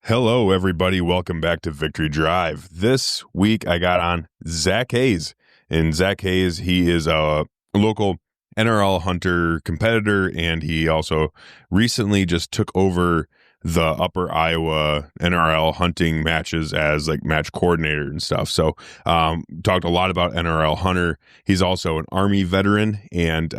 Hello, everybody. Welcome back to Victory Drive. This week, I got on Zach Hase. And Zach Hase, he is a local NRL Hunter competitor, and he also recently just took over the Upper Iowa NRL hunting matches as like match coordinator and stuff. So talked a lot about NRL Hunter. He's also an Army veteran, and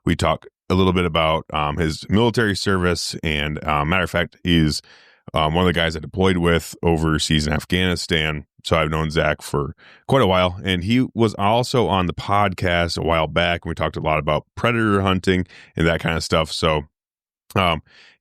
we talk a little bit about his military service. And matter of fact, he's one of the guys I deployed with overseas in Afghanistan. So I've known Zach for quite a while. And he was also on the podcast a while back. And we talked a lot about predator hunting and that kind of stuff. So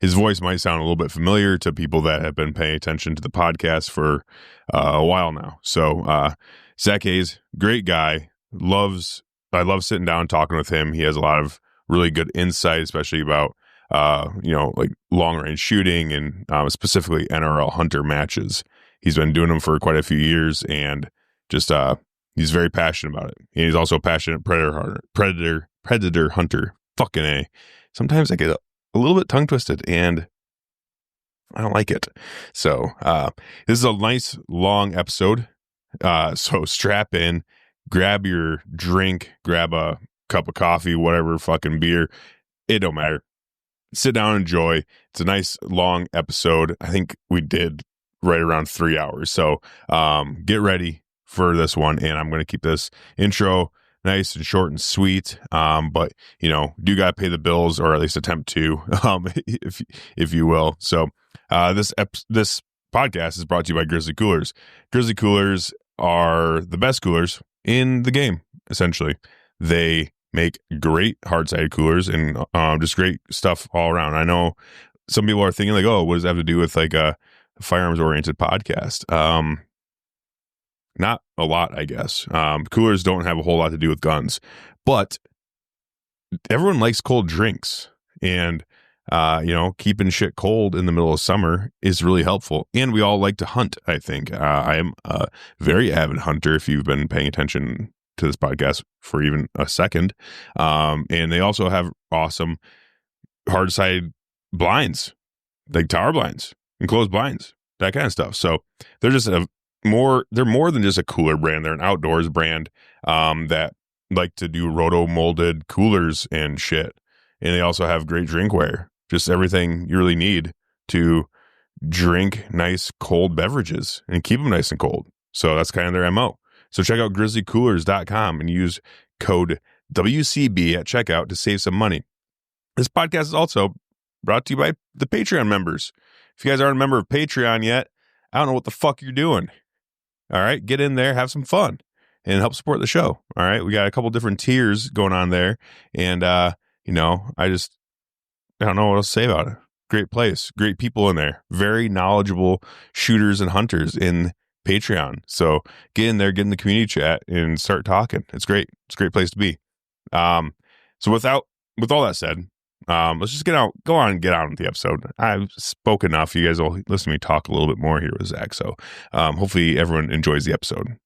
his voice might sound a little bit familiar to people that have been paying attention to the podcast for a while now. So Zach Hase, great guy. I love sitting down and talking with him. He has a lot of really good insight, especially about like long range shooting and specifically NRL Hunter matches. He's been doing them for quite a few years, and just he's very passionate about it. And he's also a passionate predator hunter. Fucking A. Sometimes I get a little bit tongue twisted, and I don't like it. So this is a nice long episode. So strap in, grab your drink, grab a cup of coffee, whatever, fucking beer. It don't matter. Sit down and enjoy. It's a nice long episode. I think we did right around 3 hours. So get ready for this one. And I'm going to keep this intro nice and short and sweet. But do got to pay the bills, or at least attempt to, if you will. So this podcast is brought to you by Grizzly Coolers. Grizzly Coolers are the best coolers in the game, essentially. They make great hard-sided coolers and just great stuff all around. I know some people are thinking like, oh, what does that have to do with like a firearms-oriented podcast? Not a lot, I guess. Coolers don't have a whole lot to do with guns, but everyone likes cold drinks, and keeping shit cold in the middle of summer is really helpful. And we all like to hunt, I think. I am a very avid hunter, if you've been paying attention to this podcast for even a second. And they also have awesome hard-sided blinds, like tower blinds, enclosed blinds, that kind of stuff. So they're just they're more than just a cooler brand. They're an outdoors brand that like to do roto-molded coolers and shit. And they also have great drinkware, just everything you really need to drink nice cold beverages and keep them nice and cold. So that's kind of their MO. So check out grizzlycoolers.com and use code WCB at checkout to save some money. This podcast is also brought to you by the Patreon members. If you guys aren't a member of Patreon yet, I don't know what the fuck you're doing. All right, get in there, have some fun, and help support the show. All right, we got a couple different tiers going on there, and I don't know what else to say about it. Great place, great people in there, very knowledgeable shooters and hunters in Patreon. So get in there, get in the community chat, and start talking. It's great. It's a great place to be. So with all that said, let's just go on and get on with the episode. I've spoke enough. You guys will listen to me talk a little bit more here with Zach. So hopefully everyone enjoys the episode.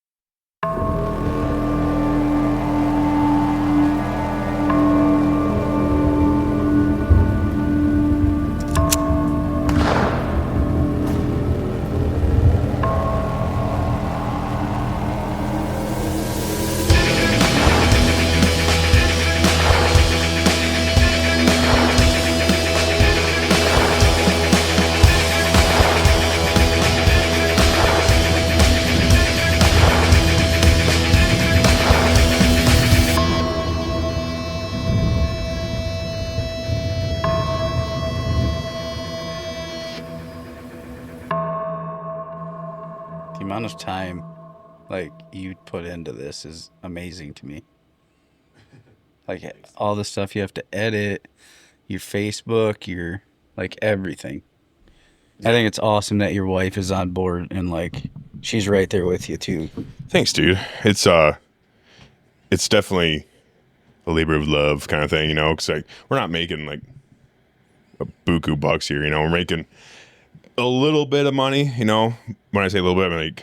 Of time like you put into this is amazing to me. Like all the stuff you have to edit, your Facebook, your like everything. I think it's awesome that your wife is on board and like she's right there with you too. Thanks, dude. It's definitely a labor of love kind of thing, because like we're not making like a buku bucks here, we're making a little bit of money, when I say a little bit, I mean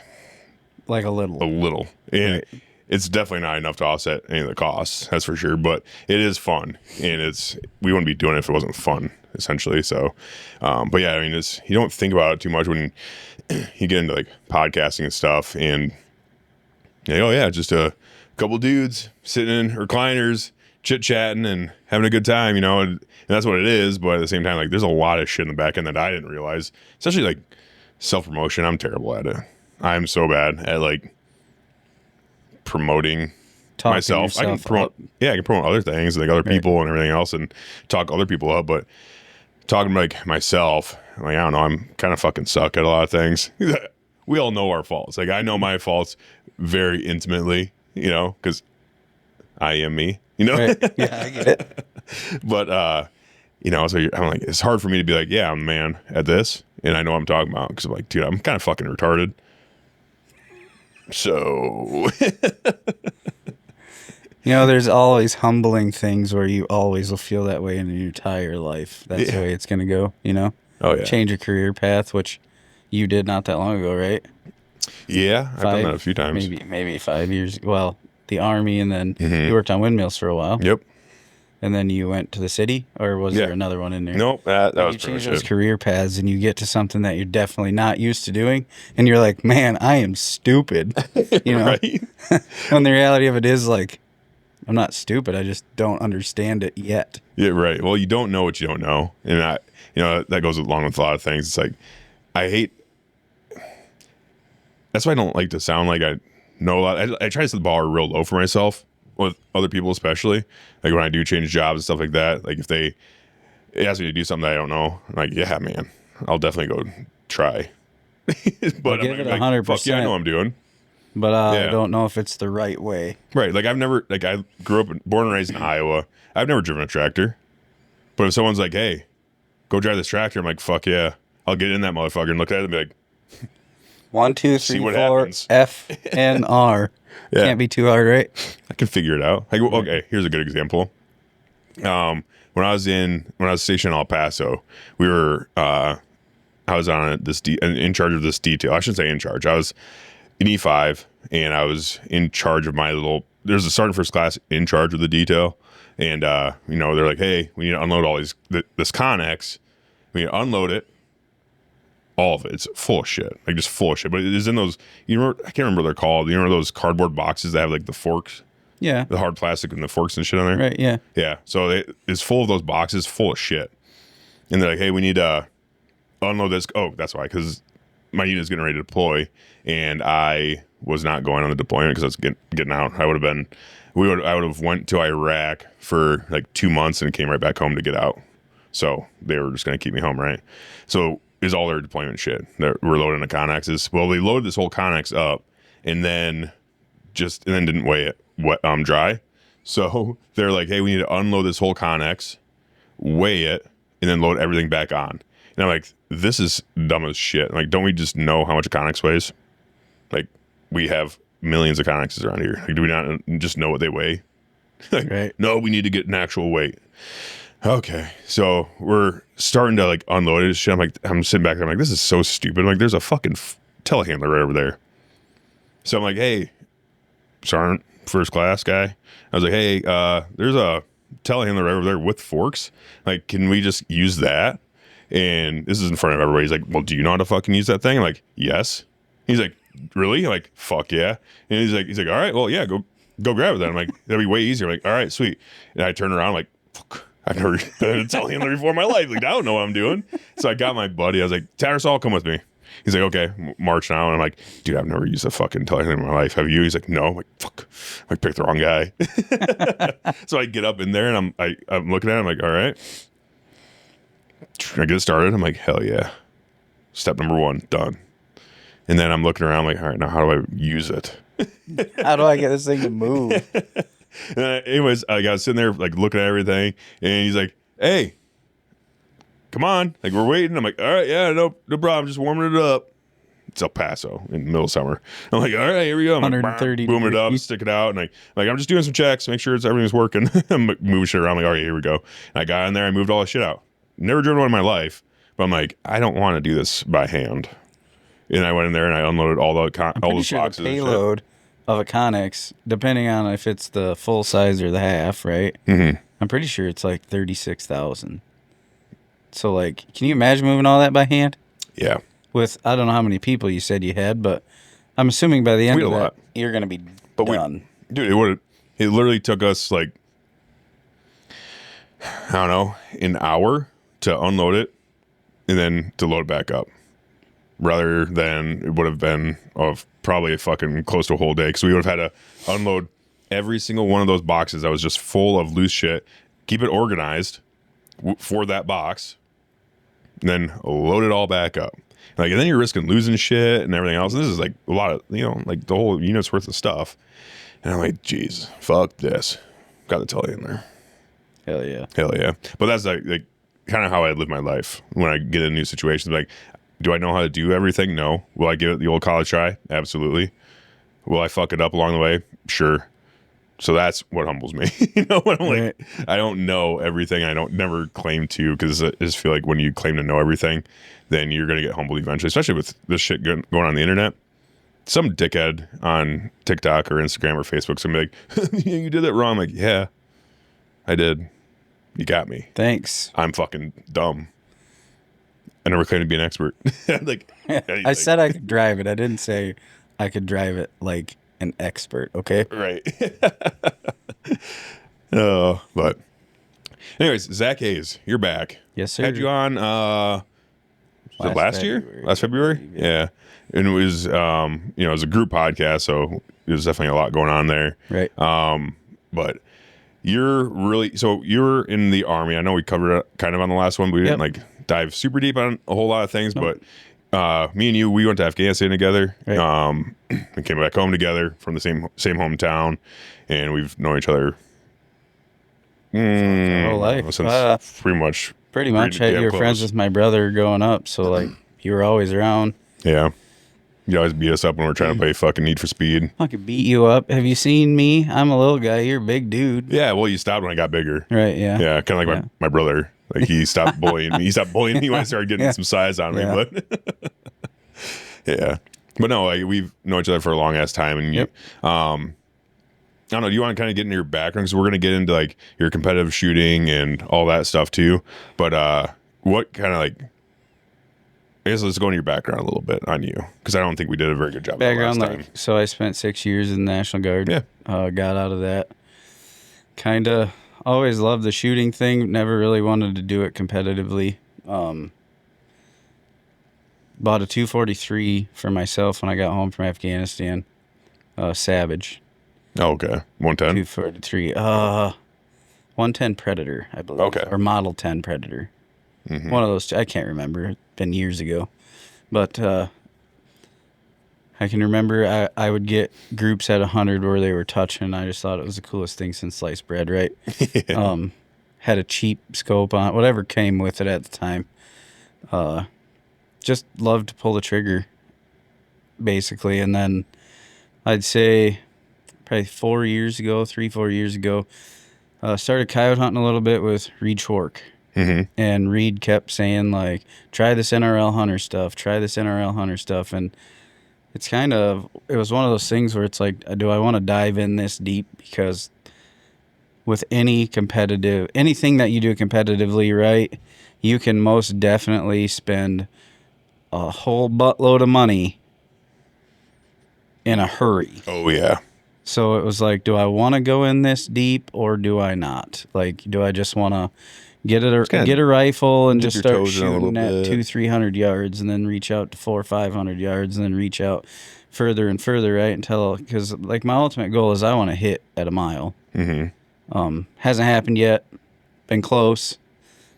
like a little. And right. It's definitely not enough to offset any of the costs, that's for sure, but it is fun, and we wouldn't be doing it if it wasn't fun. essentially. So, but yeah, I mean, you don't think about it too much when you get into like podcasting and stuff, and you know, oh yeah, just a couple dudes sitting in recliners, chit chatting and having a good time, you know, and that's what it is. But at the same time, like, there's a lot of shit in the back end that I didn't realize, especially like self promotion. I'm terrible at it. I'm so bad at like promoting myself. I can promote, I can promote other things, like other people and everything else, and talk other people up. But talking like myself, like, I don't know, I'm kind of fucking suck at a lot of things. We all know our faults. Like, I know my faults very intimately, you know, because I am me, you know. Right. Yeah, I get it. But you know, so I'm like, it's hard for me to be like, yeah, I'm the man at this, and I know what I'm talking about, because I'm like, dude, I'm kind of fucking retarded. So, you know, there's always humbling things where you always will feel that way in your entire life. That's the way it's gonna go. You know. Oh yeah. Change your career path, which you did not that long ago, right? Yeah, I've done that a few times. Maybe 5 years. Well, the Army, and then you worked on windmills for a while. Yep. And then you went to the city, or was there another one in there? Nope, that was you change those career paths, and you get to something that you're definitely not used to doing, and you're like, man, I am stupid. You know, right? When the reality of it is, like, I'm not stupid. I just don't understand it yet. Yeah, right. Well, you don't know what you don't know, and you know, that goes along with a lot of things. It's like, I hate. That's why I don't like to sound like I know a lot. I try to set the bar real low for myself with other people, especially like when I do change jobs and stuff like that. Like, if they ask me to do something that I don't know, I'm like, yeah, man, I'll definitely go try. But give it like, 100%. fuck yeah, I know what I'm doing. But I don't know if it's the right way. Right. Like, I grew up, born and raised in Iowa. I've never driven a tractor. But if someone's like, hey, go drive this tractor, I'm like, fuck yeah. I'll get in that motherfucker and look at it and be like, 1, 2, 3, 4, F, N, R. Yeah. Can't be too hard, right? I can figure it out. Like, okay, here's a good example. When I was stationed in El Paso, we were, I was on in charge of this detail. I shouldn't say in charge. I was in E5, and I was in charge of there's a sergeant first class in charge of the detail. And, you know, they're like, hey, we need to unload all this Connex. We need to unload it. All of it. It's full of shit. Like, just full of shit. But it is in those, I can't remember what they're called. You remember those cardboard boxes that have like the forks? Yeah. The hard plastic and the forks and shit on there? Right, yeah. Yeah. So it's full of those boxes full of shit. And they're like, hey, we need to unload this. Oh, that's why. Because my unit's getting ready to deploy. And I was not going on the deployment because I was getting out. I would have went to Iraq for like 2 months and came right back home to get out. So they were just going to keep me home, right? So is all their deployment shit. We're loading the Connexes. Well, they loaded this whole Connex up and then didn't weigh it dry. So they're like, hey, we need to unload this whole Connex, weigh it, and then load everything back on. And I'm like, this is dumb as shit. I'm like, don't we just know how much a Connex weighs? Like, we have millions of Connexes around here. Like, do we not just know what they weigh? Like, right. No, we need to get an actual weight. Okay, so we're starting to like unload it. Shit. I'm sitting back there. I'm like, this is so stupid. I'm like, there's a fucking telehandler right over there. So I'm like, hey, Sergeant first class guy. I was like, hey, there's a telehandler right over there with forks. Like, can we just use that? And this is in front of everybody. He's like, well, do you know how to fucking use that thing? I'm like, yes. He's like, really? I'm like, fuck yeah. And he's like, all right, well, yeah, go grab it then. I'm like, that'd be way easier. I'm like, all right, sweet. And I turn around, I'm like, fuck. I've never been a telehandler before in my life. Like, I don't know what I'm doing. So I got my buddy. I was like, Tattersall, come with me. He's like, okay, march now. And I'm like, dude, I've never used a fucking telehandler in my life. Have you? He's like, no. I'm like, fuck. I picked the wrong guy. So I get up in there and I'm looking at him. I'm like, all right. I get it started. I'm like, hell yeah. Step number 1, done. And then I'm looking around like, all right, now how do I use it? How do I get this thing to move? Anyways, I got sitting there like looking at everything, and he's like, hey, come on. Like, we're waiting. I'm like, all right, yeah, no problem. Just warming it up. It's El Paso in the middle of summer. I'm like, all right, here we go. I'm 130 like, boom it up, stick it out. And I'm just doing some checks, make sure everything's working. I'm moving shit around. I'm like, all right, here we go. And I got in there. I moved all the shit out. Never driven one in my life. But I'm like, I don't want to do this by hand. And I went in there and I unloaded all those boxes. The payload of a Connex, depending on if it's the full size or the half, right? Mm-hmm. I'm pretty sure it's like 36,000. So, like, can you imagine moving all that by hand? Yeah. With, I don't know how many people you said you had, but I'm assuming by the end of that, you're going to be done. Dude, it literally took us, like, I don't know, an hour to unload it and then to load it back up. Rather than it would have been of probably fucking close to a whole day, because we would have had to unload every single one of those boxes that was just full of loose shit, keep it organized for that box, and then load it all back up. Like, and then you're risking losing shit and everything else. And this is like a lot of, like the whole unit's worth of stuff. And I'm like, geez, fuck this. Got to tell you in there. Hell yeah. Hell yeah. But that's like kind of how I live my life when I get in new situations. Like, do I know how to do everything? No. Will I give it the old college try? Absolutely. Will I fuck it up along the way? Sure. So that's what humbles me. When I'm like, I don't know everything. I don't never claim to, because I just feel like when you claim to know everything, then you're going to get humbled eventually, especially with this shit going on the internet. Some dickhead on TikTok or Instagram or Facebook's going to be like, you did that wrong. I'm like, yeah, I did. You got me. Thanks. I'm fucking dumb. I never claimed to be an expert. I said I could drive it. I didn't say I could drive it like an expert, okay? Right. But anyways, Zach Hase, you're back. Yes, sir. Had you on last year? Last February? Yeah. And it was it was a group podcast, so there's definitely a lot going on there. Right. But you're in the Army. I know we covered it kind of on the last one, but we didn't like dive super deep on a whole lot of things. Nope. But me and you, we went to Afghanistan together. Right. We came back home together from the same hometown, and we've known each other our whole life since pretty much. You were friends with my brother growing up, so like you were always around. Yeah. You always beat us up when we're trying to play fucking Need for Speed. I could beat you up. Have you seen me? I'm a little guy. You're a big dude. Yeah, well, you stopped when I got bigger. Right, yeah. Yeah, kind of like my brother. Like, he stopped bullying me. He stopped bullying me when I started getting some size on me. But yeah. But no, we've known each other for a long-ass time. And I don't know, do you want to kind of get into your background? Because we're going to get into, like, your competitive shooting and all that stuff, too. But what kind of, like... I guess let's go into your background a little bit on you, because I don't think we did a very good job background, last time. So I spent 6 years in the National Guard. Yeah. Got out of that. Kind of always loved the shooting thing. Never really wanted to do it competitively. Bought a 243 for myself when I got home from Afghanistan. Savage. Oh, okay. 110? 243. 110 Predator, I believe. Okay. Or Model 10 Predator. Mm-hmm. One of those two. I can't remember. It's been years ago. But I can remember I would get groups at 100 where they were touching. I just thought it was the coolest thing since sliced bread, right? Yeah. Had a cheap scope on whatever came with it at the time. Just loved to pull the trigger, basically. And then I'd say probably 4 years ago, 3-4 years ago, started coyote hunting a little bit with Reed Schwark. Mm-hmm. And Reed kept saying, like, try this NRL Hunter stuff, try this NRL Hunter stuff. And it was one of those things where it's like, do I want to dive in this deep? Because with anything that you do competitively, right, you can most definitely spend a whole buttload of money in a hurry. Oh, yeah. So it was like, do I want to go in this deep or do I not? Like, do I just want to get a rifle and just start shooting at 200-300 yards and then reach out to 400-500 yards and then reach out further and further, right? Because like my ultimate goal is I want to hit at a mile. Mm-hmm. Hasn't happened yet. Been close.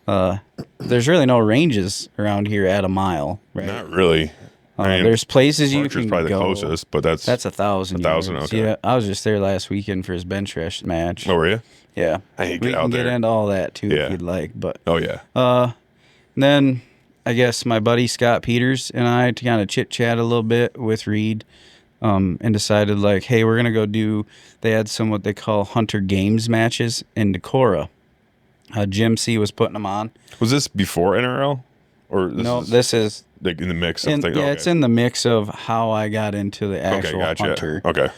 There's really no ranges around here at a mile, right? Not really. There's places you can probably go. The closest, but that's 1,000. 1,000. Okay. Yeah, I was just there last weekend for his bench rush match. Oh, were you? Yeah. I hate to we get out can there. get into all that too if you'd like, but oh yeah. Then I guess my buddy Scott Peters and I kind of chit chat a little bit with Reed, and decided like, hey, we're gonna go do. They had some what they call Hunter Games matches in Decorah. Jim C was putting them on. Was this before NRL, or this is like in the mix of things? Yeah, okay. It's in the mix of how I got into the actual hunter. Okay.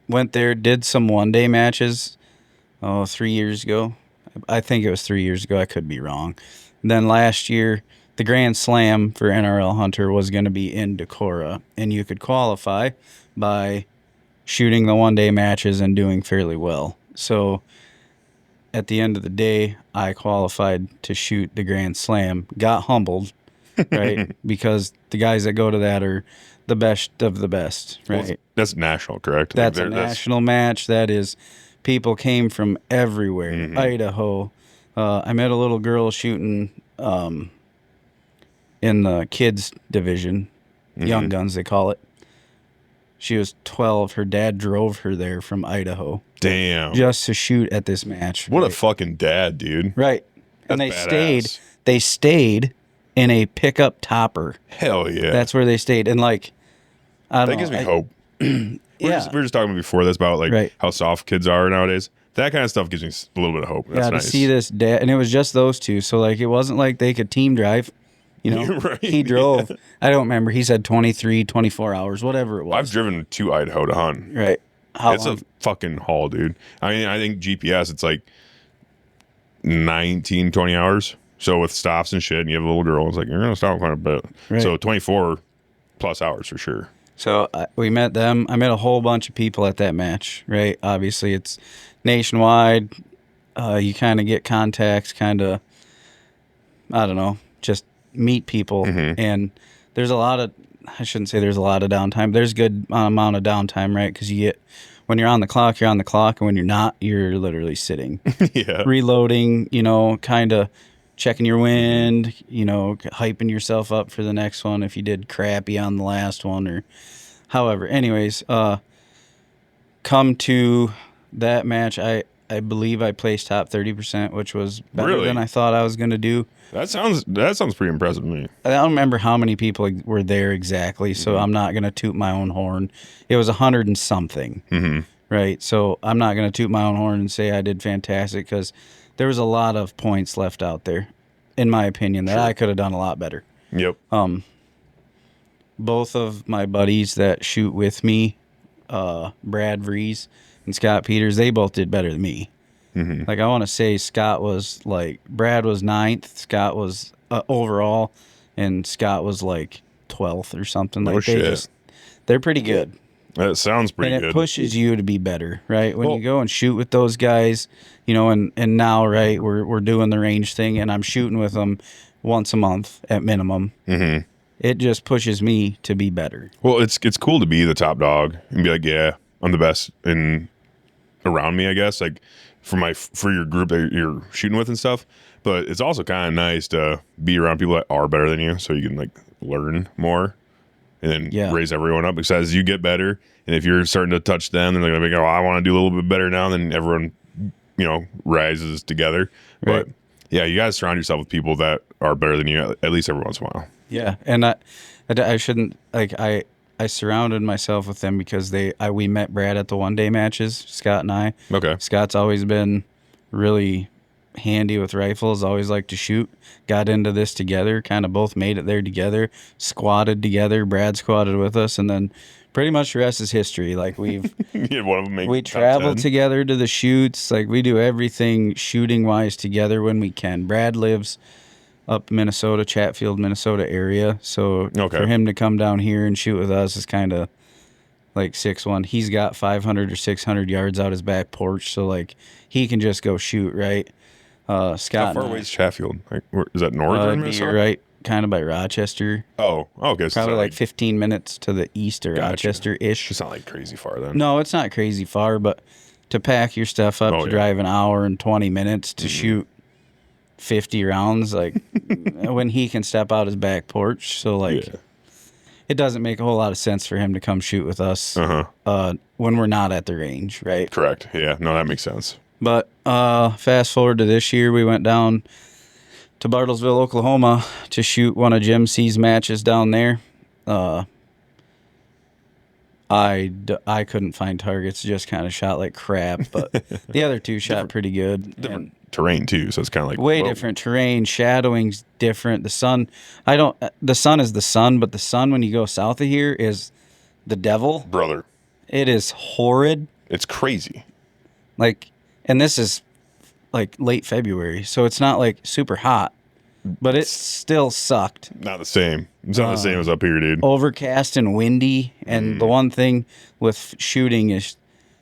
Went there, did some one-day matches. 3 years ago. I think it was 3 years ago. I could be wrong. Then last year, the Grand Slam for NRL Hunter was going to be in Decorah, and you could qualify by shooting the one-day matches and doing fairly well. So at the end of the day, I qualified to shoot the Grand Slam, got humbled, right? Because the guys that go to that are the best of the best, right? Well, that's national, correct? That's a national match. That is, people came from everywhere. Idaho. I met a little girl shooting in the kids division, young guns they call it. She was 12. Her dad drove her there from Idaho. Damn. Just to shoot at this match. What a fucking dad, dude. Right. And they stayed in a pickup topper. Hell yeah. That's where they stayed. And like, I don't know. That gives me hope. We were just talking before this about like how soft kids are nowadays. That kind of stuff gives me a little bit of hope. That's nice. To see this dad, and it was just those two. So like, it wasn't like they could team drive. You know, right. He drove. I don't remember. He said 23, 24 hours, whatever it was. I've driven to Idaho to hunt. Right. It's a fucking haul, dude. I mean, I think GPS, it's like 19, 20 hours. So with stops and shit, and you have a little girl, it's like, you're going to stop quite a bit. Right. So 24 plus hours for sure. So we met them. I met a whole bunch of people at that match, right? Obviously, it's nationwide. You kind of get contacts, kind of, I don't know, just meet people. And there's a lot of, I shouldn't say there's a lot of downtime. There's a good amount of downtime, right? Because you get, when you're on the clock, you're on the clock. And when you're not, you're literally sitting. Reloading, you know, kind of checking your wind, you know, hyping yourself up for the next one if you did crappy on the last one or however. Anyways, come to that match, I believe I placed top 30%, which was better than I thought I was going to do. That sounds pretty impressive to me. I don't remember how many people were there exactly, so I'm not going to toot my own horn. It was 100 and something, right? So I'm not going to toot my own horn and say I did fantastic because there was a lot of points left out there, in my opinion, that I could have done a lot better. Yep. Both of my buddies that shoot with me, Brad Vries and Scott Peters, they both did better than me. Like, I want to say Scott was like, Brad was 9th, Scott was overall, and Scott was like 12th or something. Like, they're pretty good. That sounds pretty good. And it pushes you to be better, right? When you go and shoot with those guys, you know, and now, right, we're doing the range thing, and I'm shooting with them once a month at minimum. It just pushes me to be better. Well, it's cool to be the top dog and be like, yeah, I'm the best around me, I guess, like for your group that you're shooting with and stuff. But it's also kind of nice to be around people that are better than you, so you can like learn more and then raise everyone up. Because as you get better, and if you're starting to touch them, then they're gonna be like, oh, I want to do a little bit better now. Then everyone, you know, rises together. Right. But yeah, you guys surround yourself with people that are better than you at least every once in a while. Yeah, and I shouldn't, like, I surrounded myself with them because we met Brad at the one-day matches, Scott and I. Okay. Scott's always been really handy with rifles, always liked to shoot. Got into this together, kind of both made it there together, squatted together. Brad squatted with us, and then pretty much the rest is history. Like, we travel together to the shoots. Like, we do everything shooting-wise together when we can. Brad lives up Minnesota, Chatfield, Minnesota area. So for him to come down here and shoot with us is kind of like 6'1". He's got 500 or 600 yards out his back porch, so like he can just go shoot, right? Scott, how far away is Chatfield? Like, is that northern Minnesota? Right, kind of by Rochester. Oh, okay. Probably like 15 minutes to the east of Rochester-ish. It's not like crazy far then. No, it's not crazy far, but to pack your stuff up to drive an hour and 20 minutes to shoot 50 rounds, like when he can step out his back porch. So like it doesn't make a whole lot of sense for him to come shoot with us when we're not at the range, right? Correct. Yeah, no, that makes sense. But fast forward to this year, we went down to Bartlesville, Oklahoma to shoot one of Jim C's matches down there. I couldn't find targets, just kind of shot like crap, but the other two shot pretty good. Different terrain too, so it's kind of like way different terrain. Shadowing's different. The sun is the sun, but the sun when you go south of here is the devil. Brother. It is horrid. It's crazy. Like, and this is like late February, so it's not like super hot. but it still sucked. Not the same. It's not the same as up here, dude. Overcast and windy. And the one thing with shooting is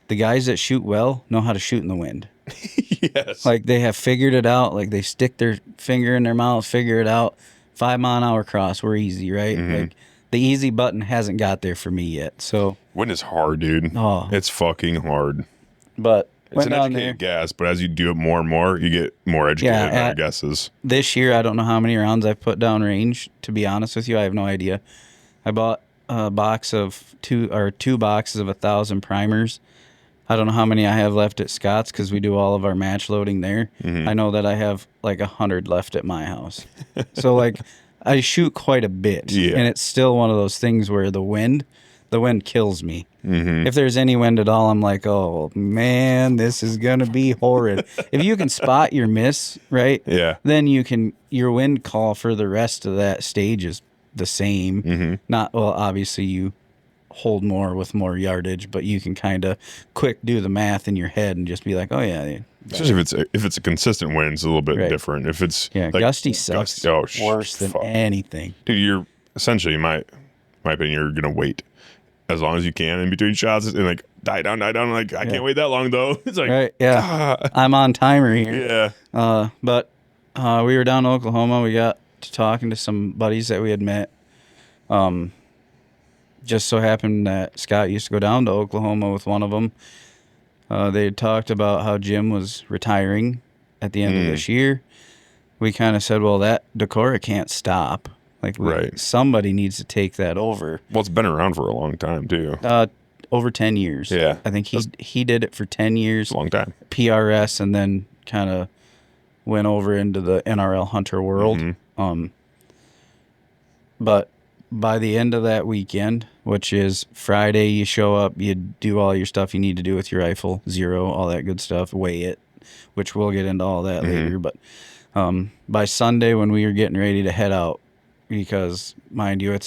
the guys that shoot well know how to shoot in the wind. Yes. Like, they have figured it out. Like, they stick their finger in their mouth, figure it out. 5 mile an hour cross, we're easy, right? Like, the easy button hasn't got there for me yet. So wind is hard, dude. Oh. It's fucking hard. But it's an educated guess, but as you do it more and more, you get more educated on your guesses. This year, I don't know how many rounds I've put down range. To be honest with you, I have no idea. I bought a box of two boxes of 1,000 primers. I don't know how many I have left at Scott's because we do all of our match loading there. I know that I have like 100 left at my house. So like I shoot quite a bit, and it's still one of those things where the wind kills me. If there's any wind at all, I'm like, oh man, this is gonna be horrid. If you can spot your miss, right? Yeah. Then your wind call for the rest of that stage is the same. Not well, obviously you hold more with more yardage, but you can kind of quick do the math in your head and just be like, oh yeah. Especially if it's a consistent wind, it's a little bit different. If it's like, gusty sucks worse than anything. Dude, you're essentially, in my opinion, you're gonna wait as long as you can in between shots and like die down. Like I can't wait that long though. It's like I'm on timer here. Yeah. But we were down in Oklahoma. We got to talking to some buddies that we had met. Just so happened that Scott used to go down to Oklahoma with one of them. They had talked about how Jim was retiring at the end of this year. We kind of said, well, that Decorah can't stop. Like, somebody needs to take that over. Well, it's been around for a long time, too. Over 10 years. Yeah. I think he did it for 10 years. A long time. PRS, and then kind of went over into the NRL Hunter world. But by the end of that weekend, which is Friday, you show up, you do all your stuff you need to do with your rifle, zero, all that good stuff, weigh it, which we'll get into all that later. But by Sunday, when we were getting ready to head out, because, mind you,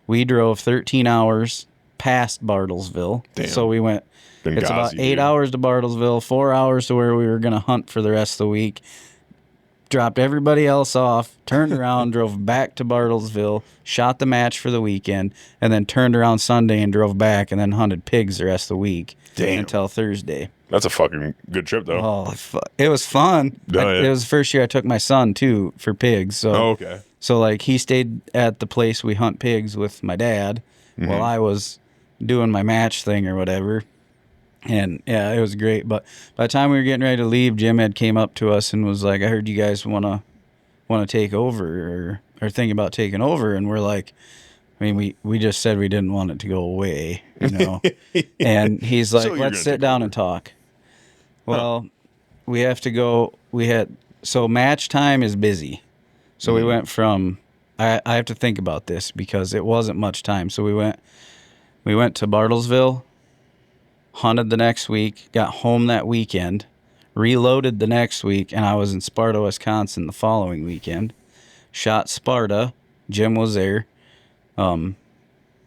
we drove 13 hours past Bartlesville. Damn. So we went, it's about 8 hours to Bartlesville, 4 hours to where we were going to hunt for the rest of the week. Dropped everybody else off, turned around, drove back to Bartlesville, shot the match for the weekend, and then turned around Sunday and drove back and then hunted pigs the rest of the week. Damn. Until Thursday. That's a fucking good trip, though. Oh, it was fun. It was the first year I took my son, too, for pigs. So, okay. So, like, he stayed at the place we hunt pigs with my dad while I was doing my match thing or whatever. And, yeah, it was great. But by the time we were getting ready to leave, Jim had came up to us and was like, I heard you guys want to take over or think about taking over. And we're like, I mean, we just said we didn't want it to go away, you know. And he's like, let's sit down and talk. Well, we have to go. So match time is busy. So we went from, I have to think about this because it wasn't much time. So we went to Bartlesville, hunted the next week, got home that weekend, reloaded the next week, and I was in Sparta, Wisconsin the following weekend. Shot Sparta. Jim was there.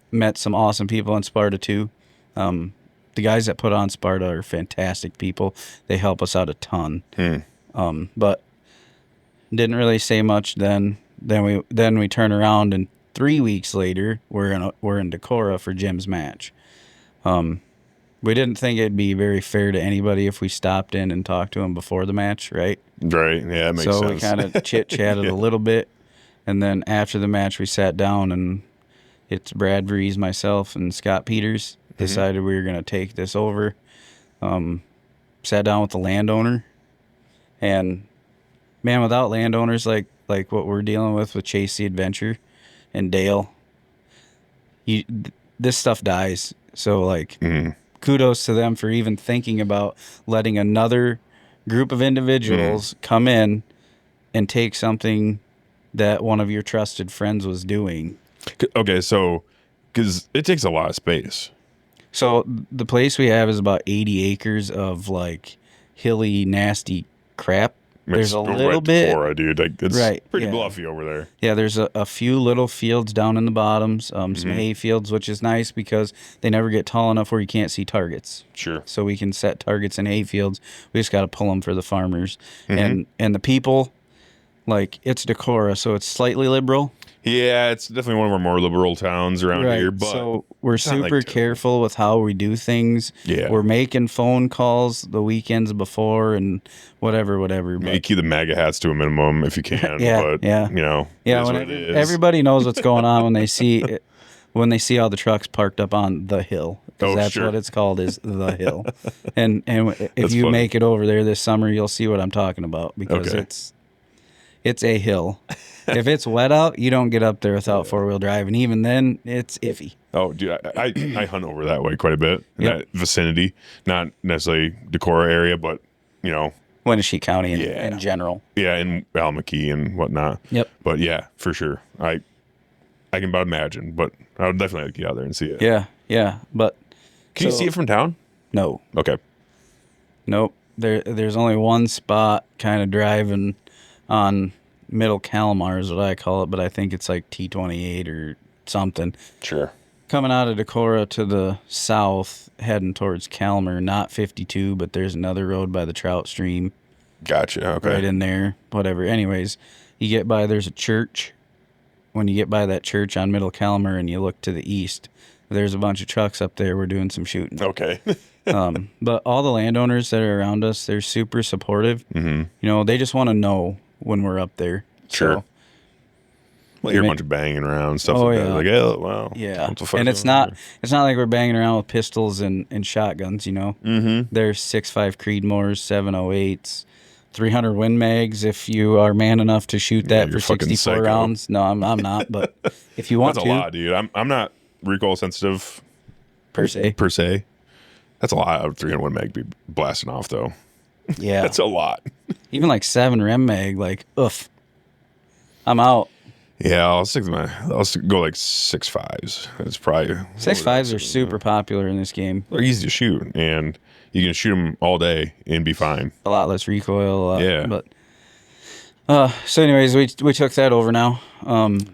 Met some awesome people in Sparta too. The guys that put on Sparta are fantastic people. They help us out a ton. But didn't really say much then. Then we turn around and 3 weeks later we're in Decorah for Jim's match. We didn't think it'd be very fair to anybody if we stopped in and talked to him before the match, right? Right. Yeah, that makes sense. So we kind of chit-chatted a little bit, and then after the match we sat down, and it's Brad Vrees, myself, and Scott Peters decided we were going to take this over. Sat down with the landowner, and man, without landowners like what we're dealing with Chase the Adventure and Dale, this stuff dies. So like, kudos to them for even thinking about letting another group of individuals come in and take something that one of your trusted friends was doing. Okay, so because it takes a lot of space. So the place we have is about 80 acres of like hilly, nasty crap. There's a little bit, Decorah, dude. Like it's pretty bluffy over there. Yeah, there's a few little fields down in the bottoms, some hay fields, which is nice because they never get tall enough where you can't see targets. Sure. So we can set targets in hay fields. We just got to pull them for the farmers, and the people. like it's Decorah, so it's slightly liberal. Yeah, it's definitely one of our more liberal towns around here. But so we're it's not, like, super terrible. careful with how we do things. Yeah. We're making phone calls the weekends before and whatever. Maybe keep the MAGA hats to a minimum if you can. Yeah, but, yeah. you know, Yeah, it is when what it is. everybody knows what's going on when they see it, when they see all the trucks parked up on the hill, because that's sure. what it's called, is the hill. And if That's you funny. make it over there this summer, you'll see what I'm talking about, because Okay. it's a hill. If it's wet out, you don't get up there without four-wheel drive, and even then, it's iffy. Oh, dude, I hunt over that way quite a bit in Yep. that vicinity. Not necessarily Decorah area, but, you know, Wenatchee County Yeah. in general. yeah, in Almaquee and whatnot. Yep. But yeah, for sure. I can about imagine, but I would definitely like to get out there and see it. Yeah. But Can you so- see it from town? No. Okay. Nope. There's only one spot kind of driving on Middle Calamar is what I call it, but I think it's like T28 or something. Sure. Coming out of Decorah to the south, heading towards Calamar, not 52, but there's another road by the trout stream Gotcha. Okay. right in there. Whatever. Anyways, you get by, there's a church. When you get by that church on Middle Calamar and you look to the east, there's a bunch of trucks up there. We're doing some shooting. Okay. But all the landowners that are around us, they're super supportive. Mm-hmm. You know, they just want to know when we're up there. Sure. So, Well, hear a bunch of banging around stuff Oh, like yeah. that. Like, oh, wow. yeah. What the fuck And is it's going on not like we're banging around with pistols and shotguns, you know. there? Mm-hmm. There's 6.5 Creedmoors, 708s, 300 Win Mags if you are man enough to shoot Yeah, that you're for fucking 64 psycho. rounds. No, I'm not, but if you want That's to, a lot, dude. I'm not recoil sensitive per se. per se. That's a lot of 301 mag be blasting off, though. Yeah. That's a lot. Even like 7 Rem Mag, like, oof. I'm out. Yeah, I'll go like 6.5s. It's probably 6.5s are super popular in this game. They're easy to shoot, and you can shoot them all day and be fine. A lot less recoil. Yeah. But so anyways, we took that over now.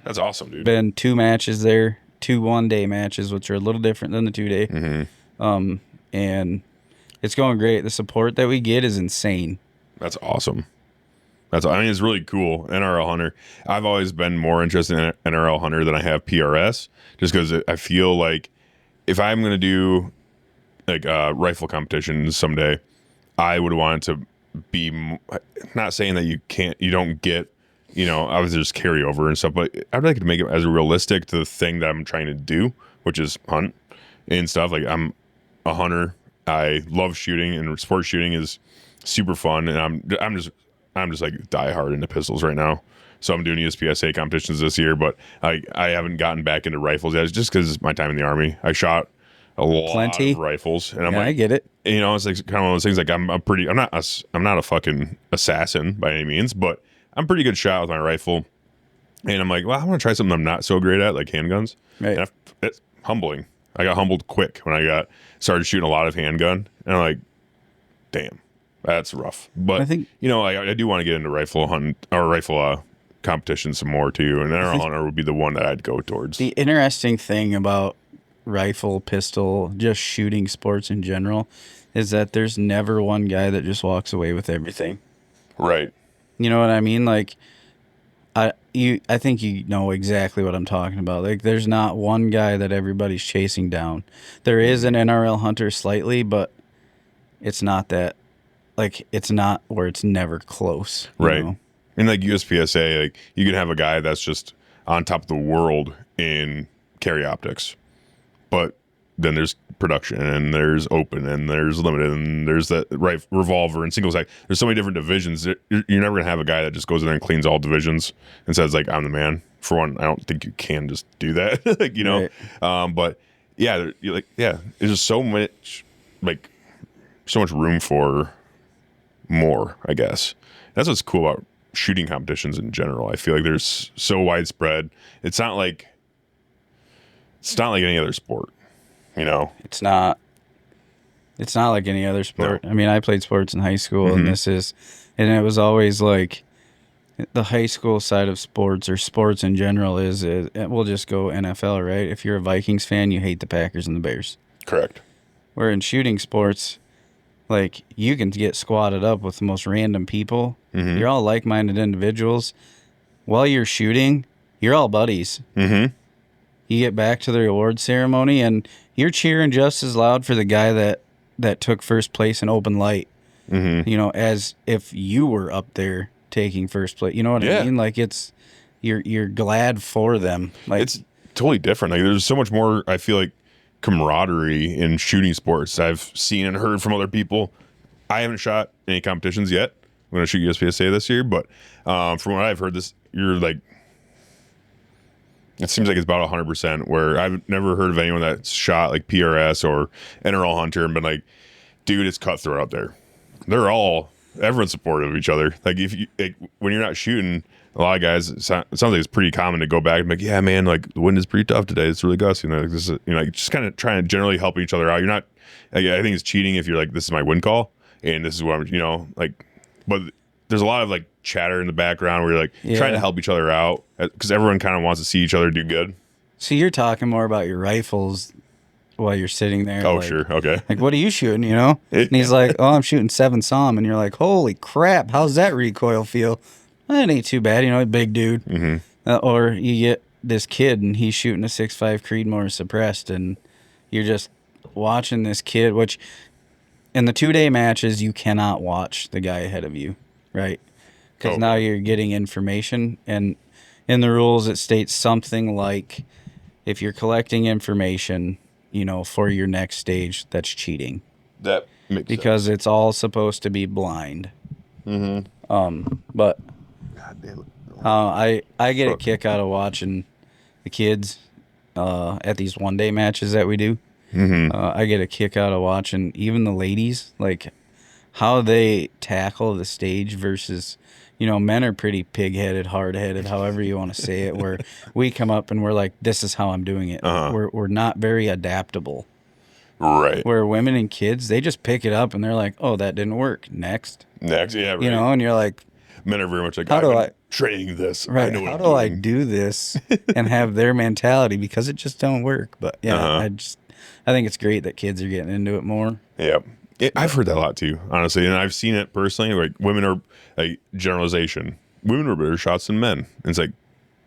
That's awesome, dude. Been 2 matches there, 2 one-day matches, which are a little different than the 2-day. Mm-hmm. And it's going great. The support that we get is insane. That's awesome. It's really cool. NRL Hunter. I've always been more interested in NRL Hunter than I have PRS, just because I feel like if I'm going to do like rifle competitions someday, I would want it to be not saying that you don't get, you know, obviously there's carryover and stuff, but I'd like to make it as realistic to the thing that I'm trying to do, which is hunt and stuff. Like, I'm a hunter. I love shooting, and sport shooting is super fun, and I'm just like die hard into pistols right now. So I'm doing USPSA competitions this year, but I haven't gotten back into rifles yet, just because my time in the Army. I shot a lot of rifles, and I'm Yeah, like, I get it. you know, it's like kind of one of those things. Like, I'm not a fucking assassin by any means, but I'm a pretty good shot with my rifle. And I'm like, well, I want to try something I'm not so great at, like handguns. Right. And it's humbling. I got humbled quick when I started shooting a lot of handgun, and I'm like, damn, that's rough. But I think, you know, I do want to get into rifle competition some more too, and NRL Hunter would be the one that I'd go towards. the interesting thing about rifle, pistol, just shooting sports in general is that there's never one guy that just walks away with everything. Right. You know what I mean? Like, I think you know exactly what I'm talking about. Like, there's not one guy that everybody's chasing down. There is an NRL Hunter slightly, but it's not that. Like, it's not where it's never close. you Right. know? And like USPSA, like you can have a guy that's just on top of the world in carry optics, but then there's production, and there's open, and there's limited, and there's that revolver and single sight. There's so many different divisions. You're never gonna have a guy that just goes in there and cleans all divisions and says like, I'm the man. For one, I don't think you can just do that. Like, you know. Right. But yeah, there's just so much room for more, I guess. That's what's cool about shooting competitions in general. I feel like there's so widespread. It's not like any other sport, you know. It's not like any other sport. I mean, I played sports in high school, and it was always like the high school side of sports, or sports in general, is we'll just go NFL, right? If you're a Vikings fan, you hate the Packers and the Bears. Correct. Where in shooting sports, like you can get squatted up with the most random people. Mm-hmm. You're all like-minded individuals. While you're shooting, you're all buddies. Mm-hmm. You get back to the award ceremony, and you're cheering just as loud for the guy that took first place in open light. Mm-hmm. You know, as if you were up there taking first place. You know what I mean? Like you're glad for them. Like it's totally different. Like there's so much more, I feel like, camaraderie in shooting sports. I've seen and heard from other people. I haven't shot any competitions yet. I'm going to shoot USPSA this year, but from what I've heard, you're like, it seems like it's about 100%, where I've never heard of anyone that's shot like PRS or NRL Hunter and been like, dude, it's cutthroat out there. Everyone's supportive of each other. Like when you're not shooting, a lot of guys, it sounds like it's pretty common to go back and be like, yeah, man, like the wind is pretty tough today. It's really gusty. Like this is, like just kind of trying to generally help each other out. You're not, like, I think it's cheating if you're like, this is my wind call and this is what I'm, like, but there's a lot of like chatter in the background where you're like trying to help each other out because everyone kind of wants to see each other do good. So you're talking more about your rifles while you're sitting there. Oh, like, sure. Okay. Like, what are you shooting, And he's like, oh, I'm shooting 7 SAUM. And you're like, holy crap, how's that recoil feel? Well, it ain't too bad, big dude. Mm-hmm. Or you get this kid and he's shooting a 6.5 Creedmoor suppressed, and you're just watching this kid, which in the 2-day matches, you cannot watch the guy ahead of you, right? Because now you're getting information, and in the rules, it states something like if you're collecting information, for your next stage, that's cheating. That makes because sense. it's all supposed to be blind. Mm-hmm. But God damn it. I get a kick out of watching the kids at these 1-day matches that we do. Mm-hmm. I get a kick out of watching even the ladies, like how they tackle the stage versus, men are pretty pig-headed, hard-headed, however you want to say it, where we come up and we're like, this is how I'm doing it. We're not very adaptable. Right. Where women and kids, they just pick it up and they're like, oh, that didn't work. Next. Yeah, right. And you're like, men are very much like, how do I training this? Right. I know how do I do this and have their mentality, because it just don't work. But yeah, I think it's great that kids are getting into it more. Yeah. I've heard that a lot too, honestly, and I've seen it personally. Like women are, like, generalization. Women are better shots than men. And it's like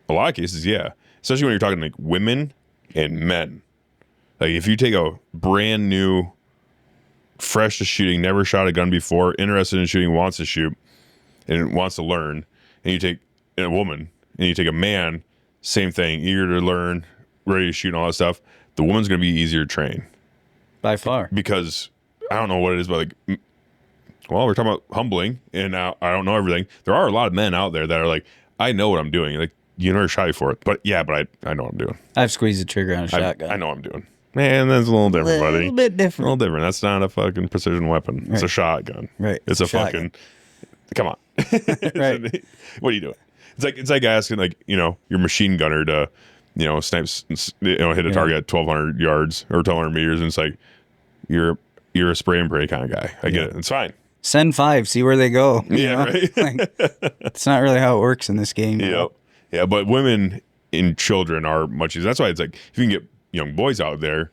a lot of cases, yeah. Especially when you're talking like women and men. Like if you take a brand new, fresh to shooting, never shot a gun before, interested in shooting, wants to shoot, and wants to learn, and you take a woman and you take a man, same thing, eager to learn, ready to shoot and all that stuff, the woman's going to be easier to train. By far. Because I don't know what it is, but like, well, we're talking about humbling, and I don't know everything. There are a lot of men out there that are like, I know what I'm doing. Like, you never shot before it, but yeah, but I know what I'm doing. I've squeezed the trigger on a shotgun. I know what I'm doing. Man, that's a little different, buddy. A little bit different. A little different. That's not a fucking precision weapon. It's a shotgun. Right. It's a fucking, come on. Right. What are you doing? It's like asking, like, your machine gunner to, snipe, hit a target at 1,200 yards or 1,200 meters, and it's like, you're a spray and pray kind of guy. I get it. It's fine. Send 5, see where they go. Yeah, right. Like, it's not really how it works in this game. Yep. Yeah, but women and children are much easier. That's why it's like, if you can get young boys out there,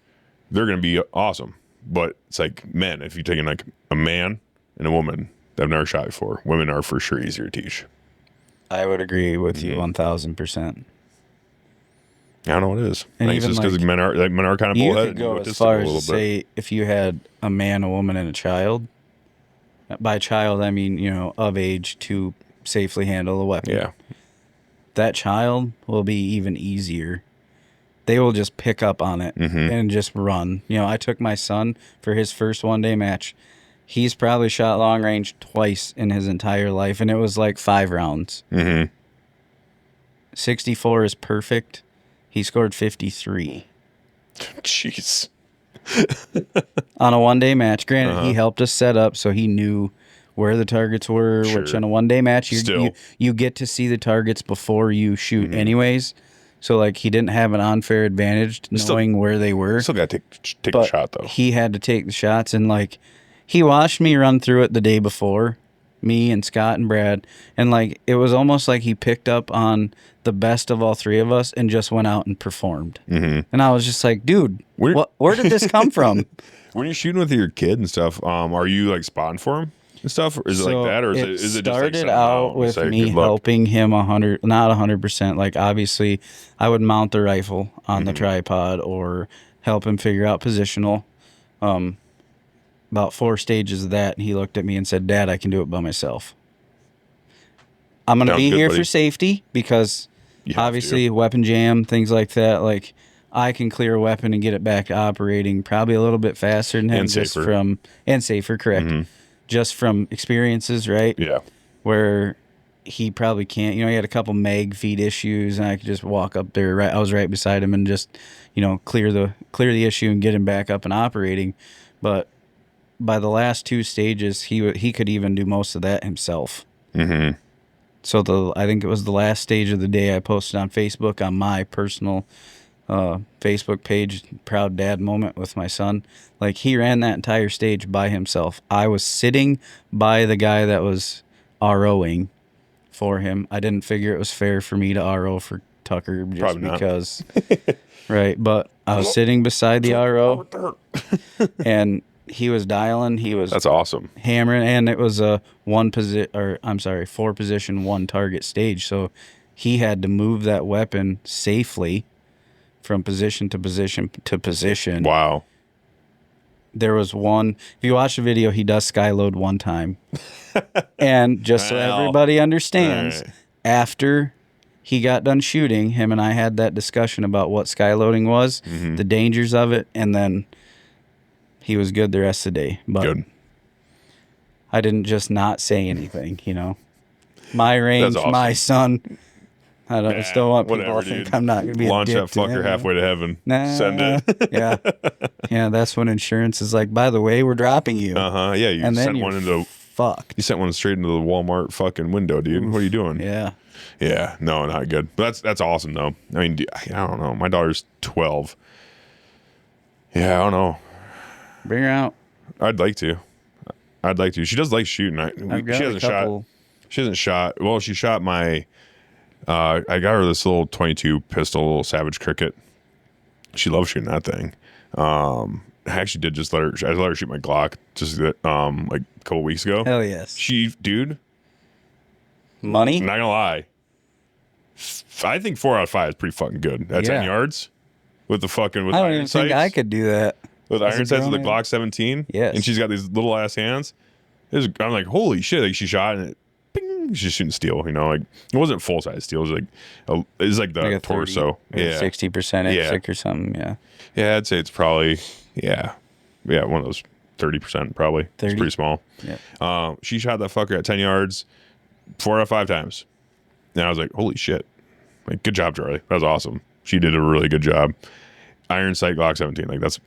they're going to be awesome. But it's like men, if you're taking like a man and a woman that have never shot before, women are for sure easier to teach. I would agree with you 1,000%. I don't know what it is. And I think it's just because men are kind of you bullheaded. could go as far as to say, if you had a man, a woman, and a child. By child, I mean, of age to safely handle a weapon. Yeah. That child will be even easier. They will just pick up on it and just run. I took my son for his first 1-day match. He's probably shot long range twice in his entire life, and it was like 5 rounds. 64 is perfect. He scored 53. Jeez. On a 1-day match. Granted, he helped us set up, so he knew where the targets were, which on a 1-day match, you get to see the targets before you shoot anyways. So, like, he didn't have an unfair advantage knowing where they were. Still got to take a shot, though. He had to take the shots, and, like, he watched me run through it the day before, me and Scott and Brad, and like it was almost like he picked up on the best of all three of us and just went out and performed. And I was just like, dude, where did this come from? When you're shooting with your kid and stuff, are you like spotting for him and stuff, or is it like that, or is it just like started out with me helping him 100%. Like obviously, I would mount the rifle on the tripod or help him figure out positional. About 4 stages of that, and he looked at me and said, "Dad, I can do it by myself. I'm going to be here for safety because obviously weapon jam, things like that. Like I can clear a weapon and get it back to operating probably a little bit faster than him, and safer, correct? Just from experiences, right? Yeah. Where he probably can't. You know, he had a couple mag feed issues, and I could just walk up there. I was right beside him and just, you know, clear the issue and get him back up and operating. But by the last 2 stages, he could even do most of that himself. So I think it was the last stage of the day I posted on Facebook on my personal Facebook page, proud dad moment with my son. Like he ran that entire stage by himself. I was sitting by the guy that was ROing for him. I didn't figure it was fair for me to RO for Tucker just because, right? But I was sitting beside the RO, and he was dialing. That's awesome. Hammering, and it was a 4 position 1 target stage. So he had to move that weapon safely from position to position to position. Wow. There was one. If you watch the video, he does skyload 1 time, and just so everybody understands, after he got done shooting, him and I had that discussion about what skyloading was, the dangers of it, and then he was good the rest of the day. But I didn't just not say anything, you know. My range, awesome. My son. I still want people to think I'm not going to be launch a dick that fucker halfway to heaven. Send it. Yeah, that's when insurance is like, by the way, we're dropping you. Yeah, you sent one into fucked. You sent one straight into the Walmart fucking window, dude. What are you doing? Yeah, no, not good. But that's awesome though. I mean, I don't know. My daughter's 12. Yeah, I don't know. Bring her out. I'd like to. She does like shooting. She hasn't shot. Well, she shot my. I got her this little 22 pistol, little Savage Cricket. She loves shooting that thing. I actually did just let her shoot my Glock just like a couple weeks ago. Hell yes. Dude. Money? Not gonna lie. I think 4 out of 5 is pretty fucking good. At 10 yards with the fucking I don't even think I could do that. With iron sights with the Glock 17. Yes. And she's got these little ass hands. I'm like, holy shit! Like she shot and it, bing, she's shooting steel. You know, like it wasn't full size steel. It was like the torso. 60% or something. Yeah, I'd say it's probably one of those 30% probably. 30? It's pretty small. Yeah. She shot that fucker at 10 yards 4 out of 5 times. And I was like, holy shit! Like, good job, Charlie. That was awesome. She did a really good job. Iron sight Glock 17. Like that's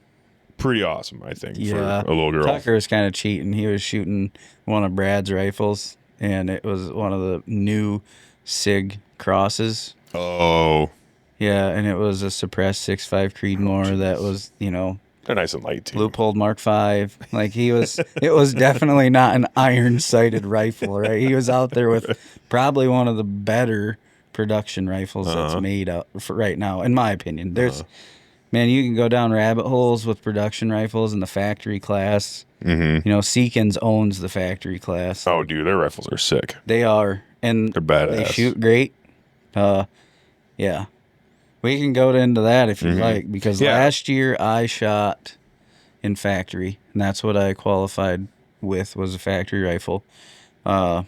pretty awesome, I think, for a little girl. Tucker was kind of cheating. He was shooting one of Brad's rifles, and it was one of the new SIG crosses. Oh. Yeah, and it was a suppressed 6.5 Creedmoor that was, you know, they're nice and light too. Loophole Mark V. Like it was definitely not an iron-sighted rifle, right? He was out there with probably one of the better production rifles that's made out for right now, in my opinion. Man, you can go down rabbit holes with production rifles in the factory class. You know, Seekins owns the factory class. Oh, dude, their rifles are sick. They are. And they're badass. They shoot great. Yeah. We can go into that if you like, because last year I shot in factory, and that's what I qualified with, was a factory rifle. Well,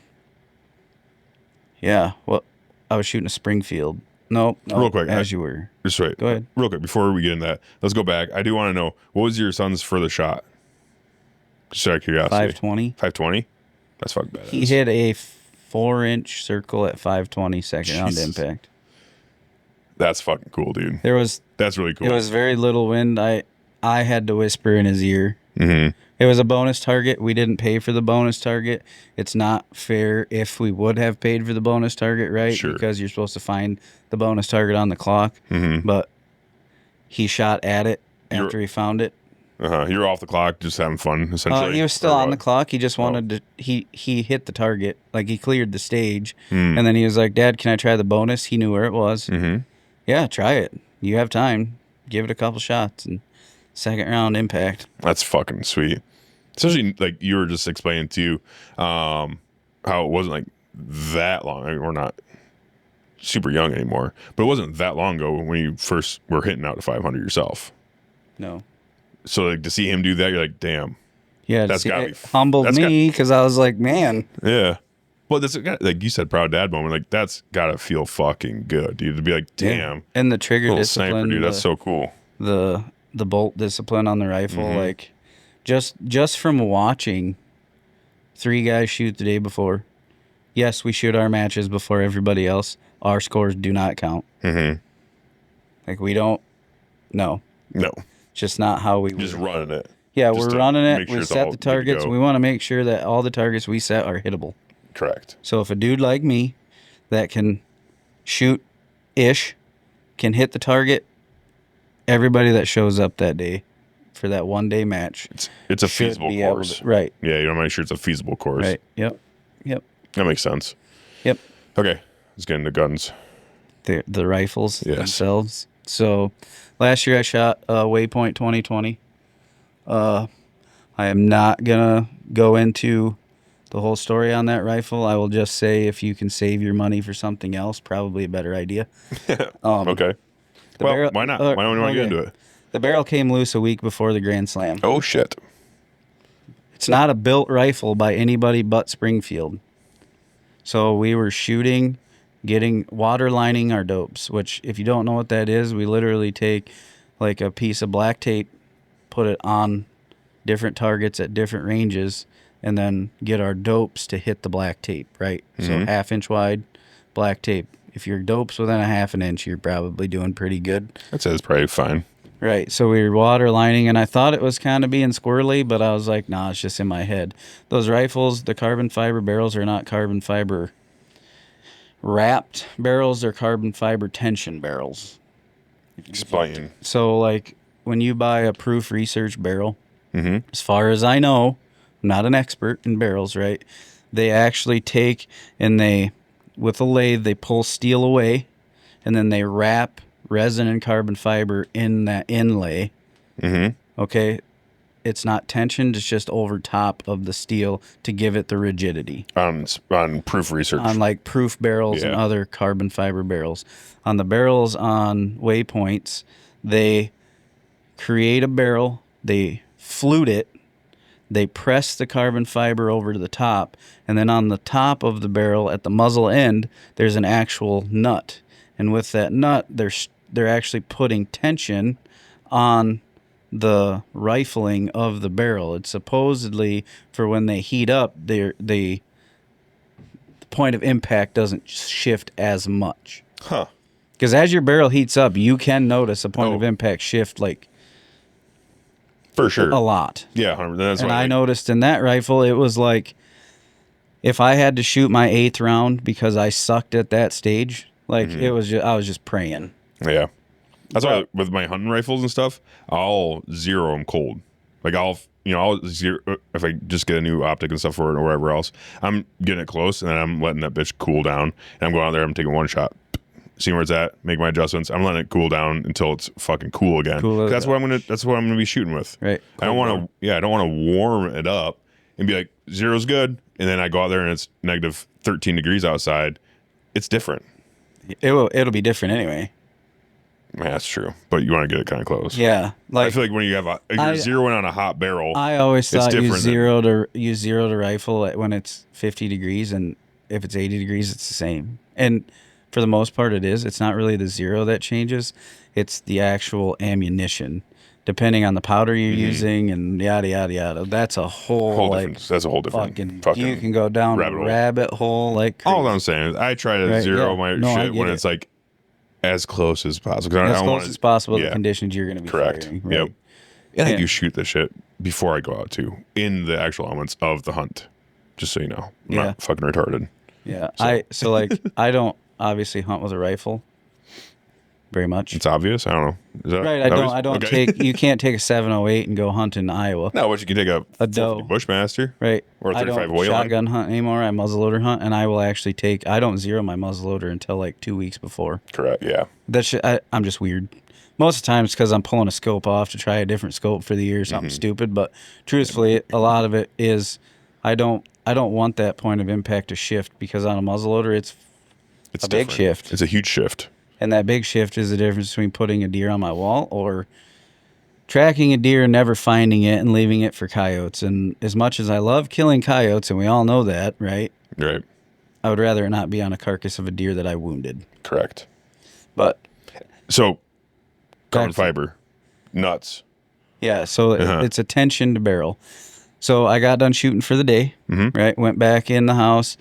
I was shooting a Springfield. No, real quick, you were. Just wait. Go ahead. Real quick, before we get into that, let's go back. I do want to know, what was your son's furthest shot? Just out of curiosity. 520. 520? That's fucking badass. He hit a 4-inch circle at 520 second round impact. That's fucking cool, dude. That's really cool. It was very little wind. I had to whisper in his ear. It was a bonus target. We didn't pay for the bonus target. It's not fair if we would have paid for the bonus target, right? Sure. Because you're supposed to find the bonus target on the clock. But he shot at it after he found it. You're off the clock, just having fun, essentially. He was still on the clock. He just wanted to. He hit the target, like he cleared the stage, Hmm. and then he was like, "Dad, can I try the bonus?" He knew where it was. Mm-hmm. Yeah, try it. You have time. Give it a couple shots, and second round impact. That's fucking sweet. Especially like you were just explaining to how it wasn't like that long. I mean, we're not super young anymore, but it wasn't that long ago when you first were hitting out to 500 yourself. No. So like to see him do that, you're like, damn. Yeah, That's gotta it humbled me because I was like, man. Yeah. Well, that's like you said, proud dad moment. Like that's gotta feel fucking good, dude. To be like, damn. Yeah. And the trigger little discipline, sniper, dude. That's so cool. The bolt discipline on the rifle, Mm-hmm. like just from watching 3 guys shoot the day before. Yes, we shoot our matches before everybody else. Our scores do not count. Mm-hmm. Like we don't. No, No, just not how we. just running it. Yeah, just we're to running make it. sure We it's set all the good to targets. go. We want to make sure that all the targets we set are hittable. Correct. So if a dude like me that can shoot ish can hit the target, everybody that shows up that day for that 1 day match, It's a should feasible be able course. to- right. Yeah, you want to make sure it's a feasible course. Right. Yep. That makes sense. Yep. Okay, let's get into guns. The rifles Yes. themselves. So last year I shot Waypoint 2020. I am not gonna go into the whole story on that rifle. I will just say if you can save your money for something else, probably a better idea. Okay. Well, barrel- why not? Why don't we want to get okay. into it? The barrel came loose a week before the Grand Slam. Oh, shit. It's not a built rifle by anybody but Springfield. So we were shooting, getting water lining our dopes, which if you don't know what that is, we literally take like a piece of black tape, put it on different targets at different ranges, and then get our dopes to hit the black tape, right? So 1/2 inch wide black tape. If your dope's within a 1/2 inch, you're probably doing pretty good. That says probably fine. Right, so we were water lining, and I thought it was kind of being squirrely, but I was like, nah, it's just in my head. Those rifles, the carbon fiber barrels are not carbon fiber wrapped barrels, they're carbon fiber tension barrels. Explain. So, like, when you buy a proof research barrel, Mm-hmm. as far as I know, I'm not an expert in barrels, right? They actually take and they, with a lathe, they pull steel away, and then they wrap resin and carbon fiber in that inlay. Mm-hmm. Okay, it's not tensioned; it's just over top of the steel to give it the rigidity. On proof research. On like proof barrels and Yeah. other carbon fiber barrels. On the barrels on Waypoints, they create a barrel, they flute it, they press the carbon fiber over to the top, and then on the top of the barrel at the muzzle end, there's an actual nut. And with that nut, they're actually putting tension on the rifling of the barrel. It's supposedly for when they heat up, the point of impact doesn't shift as much. Huh. Because as your barrel heats up, you can notice a point Oh. of impact shift like For sure. a lot. Yeah, 100%. That's And why I like, noticed in that rifle, it was like if I had to shoot my 8th round because I sucked at that stage, like Mm-hmm. it was just, I was just praying. Yeah. That's why with my hunting rifles and stuff, I'll zero them cold. Like I'll zero if I just get a new optic and stuff for it or whatever else. I'm getting it close and then I'm letting that bitch cool down. And I'm going out there. I'm taking one shot, seeing where it's at, make my adjustments. I'm letting it cool down until it's fucking cool again. Cool That's what I'm gonna be shooting with. Right. I don't want to. Yeah, I don't want to warm it up and be like zero's good, and then I go out there and it's negative 13 degrees outside. It's different. It'll be different anyway. Yeah, that's true. But you want to get it kind of close. Yeah. I Like feel like when you have you're zeroing on a hot barrel. I always thought you different than- zero to rifle when it's 50 degrees, and if it's 80 degrees, it's the same. And for the most part, it is. It's not really the zero that changes. It's the actual ammunition, depending on the powder you're using and yada, yada, yada. That's a whole like, different. That's a whole different fucking, you can go down a rabbit hole like crazy. All I'm saying is I try to Right, zero yeah. my No, I shit get when it. it's like as close as possible. 'Cause I as don't close wanna- as possible to yeah. the conditions you're going to be Correct. firing. Right? Yep. And I Yeah. do shoot the shit before I go out too, in the actual elements of the hunt. Just so you know, I'm Yeah. not fucking retarded. Yeah. So like I don't obviously hunt with a rifle. very much. It's obvious. I don't know. Is that Right. obvious? I don't Okay. take. You can't take a 708 and go hunt in Iowa. No, but you can take a doe. 450 Bushmaster. Right. Or a I 35 don't Wayland. shotgun hunt anymore. I muzzleloader hunt, and I will actually take. I don't zero my muzzleloader until like 2 weeks before. Correct. Yeah. I'm just weird. Most of the time it's because I'm pulling a scope off to try a different scope for the year, something stupid. But truthfully, a lot of it is I don't want that point of impact to shift, because on a muzzleloader it's a big shift. It's a huge shift. And that big shift is the difference between putting a deer on my wall or tracking a deer and never finding it and leaving it for coyotes. And as much as I love killing coyotes, and we all know that, right? Right. I would rather it not be on a carcass of a deer that I wounded. Correct. But so carbon fiber, nuts. Yeah, so it's a tension to barrel. So I got done shooting for the day, right? Went back in the house.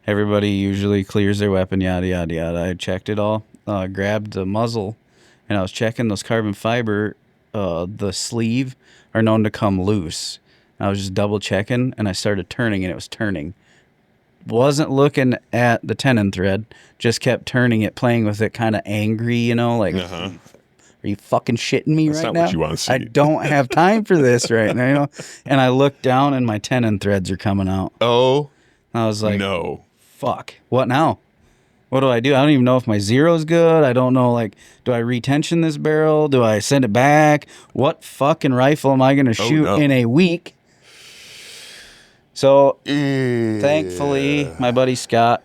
Everybody usually clears their weapon, yada, yada, yada. I checked it all, grabbed the muzzle, and I was checking those carbon fiber. The sleeve are known to come loose. I was just double checking, and I started turning, and it was turning. Wasn't looking at the tenon thread, just kept turning it, playing with it, kind of angry, like, are you fucking shitting me right now? That's not what you want to see. I don't have time for this right now, And I looked down, and my tenon threads are coming out. Oh, I was like, no. Fuck. What now? What do? I don't even know if my zero's good. I don't know, do I retension this barrel? Do I send it back? What fucking rifle am I going to shoot in a week? So, thankfully, my buddy Scott,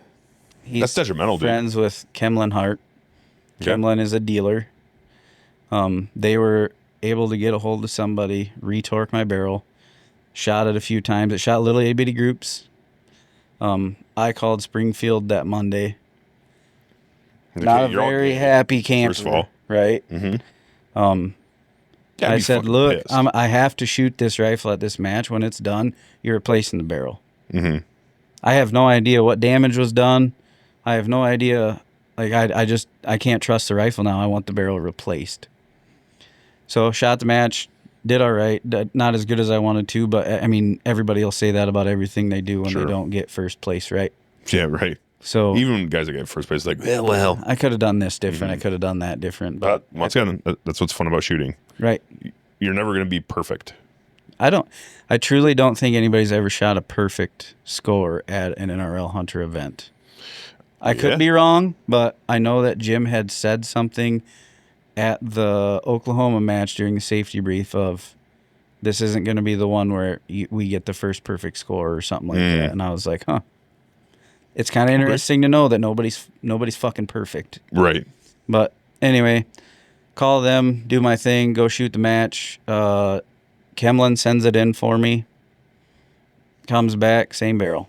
that's detrimental, friends with Kemlin Hart. Okay. Kemlin is a dealer. They were able to get a hold of somebody, retorque my barrel, shot it a few times. It shot little itty-bitty groups. I called Springfield that Monday. Okay, not a very happy camper, first of all. Right? I said, look, I have to shoot this rifle at this match. When it's done, you're replacing the barrel. I have no idea what damage was done. I have no idea. I can't trust the rifle now. I want the barrel replaced. So shot the match, did all right. Not as good as I wanted to, but I mean, everybody will say that about everything they do when they don't get first place, right? Yeah, right. So even guys that get first place, well, I could have done this different. I could have done that different. But once again, that's what's fun about shooting. Right. You're never going to be perfect. I truly don't think anybody's ever shot a perfect score at an NRL Hunter event. I could be wrong, but I know that Jim had said something at the Oklahoma match during the safety brief of, this isn't going to be the one where we get the first perfect score or something like that. And I was like, huh. It's kind of interesting to know that nobody's fucking perfect. Right. But anyway, call them, do my thing, go shoot the match. Kemlin sends it in for me. Comes back, same barrel.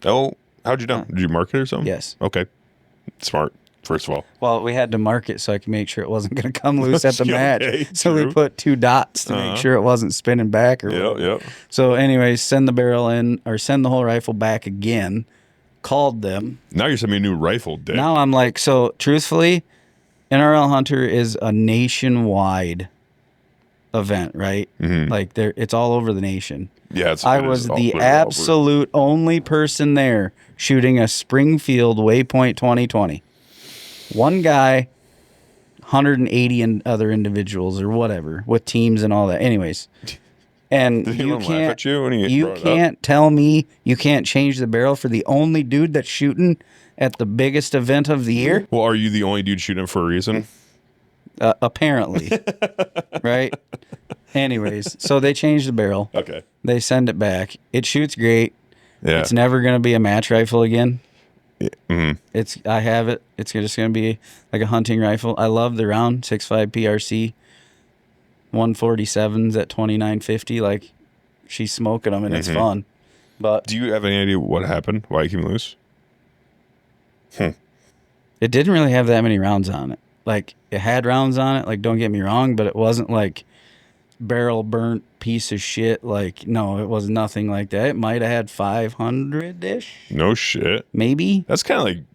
Oh, how'd you know? Did you mark it or something? Yes. Okay. Smart, first of all. Well, we had to mark it so I could make sure it wasn't going to come loose at the match. So we put 2 dots to make sure it wasn't spinning back. Yep. So anyways, send the barrel in, or send the whole rifle back again. Called them. Now you're sending me a new rifle, Dick. Now I'm like, so truthfully, NRL Hunter is a nationwide event, right? It's all over the nation. Yeah, I was the absolute only person there shooting a Springfield Waypoint 2020. One guy, 180 other individuals or whatever with teams and all that. Anyways. And you can't tell me you can't change the barrel for the only dude that's shooting at the biggest event of the year. Well, are you the only dude shooting for a reason? Apparently. Right? Anyways, so they change the barrel. Okay. They send it back. It shoots great. Yeah. It's never going to be a match rifle again. Yeah. I have it. It's just going to be like a hunting rifle. I love the round 6.5 PRC. 147s at 29.50, she's smoking them and it's fun. But do you have any idea what happened? Why it came loose? It didn't really have that many rounds on it. It had rounds on it, don't get me wrong, but it wasn't barrel burnt piece of shit. No, it was nothing like that. It might have had 500-ish. No shit. Maybe. That's kind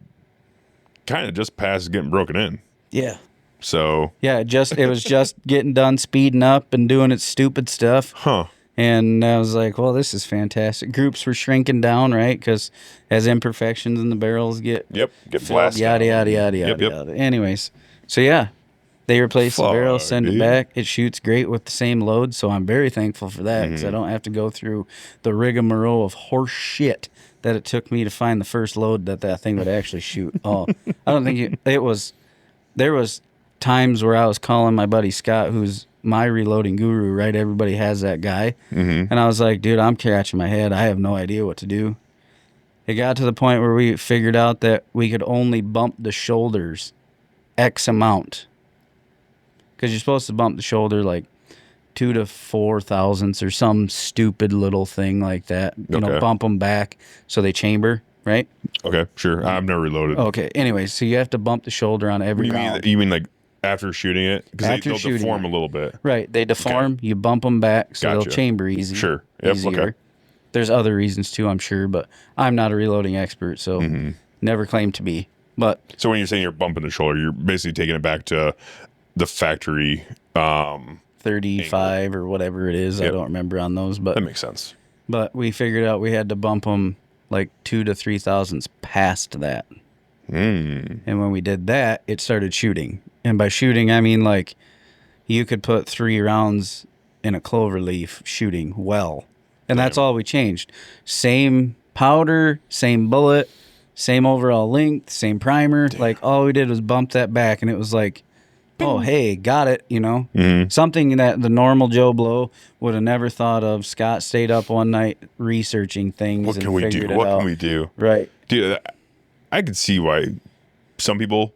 of just past getting broken in. Yeah. So yeah, it was just getting done speeding up and doing its stupid stuff. Huh. And I was like, well, this is fantastic. Groups were shrinking down, right? Because as imperfections in the barrels get get filled, blasted. yada, yada, yada, yada, yada. Anyways, so yeah, they replaced the barrel, send it back. It shoots great with the same load, so I'm very thankful for that because I don't have to go through the rigmarole of horse shit that it took me to find the first load that thing would actually shoot. Oh, I don't think it was. There was times where I was calling my buddy Scott, who's my reloading guru, right? Everybody has that guy. And I was like, dude, I'm scratching my head. I have no idea what to do. It got to the point where we figured out that we could only bump the shoulders X amount. Because you're supposed to bump the shoulder like 2 to 4 thousandths or some stupid little thing like that. You know, bump them back so they chamber, right? Okay, sure. I've never reloaded. Okay, anyway, so you have to bump the shoulder on every round. You mean like after shooting it? Because they'll deform a little bit. Right, they deform. You bump them back so they'll chamber easy. Sure. Yep. Easier. Okay. There's other reasons too, I'm sure, but I'm not a reloading expert, so never claimed to be. But so when you're saying you're bumping the shoulder, you're basically taking it back to the factory 35 angle. Or whatever it is. Yep. I don't remember on those, but that makes sense. But we figured out we had to bump them like 2 to 3 thousandths past that. And when we did that, it started shooting. And by shooting, I mean like you could put 3 rounds in a clover leaf shooting well. And that's all we changed. Same powder, same bullet, same overall length, same primer. Damn. Like all we did was bump that back, and it was like, oh, hey, got it, you know? Something that the normal Joe Blow would have never thought of. Scott stayed up one night researching things and figured it out. What can we do? Right. Dude, I could see why some people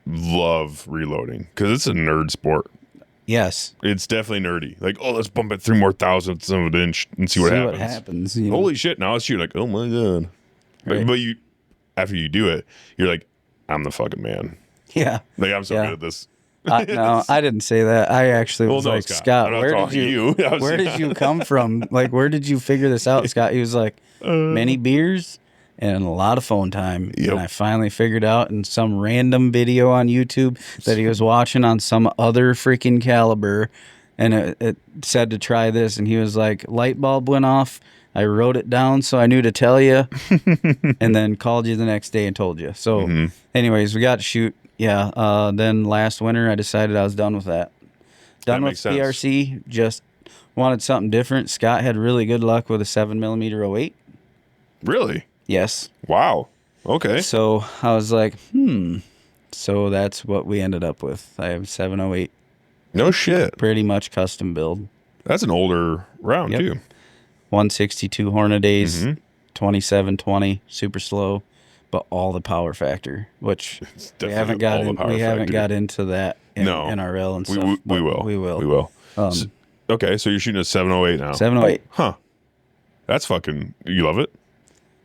love reloading, because it's a nerd sport. Yes. It's definitely nerdy. Like, oh, let's bump it 3 more thousandths of an inch and see what happens. You know? Holy shit, now it's shooting like, oh my God. Right. But you, after you do it, you're like, I'm the fucking man. Yeah. Like, I'm so good at this. No, I didn't say that. I actually was like, Scott, where did you come from? Like, where did you figure this out, Scott? He was like, many beers and a lot of phone time. Yep. And I finally figured out in some random video on YouTube that he was watching on some other freaking caliber, and it said to try this, and he was like, light bulb went off. I wrote it down so I knew to tell you, and then called you the next day and told you. So anyways, we got to shoot. Yeah. Then last winter, I decided I was done with that. Done with PRC. Just wanted something different. Scott had really good luck with a 7mm 08. Really? Yes. Wow. Okay. So I was like, So that's what we ended up with. I have 708. No shit. Pretty much custom build. That's an older round too. 162 Hornadays, 2720, super slow, but all the power factor, which we haven't got into that in NRL and stuff. We will. Okay, so you're shooting a 708 now. 708. Huh. That's fucking, you love it?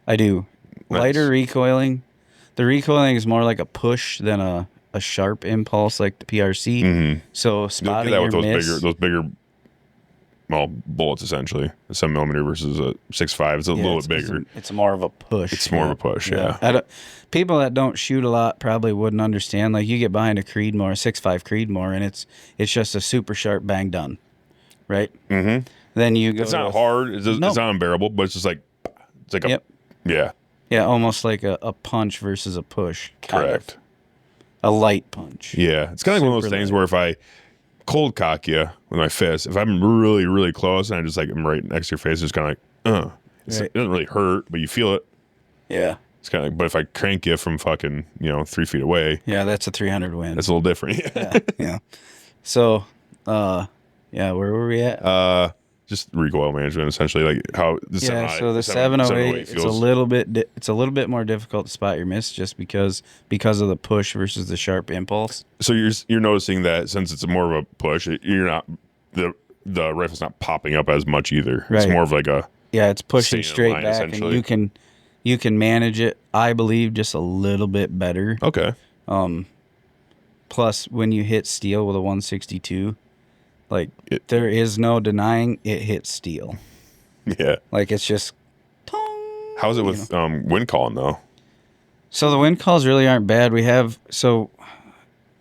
I do. Nice. Lighter recoiling. The recoiling is more like a push than a sharp impulse like the PRC. So spotting your miss. Those bigger bullets, essentially. A 7mm versus a 6.5. It's a little bit bigger. It's more of a push. It's more of a push, yeah. People that don't shoot a lot probably wouldn't understand. Like, you get behind a Creedmoor, a 6.5 Creedmoor, and it's just a super sharp bang done, right? Then you go. It's not hard. It's not unbearable, but it's just like, it's like yeah, almost like a punch versus a push. Correct. A light punch. Yeah, it's kind of like one of those things where if I cold cock you with my fist, if I'm really, really close and I just like am right next to your face, it's kind of like, it doesn't really hurt, but you feel it. Yeah. It's kind of like, but if I crank you from fucking, 3 feet away. Yeah, that's a 300 win. That's a little different. Yeah. So, where were we at? Just recoil management, essentially, like how the so the 708 feels. It's a little bit more difficult to spot your miss just because of the push versus the sharp impulse. So you're noticing that since it's more of a push, you're not the rifle's not popping up as much either. Right. It's more of like a it's pushing straight back, and you can manage it, I believe, just a little bit better. Okay. Plus, when you hit steel with a 162. Like, there is no denying it hits steel. Yeah. Like, it's just... Tong, how's it with wind calling, though? So, the wind calls really aren't bad.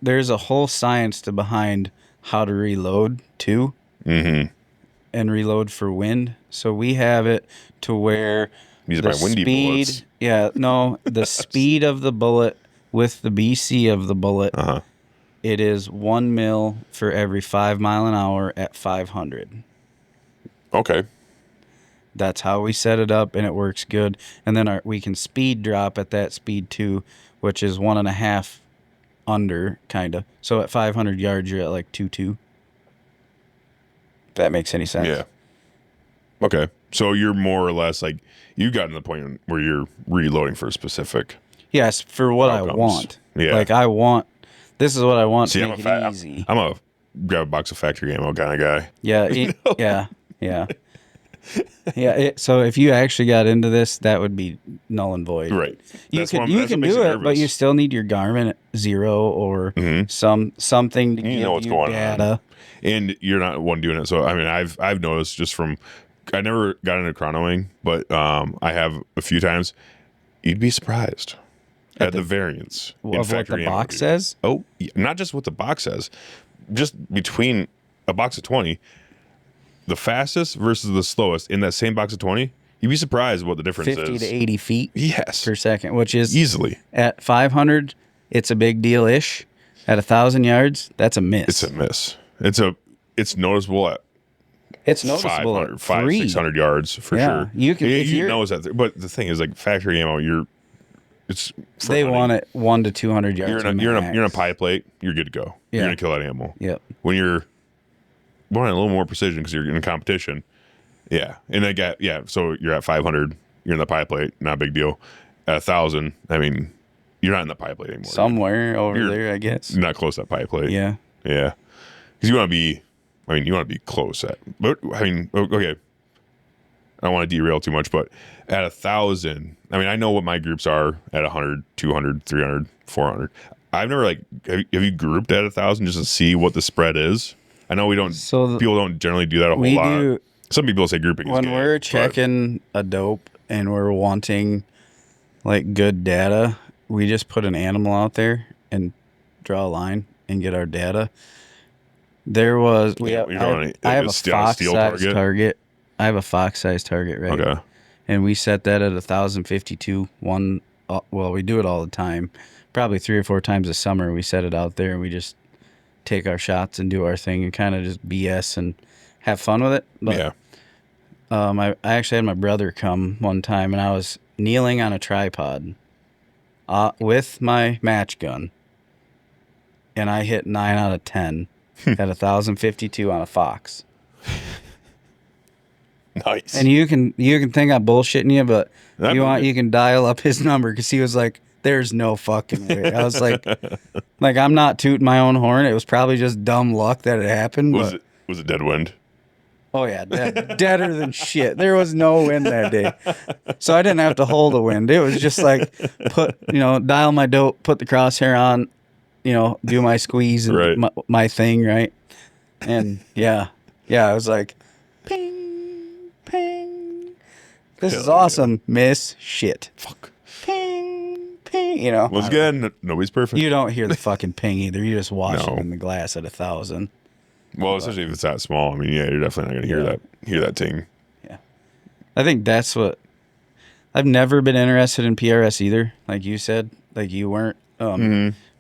There's a whole science behind how to reload, too. and reload for wind. So we have it to where These are the my windy speed, bullets. yeah, no, the speed of the bullet with the BC of the bullet, it is 1 mil for every 5 mile an hour at 500. Okay. That's how we set it up, and it works good. And then we can speed drop at that speed too, which is 1.5 under, kind of. So at 500 yards, you're at like 2.2. If that makes any sense. Yeah. Okay. So you're more or less like, you've gotten to the point where you're reloading for a specific. Yes, for what outcomes. I want. Yeah. Like this is what I want. See, to make it easy. I'm a grab a box of factory ammo kind of guy. Yeah. Yeah. So if you actually got into this, that would be null and void. Right. You can do it, but you still need your Garmin Zero or something to give you what's going data. on. And you're not one doing it. So I mean, I've noticed just from, I never got into chronoing, but I have a few times. You'd be surprised at the variance in Of what factory the ammo. box says? Oh, not just what the box says, just between a box of 20, the fastest versus the slowest in that same box of 20, you'd be surprised what the difference 50 is. to 80 feet Yes. per second, which is Easily. at 500, it's a big deal-ish. At 1,000 yards, that's a miss. It's a miss. It's noticeable at It's noticeable 500, at 500, 600 yards for sure. You can. You know that, but the thing is, like factory ammo, They want it 100 to 200 yards. You're in a pie plate. You're good to go. Yeah. You're gonna kill that animal. Yep. When you're wanting a little more precision because you're in a competition, yeah. And so you're at 500. You're in the pie plate. Not a big deal. At 1,000, I mean, you're not in the pie plate anymore. Somewhere over there, I guess. You're not close to that pie plate. Yeah. Yeah. Because you want to be close at. But I mean, okay. I don't want to derail too much, but at 1,000, I mean, I know what my groups are at 100, 200, 300, 400. I've never have you grouped at 1,000 just to see what the spread is? I know we don't. People don't generally do that a whole lot. Some people say grouping. When we're checking a dope and we're wanting like good data, we just put an animal out there and draw a line and get our data. I have a fox-sized target. I have a fox-sized target, right? Okay. And we set that at 1,052. We do it all the time. Probably 3 or 4 times a summer, we set it out there and we just take our shots and do our thing and kind of just BS and have fun with it. But, yeah. I actually had my brother come one time and I was kneeling on a tripod with my match gun, and I hit 9 out of 10 at 1,052 on a fox. Nice. And you can think I'm bullshitting you, but if you want, you can dial up his number because he was like, "There's no fucking way." I was like I'm not tooting my own horn. It was probably just dumb luck that it happened. Was it dead wind? Oh yeah, deader than shit. There was no wind that day, so I didn't have to hold the wind. It was just like dial my dope, put the crosshair on, do my squeeze and right. my thing, right? And yeah, I was like, ping, ping. This is awesome, miss. Shit. Fuck. Ping, ping. Once again, nobody's perfect. You don't hear the fucking ping either. You just watch it in the glass at 1,000. Well, especially if it's that small. I mean, yeah, you're definitely not going to hear that ting. Yeah. I think that's what I've never been interested in PRS either, like you said, like you weren't,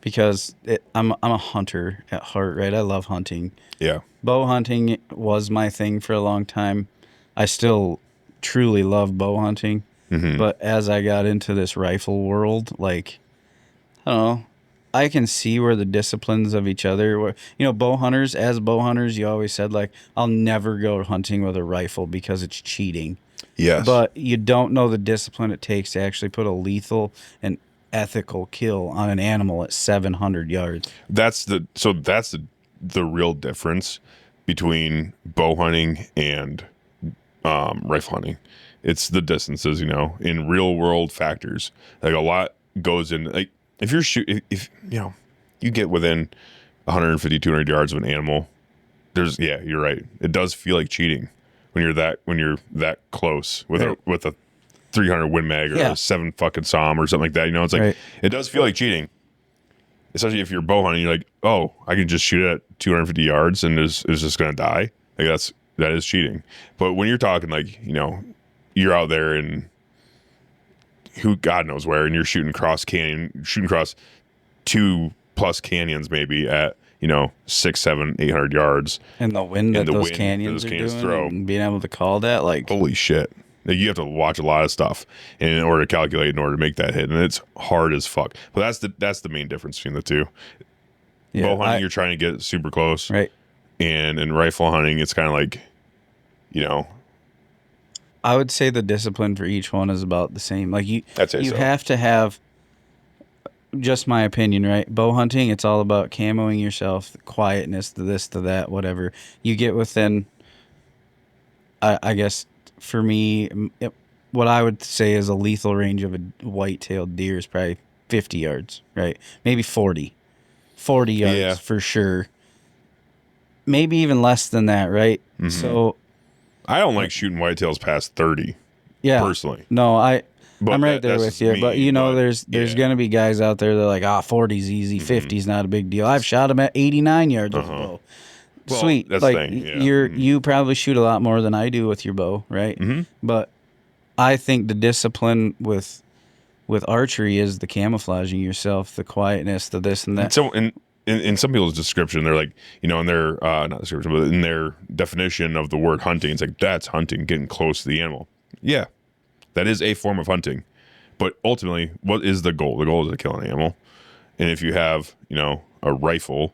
because I'm a hunter at heart, right? I love hunting. Yeah. Bow hunting was my thing for a long time. I still truly love bow hunting, but as I got into this rifle world, like, I don't know, I can see where the disciplines of each other were. Bow hunters, you always said, like, I'll never go hunting with a rifle because it's cheating. Yes. But you don't know the discipline it takes to actually put a lethal and ethical kill on an animal at 700 yards. That's the real difference between bow hunting and rifle hunting. It's the distances, in real world factors. Like a lot goes in, like, if you're if you get within 150, 200 yards of an animal, you're right. It does feel like cheating when you're that close with a 300 Win Mag or a 7 fucking SOM or something like that. It's like, it does feel like cheating. Especially if you're bow hunting, you're like, oh, I can just shoot it at 250 yards and is just going to die. Like That is cheating. But when you're talking like, you're out there and who God knows where, and you're shooting across 2+ canyons maybe at 600, 700, 800 yards. And the wind that those canyons are doing throw. and being able to call that, like, holy shit. Like, you have to watch a lot of stuff in order to calculate, in order to make that hit, and it's hard as fuck. But that's the main difference between the two. yeah, Bow hunting, you're trying to get super close, right. and in rifle hunting, it's kind of like, I would say the discipline for each one is about the same. Like, you so. have to have, just my opinion, right? Bow hunting, it's all about camoing yourself, the quietness, the this, the that, whatever. You get within, I guess, for me, what I would say is a lethal range of a white-tailed deer is probably 50 yards, right? Maybe 40. 40 yards for sure. Maybe even less than that, right? Mm-hmm. So I don't like shooting whitetails past 30. Yeah. Personally. No, I'm right there with you. But there's gonna be guys out there that are like, 40's easy, 50's not a big deal. I've shot them at 89 yards with a bow. Well, sweet. That's like the thing. Yeah. you probably shoot a lot more than I do with your bow, right? Mm-hmm. But I think the discipline with archery is the camouflaging yourself, the quietness, the this and that. So in some people's description, they're like, in their not description, but in their definition of the word hunting, it's like, that's hunting, getting close to the animal. Yeah, that is a form of hunting. But ultimately, what is the goal? The goal is to kill an animal. And if you have, a rifle,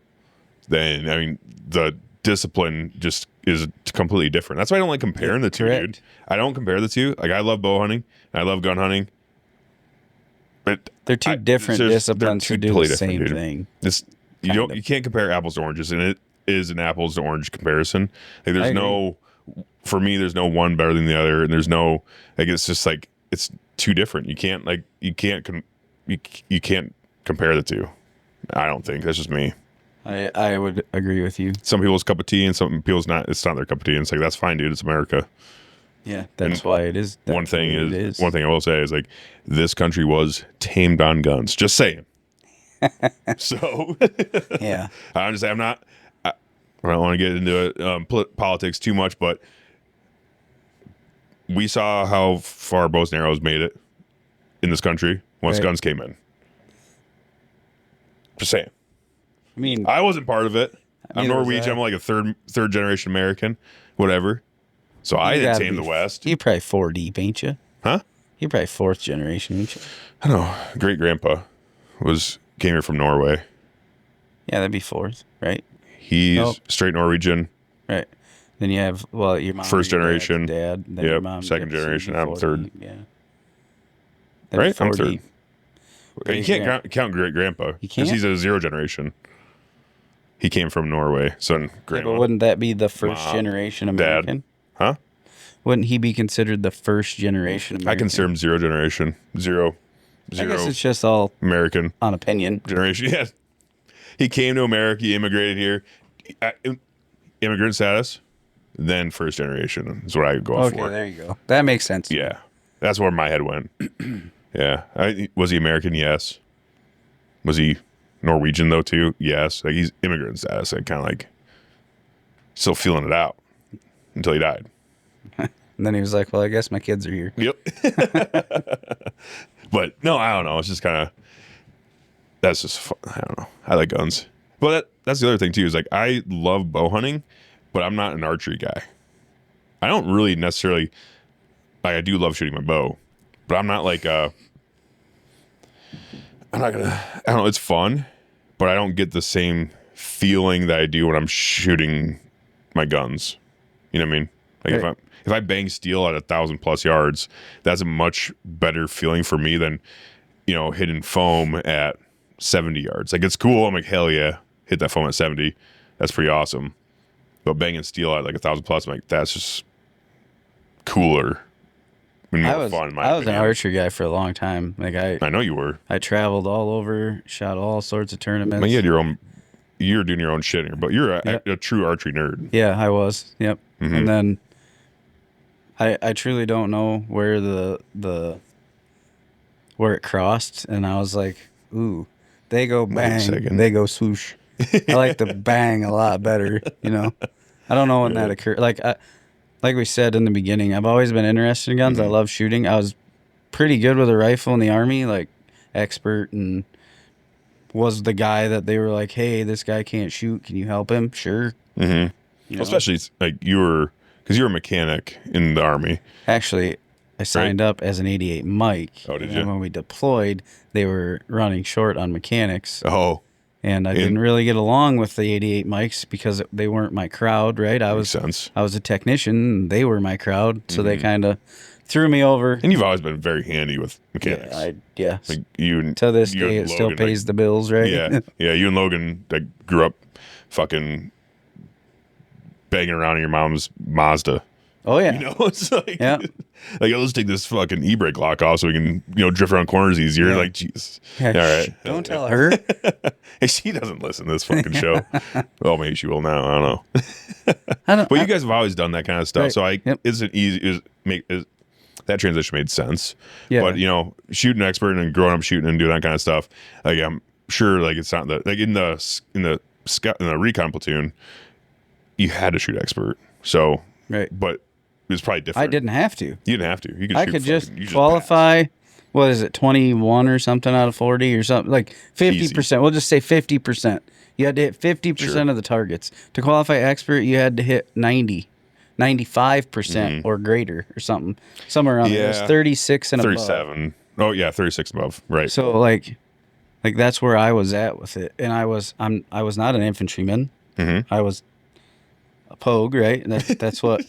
then, the discipline just is completely different. That's why I don't like comparing the two, dude. I don't compare the two. Like, I love bow hunting, and I love gun hunting. But they're two different disciplines to do the same thing. You can't compare apples to oranges, and it is an apples to orange comparison. Like, there's for me, there's no one better than the other, and there's no, like, it's just like, it's too different. You can't compare the two. I don't think. That's just me. I would agree with you. Some people's cup of tea, and some people's not. It's not their cup of tea. And it's like, that's fine, dude. It's America. Yeah, that's why it is. One thing I will say is, like, this country was tamed on guns. Just saying. So yeah, I don't want to get into it, politics too much, but we saw how far bows and arrows made it in this country once guns came in. Just saying. I wasn't part of it. I'm Norwegian. I'm like a third generation American, whatever. So I didn't tame the West. You're probably 4 deep, ain't you? Huh? You're probably 4th generation, ain't you? I don't know. Great grandpa came here from Norway. Yeah, that'd be 4th, right? He's straight Norwegian. Right. Then you have, your mom. First generation. Dad. Then your mom. Second generation. I'm third. Yeah. Right? I'm third. You can't count great grandpa. You can't? Because he's a 0 generation. He came from Norway. So grandma. But wouldn't that be the first generation American? Dad. Huh? Wouldn't he be considered the first generation American? I consider him 0 generation. Zero. I guess it's just all American. On opinion. Generation. Yeah. He came to America. He immigrated here. Immigrant status. Then first generation is what I would go off for. Okay, there you go. That makes sense. Yeah. That's where my head went. Yeah. Was he American? Yes. Was he Norwegian, though, too? Yes. Like, he's immigrant status. Like, kind of like still feeling it out until he died. And then he was like, well, I guess my kids are here. Yep. But, no, I don't know. It's just kind of, that's just fun. I don't know. I like guns. But that's the other thing, too, is like, I love bow hunting, but I'm not an archery guy. I don't really necessarily, like, I do love shooting my bow, but I'm not like, I'm not gonna, I don't know, it's fun, but I don't get the same feeling that I do when I'm shooting my guns. You know what I mean? Like, right. If I bang steel at 1,000+ yards, that's a much better feeling for me than, hitting foam at 70 yards. Like, it's cool. I'm like, hell yeah, hit that foam at 70. That's pretty awesome. But banging steel at like 1,000+, I'm like, that's just cooler and more fun. I was an archery guy for a long time. Like, I know you were. I traveled all over, shot all sorts of tournaments. Man, you were doing your own shit here, but you're a true archery nerd. Yeah, I was. Yep. Mm-hmm. And then I truly don't know where where it crossed, and I was like, ooh, they go bang, they go swoosh. I like the bang a lot better, I don't know when that occurred. Like we said in the beginning, I've always been interested in guns. I love shooting. I was pretty good with a rifle in the Army, like expert, and was the guy that they were like, hey, this guy can't shoot. Can you help him? Sure. Mm-hmm. Especially like because you were a mechanic in the Army. Actually, I signed up as an 88 Mike. Oh, did you? And when we deployed, they were running short on mechanics. Oh. And I didn't really get along with the 88 Mikes because they weren't my crowd, right? I was a technician, and they were my crowd, so they kind of threw me over. And you've always been very handy with mechanics. Yes. Like you, to this day, it still pays the bills, right? Yeah, yeah. You and Logan grew up fucking banging around in your mom's Mazda. Oh yeah, you know, it's like, like let's take this fucking e-brake lock off so we can, drift around corners easier. Like, Jesus. Yeah, all right, don't tell her. Hey, she doesn't listen to this fucking show. Well, maybe she will now. I don't know. But you guys have always done that kind of stuff, so isn't easy. That transition made sense. Yeah. But shooting expert and growing up shooting and doing that kind of stuff, like I'm sure, like it's not that like in the recon platoon, you had to shoot expert. So but it was probably different. I didn't have to. You didn't have to. You could. I could just qualify. What is it, 21 or something out of 40 or something? Like 50%. We'll just say 50%. You had to hit 50% of the targets. To qualify expert, you had to hit 95% or greater or something. Somewhere around there. It was 36 and 37. above. Oh, yeah, 36 and above. Right. So, like that's where I was at with it. And I was not an infantryman. Mm-hmm. I was a pogue, right? And that's what...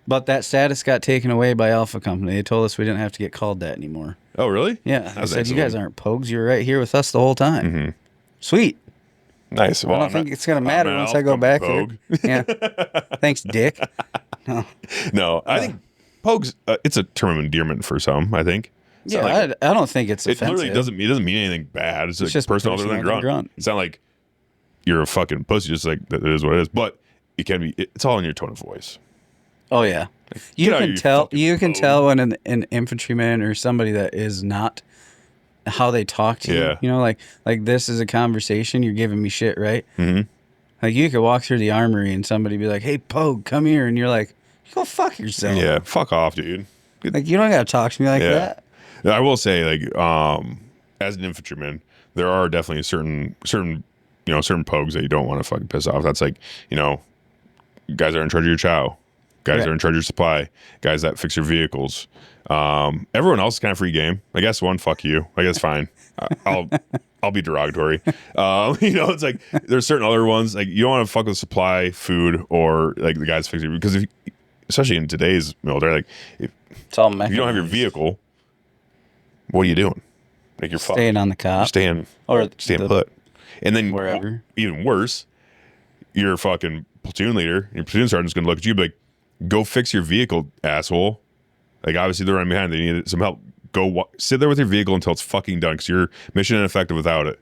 But that status got taken away by Alpha Company. They told us we didn't have to get called that anymore. Oh, really? Yeah. I said, you guys aren't pogues. You were right here with us the whole time. Mm-hmm. Sweet. Nice. Well, I don't think it's going to matter once I go back there. Yeah. Thanks, Dick. No, I think pogues, it's a term of endearment for some, I think. It's I don't think it's offensive. It literally doesn't mean anything bad. It's just personal other than grunt. It's not like you're a fucking pussy, just like that is what it is. But it can be, it's all in your tone of voice. Oh yeah, you can tell. You can tell when an infantryman or somebody that is not how they talk to you. You know, like this is a conversation. You're giving me shit, right? Mm-hmm. Like you could walk through the armory and somebody be like, "Hey, Pogue, come here," and you're like, "Go fuck yourself." Yeah, fuck off, dude. Like you don't gotta talk to me like that. I will say, like, as an infantryman, there are definitely certain pogues that you don't want to fucking piss off. That's like, guys that are in charge of your chow. Guys that are in charge of your supply, guys that fix your vehicles. Everyone else is kind of free game. I guess fuck you. Like that's fine. I'll be derogatory. It's like there's certain other ones like you don't want to fuck with supply, food, or like the guys fixing because especially in today's military, like if you don't have your vehicle, what are you doing? Like you're staying on the cop, staying put, and then wherever. Even worse, your fucking platoon leader, your platoon sergeant's gonna look at you and be like, go fix your vehicle, asshole. Like, obviously, they're running behind. They need some help. Go sit there with your vehicle until it's fucking done because you're mission ineffective without it.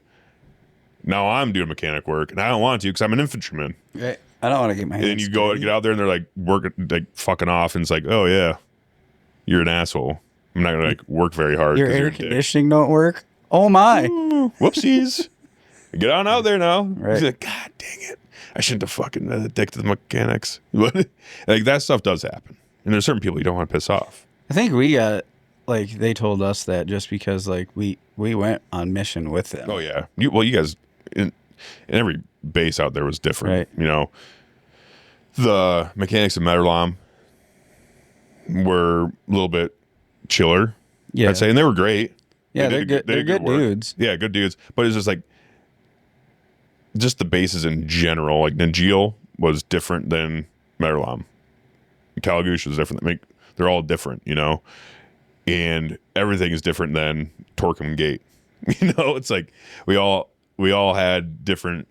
Now I'm doing mechanic work, and I don't want to because I'm an infantryman. Right. I don't want to get my hands And then you get out there, and they're like working, like fucking off, and it's like, oh, yeah, you're an asshole. I'm not going to like work very hard. Your air conditioning don't work? Oh, my. Ooh, whoopsies. Get on out there now. Right. He's like, God dang it. I shouldn't have fucking addicted to mechanics. But like that stuff does happen. And there's certain people you don't want to piss off. I think we got, like, they told us that just because, like, we went on mission with them. Oh, yeah. You guys, in every base out there was different. Right. The mechanics of Metterlom were a little bit chiller, I'd say. And they were great. Yeah, they're good. They're good dudes. Yeah, good dudes. But it's just like, just the bases in general, like Najil was different than Metterlom. Kalagoosh was different. They're all different, and everything is different than Torquem Gate. It's like we all had different,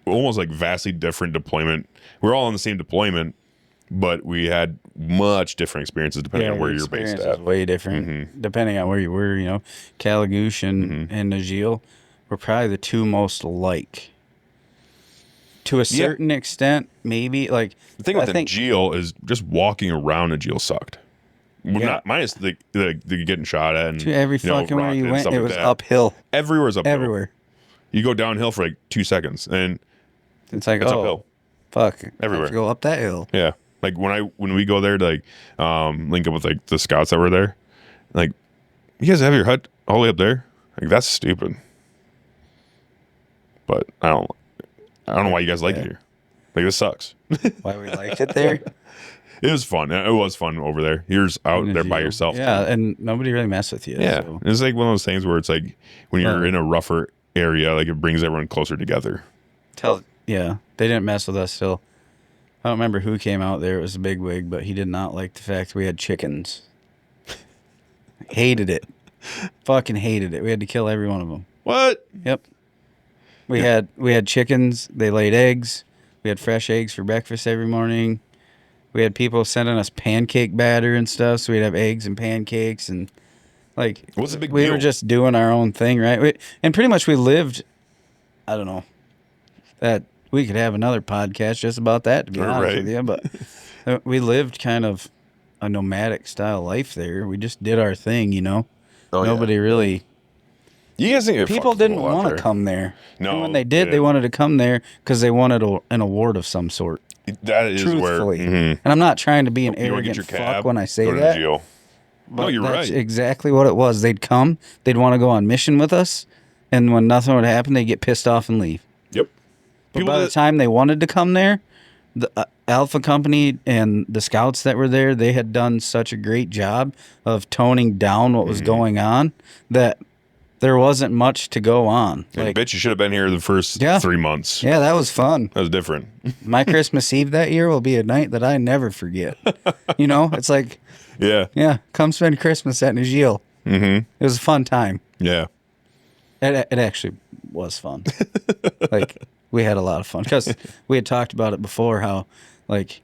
almost like vastly different deployment. We're all on the same deployment, but we had much different experiences depending on where you're based at. Way different depending on where you were. Kalagoosh and Najil were probably the two most alike. To a certain extent, maybe. Like the thing with Najil is just walking around Najil sucked. Not minus the getting shot at. And, to every fucking where you went, it was uphill. Everywhere's uphill. Everywhere. You go downhill for like 2 seconds, and it's like, uphill. Fuck. Everywhere. I have to go up that hill. Yeah. Like when we go there to like link up with like the scouts that were there, like, you guys have your hut all the way up there? Like, that's stupid. But I don't know why you guys like it here. Like, this sucks. Why we liked it there? It was fun. It was fun over there. You're out there by yourself. Yeah, and nobody really messed with you. Yeah. So. It's like one of those things where it's like when you're in a rougher area, like it brings everyone closer together. Yeah, they didn't mess with us still. I don't remember who came out there. It was a bigwig, but he did not like the fact we had chickens. Hated it. Fucking hated it. We had to kill every one of them. What? Yep. We had chickens. They laid eggs. We had fresh eggs for breakfast every morning. We had people sending us pancake batter and stuff, so we'd have eggs and pancakes and like. What's the big we deal? were just doing our own thing, right? And pretty much we lived. I don't know. That we could have another podcast just about that, to be honest with you. But we lived kind of a nomadic style life there. We just did our thing, you know. Nobody really. You guys think people didn't want to come there. No, and when they did, they wanted to come there because they wanted an award of some sort. That is truthfully. where. Mm-hmm. And I'm not trying to be an You arrogant get your fuck cab, when I say go to that. Jail. No, you're that's right. exactly what it was. They'd come, they'd want to go on mission with us, and when nothing would happen, they'd get pissed off and leave. Yep. But by the time they wanted to come there, the Alpha Company and the scouts that were there, they had done such a great job of toning down what was going on that there wasn't much to go on. And bitch, you should have been here the first 3 months. Yeah, that was fun. That was different. My Christmas Eve that year will be a night that I never forget. You know, it's like, yeah, come spend Christmas at Najil. Mm-hmm. It was a fun time. Yeah. It actually was fun. Like, we had a lot of fun because we had talked about it before, how like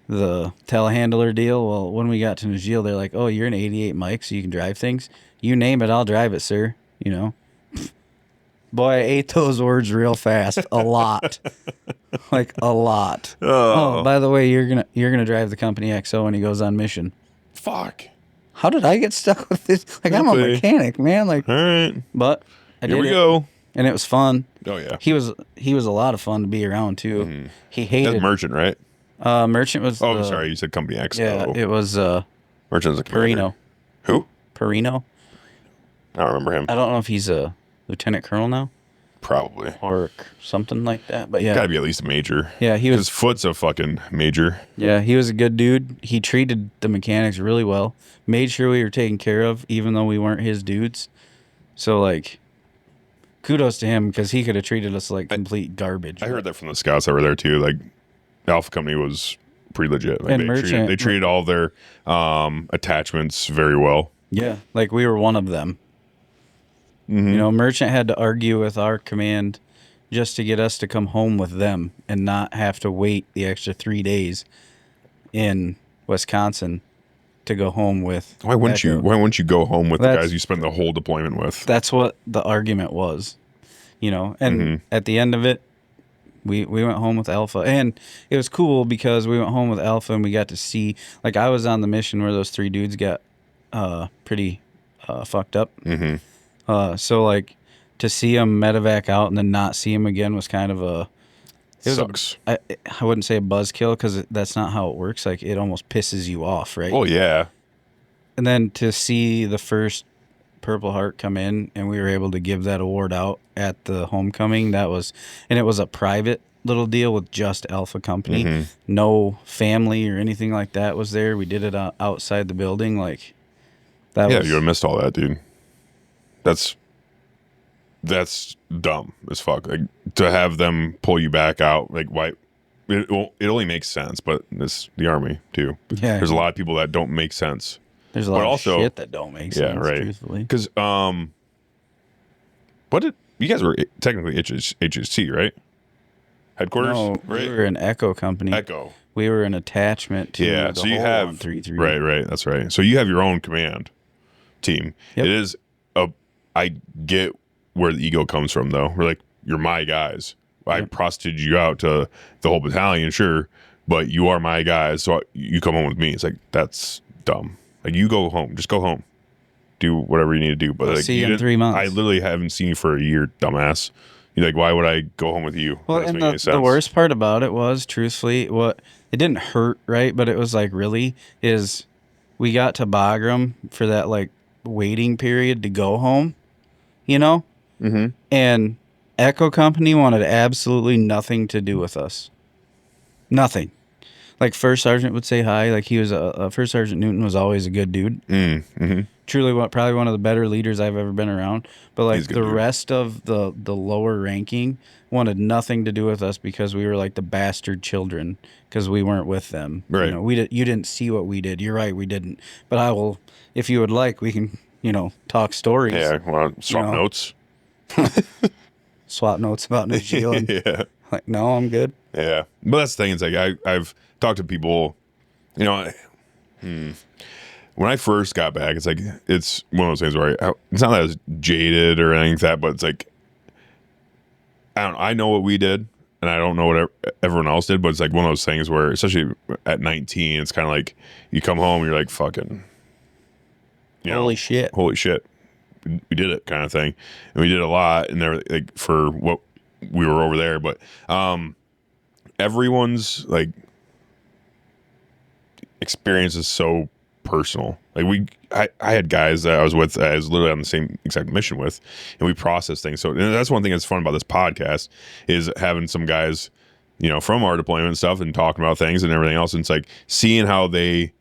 the telehandler deal. Well, when we got to Najil, they're like, "Oh, you're an 88 Mike, so you can drive things. You name it, I'll drive it, sir." You know, boy, I ate those words real fast. A lot, like a lot. Oh, by the way, you're gonna drive the company XO when he goes on mission. Fuck. How did I get stuck with this? Like, I'm a mechanic, man. Like, all right, but here we go. And it was fun. Oh yeah, he was a lot of fun to be around too. Mm-hmm. He hated. That's Merchant, right? Merchant was. Oh, sorry, you said Company X. Yeah, it was. Merchant's a Perino. Who? Perino. I don't remember him. I don't know if he's a lieutenant colonel now. Probably. Or something like that. But yeah, gotta be at least a major. Yeah, he was. His foot's a fucking major. Yeah, he was a good dude. He treated the mechanics really well. Made sure we were taken care of, even though we weren't his dudes. So like. Kudos to him because he could have treated us like complete garbage. I heard that from the scouts that were there too. Like, Alpha Company was pretty legit. Like, and they treated all their attachments very well. Yeah, like we were one of them. Mm-hmm. You know, Merchant had to argue with our command just to get us to come home with them and not have to wait the extra 3 days in Wisconsin to go home with. Why wouldn't you go home with the guys you spent the whole deployment with? That's what the argument was, you know. And at the end of it, we went home with Alpha, and it was cool because we went home with Alpha and we got to see. Like, I was on the mission where those 3 dudes got pretty fucked up. Mm-hmm. So like to see them medevac out and then not see them again was kind of a. It sucks. I wouldn't say a buzzkill because that's not how it works. Like, it almost pisses you off, right? Oh, yeah. And then to see the first Purple Heart come in and we were able to give that award out at the homecoming, and it was a private little deal with just Alpha Company. Mm-hmm. No family or anything like that was there. We did it outside the building. Like, that you would have missed all that, dude. That's dumb as fuck. Like, to have them pull you back out, like, why? It only makes sense, but it's the Army too. Yeah, there's a lot of people that don't make sense. There's a lot of shit that don't make sense. Yeah, right. Truthfully, because you guys were technically HHC, right? Headquarters. No, right? We were an Echo Company. Echo. We were an attachment to. Yeah, the so you have 133. Right. That's right. So you have your own command team. Yep. It is I get where the ego comes from, though. We're like, you're my guys. I prostituted you out to the whole battalion, sure, but you are my guys, so you come home with me. It's like, that's dumb. Like, you go home. Just go home. Do whatever you need to do. But I'll see you in 3 months. I literally haven't seen you for a year, dumbass. You're like, why would I go home with you? Well, That doesn't and make any sense. the worst part about it was, truthfully, what it didn't hurt, right? But it was like, really, is we got to Bagram for that like waiting period to go home, you know? Mm-hmm. And Echo Company wanted absolutely nothing to do with us. Nothing. Like First Sergeant would say hi. Like he was First Sergeant Newton was always a good dude. Mm-hmm. Truly, probably one of the better leaders I've ever been around. But like the dude. rest of the lower ranking wanted nothing to do with us because we were like the bastard children because we weren't with them. Right. You know, you didn't see what we did. You're right, we didn't. But I will, if you would like, we can, talk stories. Yeah, well, swap notes. Swap notes about New Zealand. Yeah. Like, no, I'm good. Yeah. But that's the thing. It's like I've talked to people, when I first got back, it's like it's one of those things where it's not that I was jaded or anything like that, but it's like I know what we did, and I don't know what everyone else did, but it's like one of those things where, especially at 19, it's kind of like you come home, and you're like, fucking, holy shit, we did it, kind of thing, and we did a lot, and they're like for what we were over there, but everyone's like experience is so personal. Like I had guys that I was literally on the same exact mission with, and we process things. So, and that's one thing that's fun about this podcast is having some guys, from our deployment and stuff, and talking about things and everything else. And it's like seeing how they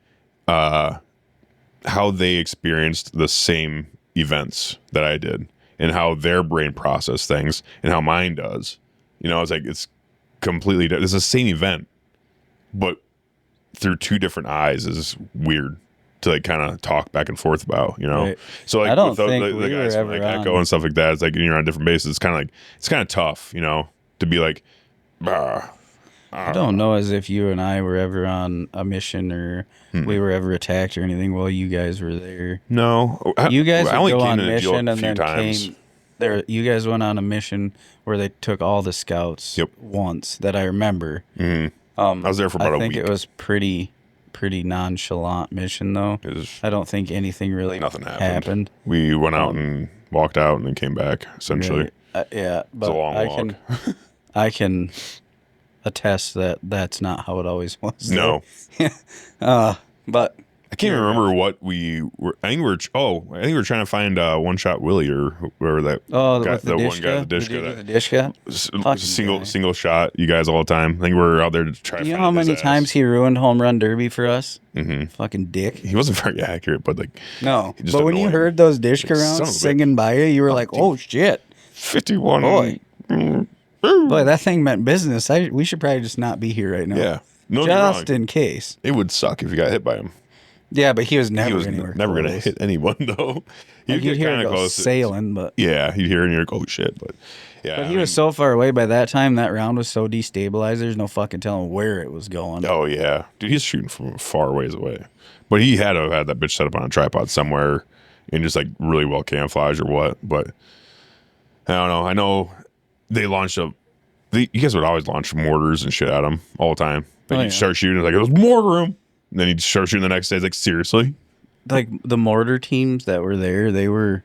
experienced the same events that I did, and how their brain processed things, and how mine does. It's like it's completely. It's the same event, but through two different eyes is weird to like kind of talk back and forth about, Right. So like I don't with think the we guys were from like ever Echo on. and stuff like that, it's like you're on different bases. It's kind of tough, to be like, I don't know as if you and I were ever on a mission or we were ever attacked or anything while you guys were there. No, You guys would only go came on to the deal mission a and few then times. came there. You guys went on a mission where they took all the scouts once that I remember. Mm-hmm. I was there for about a week. I think it was pretty nonchalant mission though. I don't think anything really nothing happened. happened. We went out and walked out and then came back essentially. Right. Yeah, but It's a long walk. I can attest that that's not how it always was. No. But I can't even remember what we were. I think we were trying to find One Shot Willie or whoever that. with the one guy, the dish Dishka, the dish guy. single shot. You guys all the time. I think we were out there to try. You know how many times he ruined home run derby for us? Mm-hmm. Fucking dick. He wasn't very accurate, but like No. just But when you annoying. heard those Dishka Son of a rounds bitch. singing by you were like, "Oh shit, 51. boy, boy, that thing meant business." We should probably just not be here right now. Yeah, no, just in case. It would suck if you got hit by him. Yeah, but he was never He was anywhere never going to close. hit anyone though. Like, you'd hear it go close. sailing, but Yeah, you'd hear it and you're like, oh shit. But yeah, he was so far away by that time. That round was so destabilized. There's no fucking telling where it was going. Oh yeah, dude, he's shooting from far ways away. But he had to have had that bitch set up on a tripod somewhere and just like really well camouflaged or what. But I don't know. I know they launched you guys would always launch mortars and shit at him all the time. Like you'd start shooting, like it was mortar room. And then he'd start shooting the next day. It's like, seriously? Like the mortar teams that were there, they were,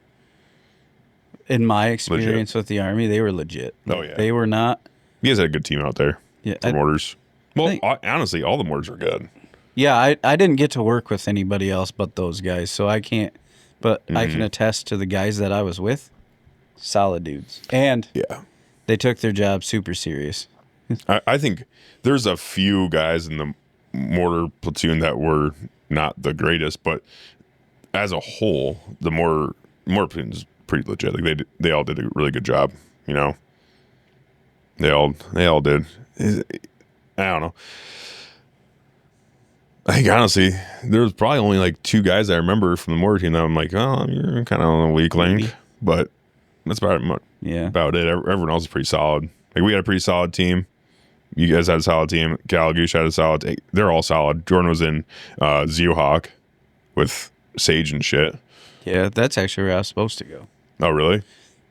in my experience with the Army, they were legit. Oh yeah, they were not. You guys had a good team out there. Yeah, for mortars. Well, honestly, all the mortars are good. Yeah, I didn't get to work with anybody else but those guys, so I can't. But I can attest to the guys that I was with, solid dudes, and they took their job super serious. I think there's a few guys in the mortar platoon that were not the greatest, but as a whole, the mortar platoon is pretty legit. Like they all did a really good job. They all did. I don't know. I think honestly, there was probably only like two guys I remember from the mortar team that I'm like, oh, you're kind of on a weak link, but that's about it. Everyone else is pretty solid. Like we had a pretty solid team. You guys had a solid team. Galagoosh had a solid. They're all solid. Jordan was in Zeohawk with Sage and shit. Yeah, that's actually where I was supposed to go. Oh, really?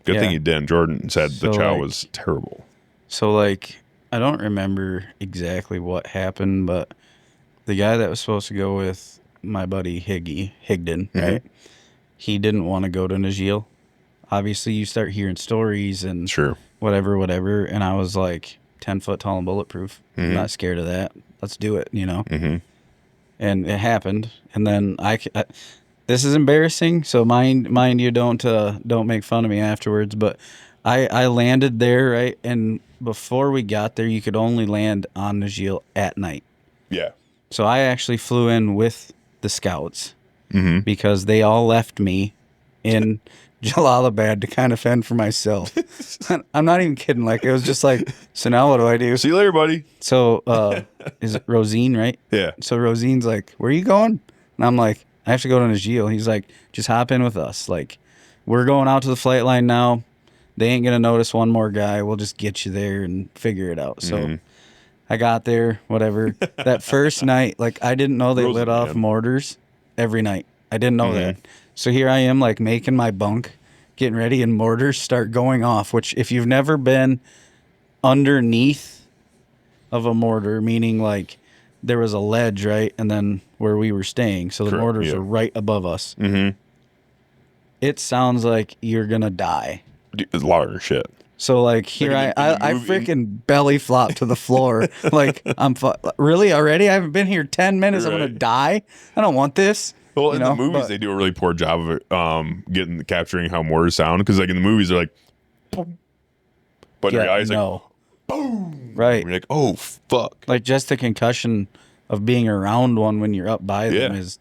Good thing you didn't. Jordan said the chow like, was terrible. So, like, I don't remember exactly what happened, but the guy that was supposed to go with my buddy Higdon, right? He didn't want to go to Najil. obviously you start hearing stories and Sure. whatever. And I was like 10 foot tall and bulletproof. I'm not scared of that. Let's do it, you know? Mm-hmm. And it happened. And then this is embarrassing. So mind you, don't make fun of me afterwards. But I landed there, right? And before we got there, you could only land on Najil at night. Yeah. So I actually flew in with the scouts Mm-hmm. because they all left me in Jalalabad to kind of fend for myself. I'm not even kidding. Like, it was just like, so now what do I do? See you later, buddy. So is it Rosine, right? Yeah. So Rosine's like, where are you going? And I'm like, I have to go to Najil. He's like, just hop in with us. Like, we're going out to the flight line now. They ain't going to notice one more guy. We'll just get you there and figure it out. So I got there, whatever. That first night, like, I didn't know they lit off mortars every night. I didn't know that. So here I am, like, making my bunk, getting ready, and mortars start going off, which if you've never been underneath of a mortar, meaning, like, there was a ledge, right? And then where we were staying. So the mortars are right above us. Mm-hmm. It sounds like you're going to die. It's louder shit. So, like, here I freaking belly flop to the floor. Like, really already? I haven't been here 10 minutes. I'm going to die? I don't want this. Well, in the movies, they do a really poor job of it, capturing how mortars sound. Because, like, in the movies, they're like, boom. But in reality, it's like, boom. Right. You're like, oh, fuck. Like, just the concussion of being around one when you're up by them is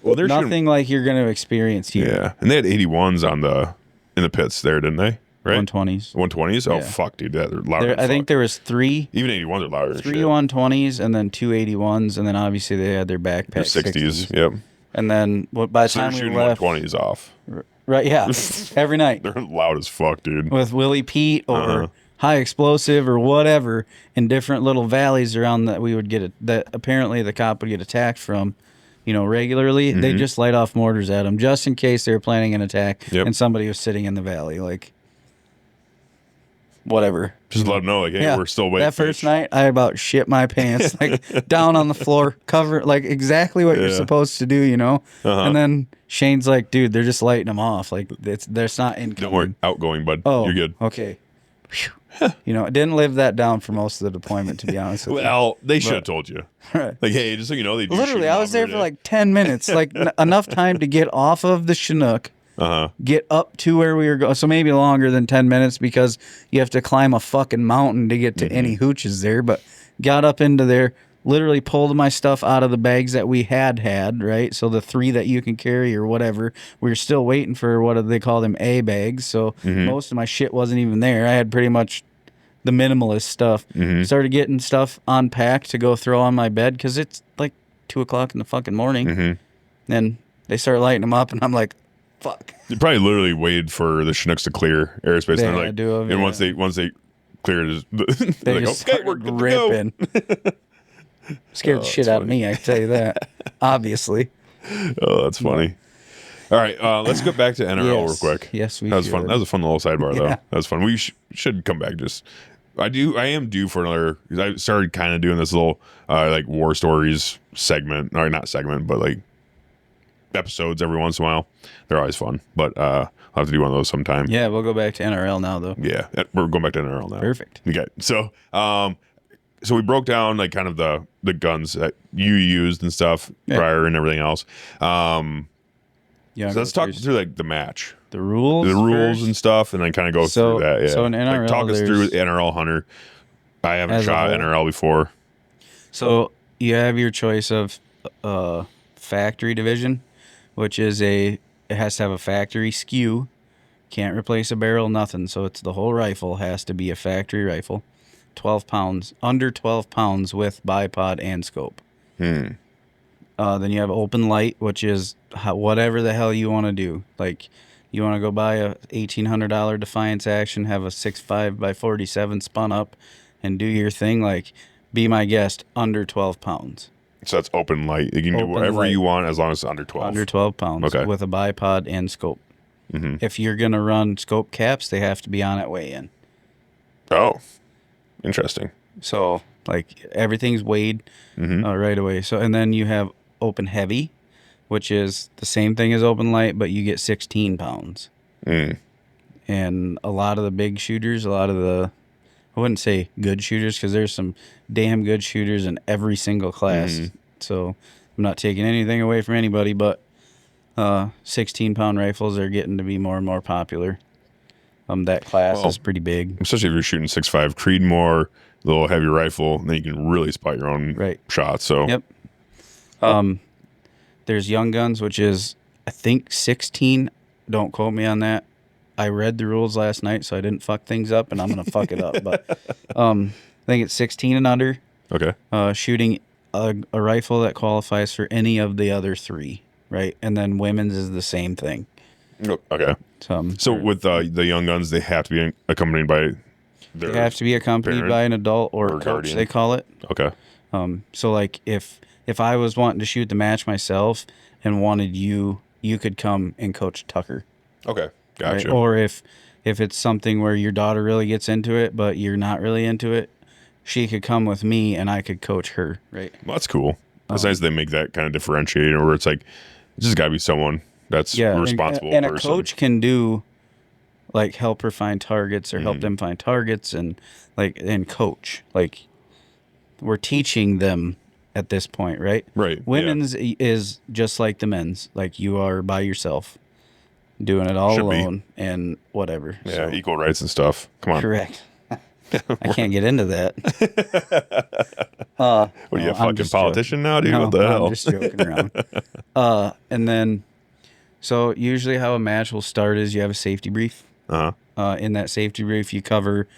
nothing like you're going to experience here. Yeah. And they had 81s in the pits there, didn't they? Right? 120s. 120s? Oh, fuck, dude. They're louder. I think there was 3. Even 81s are louder than shit. 3 120s and then 2 81s. And then obviously they had their backpack 60s. Yep. And then by the time we left, 120s off. Right, yeah. Every night. They're loud as fuck, dude. With Willie Pete or high explosive or whatever in different little valleys around that we would that apparently the cop would get attacked from, regularly. They just light off mortars at them just in case they were planning an attack and somebody was sitting in the valley. Like, whatever. Just let them know, like, hey, we're still waiting. That first night, I about shit my pants, like down on the floor, cover, like exactly what you're supposed to do, And then Shane's like, dude, they're just lighting them off. Like, there's not incoming. Don't worry, outgoing, bud. Oh, you're good. Okay. It didn't live that down for most of the deployment, to be honest with you. Well, they should have told you. Right. Like, hey, just so you know, they do literally, I was there for like 10 minutes, like enough time to get off of the Chinook. Get up to where we were going. So maybe longer than 10 minutes because you have to climb a fucking mountain to get to any hooches there. But got up into there, literally pulled my stuff out of the bags that we had, right? So the 3 that you can carry or whatever. We were still waiting for what do they call them, A bags. So most of my shit wasn't even there. I had pretty much the minimalist stuff. Started getting stuff unpacked to go throw on my bed because it's like 2 o'clock in the fucking morning. Then they start lighting them up and I'm like, fuck. You probably literally waited for the Chinooks to clear airspace. They and they're had like, to have, once they cleared it, they like, just okay, we're good to go. Scared the shit out of me, I can tell you that. Obviously. Oh, that's funny. All right, let's go back to NRL real quick. Yes, we That was should. fun. That was a fun little sidebar, though. That was fun. We should come back. I am due for another. Because I started kind of doing this little like war stories segment, or not segment, but like episodes every once in a while. They're always fun, but I'll have to do one of those sometime. Yeah, we'll go back to NRL now, though. Yeah, we're going back to NRL now. Perfect. Okay, so we broke down like kind of the guns that you used and stuff prior and everything else. So let's talk through like the match, the rules first, and stuff, and then kind of go through that. Yeah. So in NRL, like, talk us through NRL Hunter. I haven't shot NRL before. So you have your choice of factory division, which is it has to have a factory skew, can't replace a barrel, nothing. So it's the whole rifle has to be a factory rifle, 12 pounds, under 12 pounds with bipod and scope. Then you have open light, which is whatever the hell you want to do. Like, you want to go buy a $1,800 Defiance Action, have a 6.5x47 spun up, and do your thing. Like, be my guest, under 12 pounds. So that's open light. You can do whatever you want as long as it's under 12. Under 12 pounds with a bipod and scope. If you're going to run scope caps, they have to be on at weigh-in. Oh, interesting. So, like, everything's weighed right away. So, and then you have open heavy, which is the same thing as open light, but you get 16 pounds. And a lot of the big shooters, I wouldn't say good shooters, because there's some damn good shooters in every single class. Mhm. So I'm not taking anything away from anybody, but 16-pound rifles are getting to be more and more popular. That class is pretty big. Especially if you're shooting 6.5 Creedmoor, a little heavy rifle, then you can really spot your own shots. So yep. There's Young Guns, which is, I think, 16. Don't quote me on that. I read the rules last night, so I didn't fuck things up, and I'm going to fuck it up. But I think it's 16 and under. Okay. Shooting a rifle that qualifies for any of the other three, right? And then women's is the same thing. Okay. So with the Young Guns, they have to be accompanied by They have to be accompanied by an adult or coach, guardian. They call it. Okay. So like if I was wanting to shoot the match myself and wanted you could come and coach Tucker. Okay. Gotcha. Right? Or if it's something where your daughter really gets into it, but you're not really into it, she could come with me and I could coach her. Right. Well, that's cool. It's nice they make that kind of differentiator where it's like, it's just got to be someone that's responsible. And a coach can do, like, help her find targets or help them find targets and coach. Like, we're teaching them at this point, right? Right. Women's is just like the men's. Like, you are by yourself doing it all alone and whatever. Yeah, so. Equal rights and stuff. Come on. Correct. I can't get into that. What are you, a fucking politician now, dude? No, what the hell? I'm just joking around. And then, so usually how a match will start is you have a safety brief. In that safety brief, you cover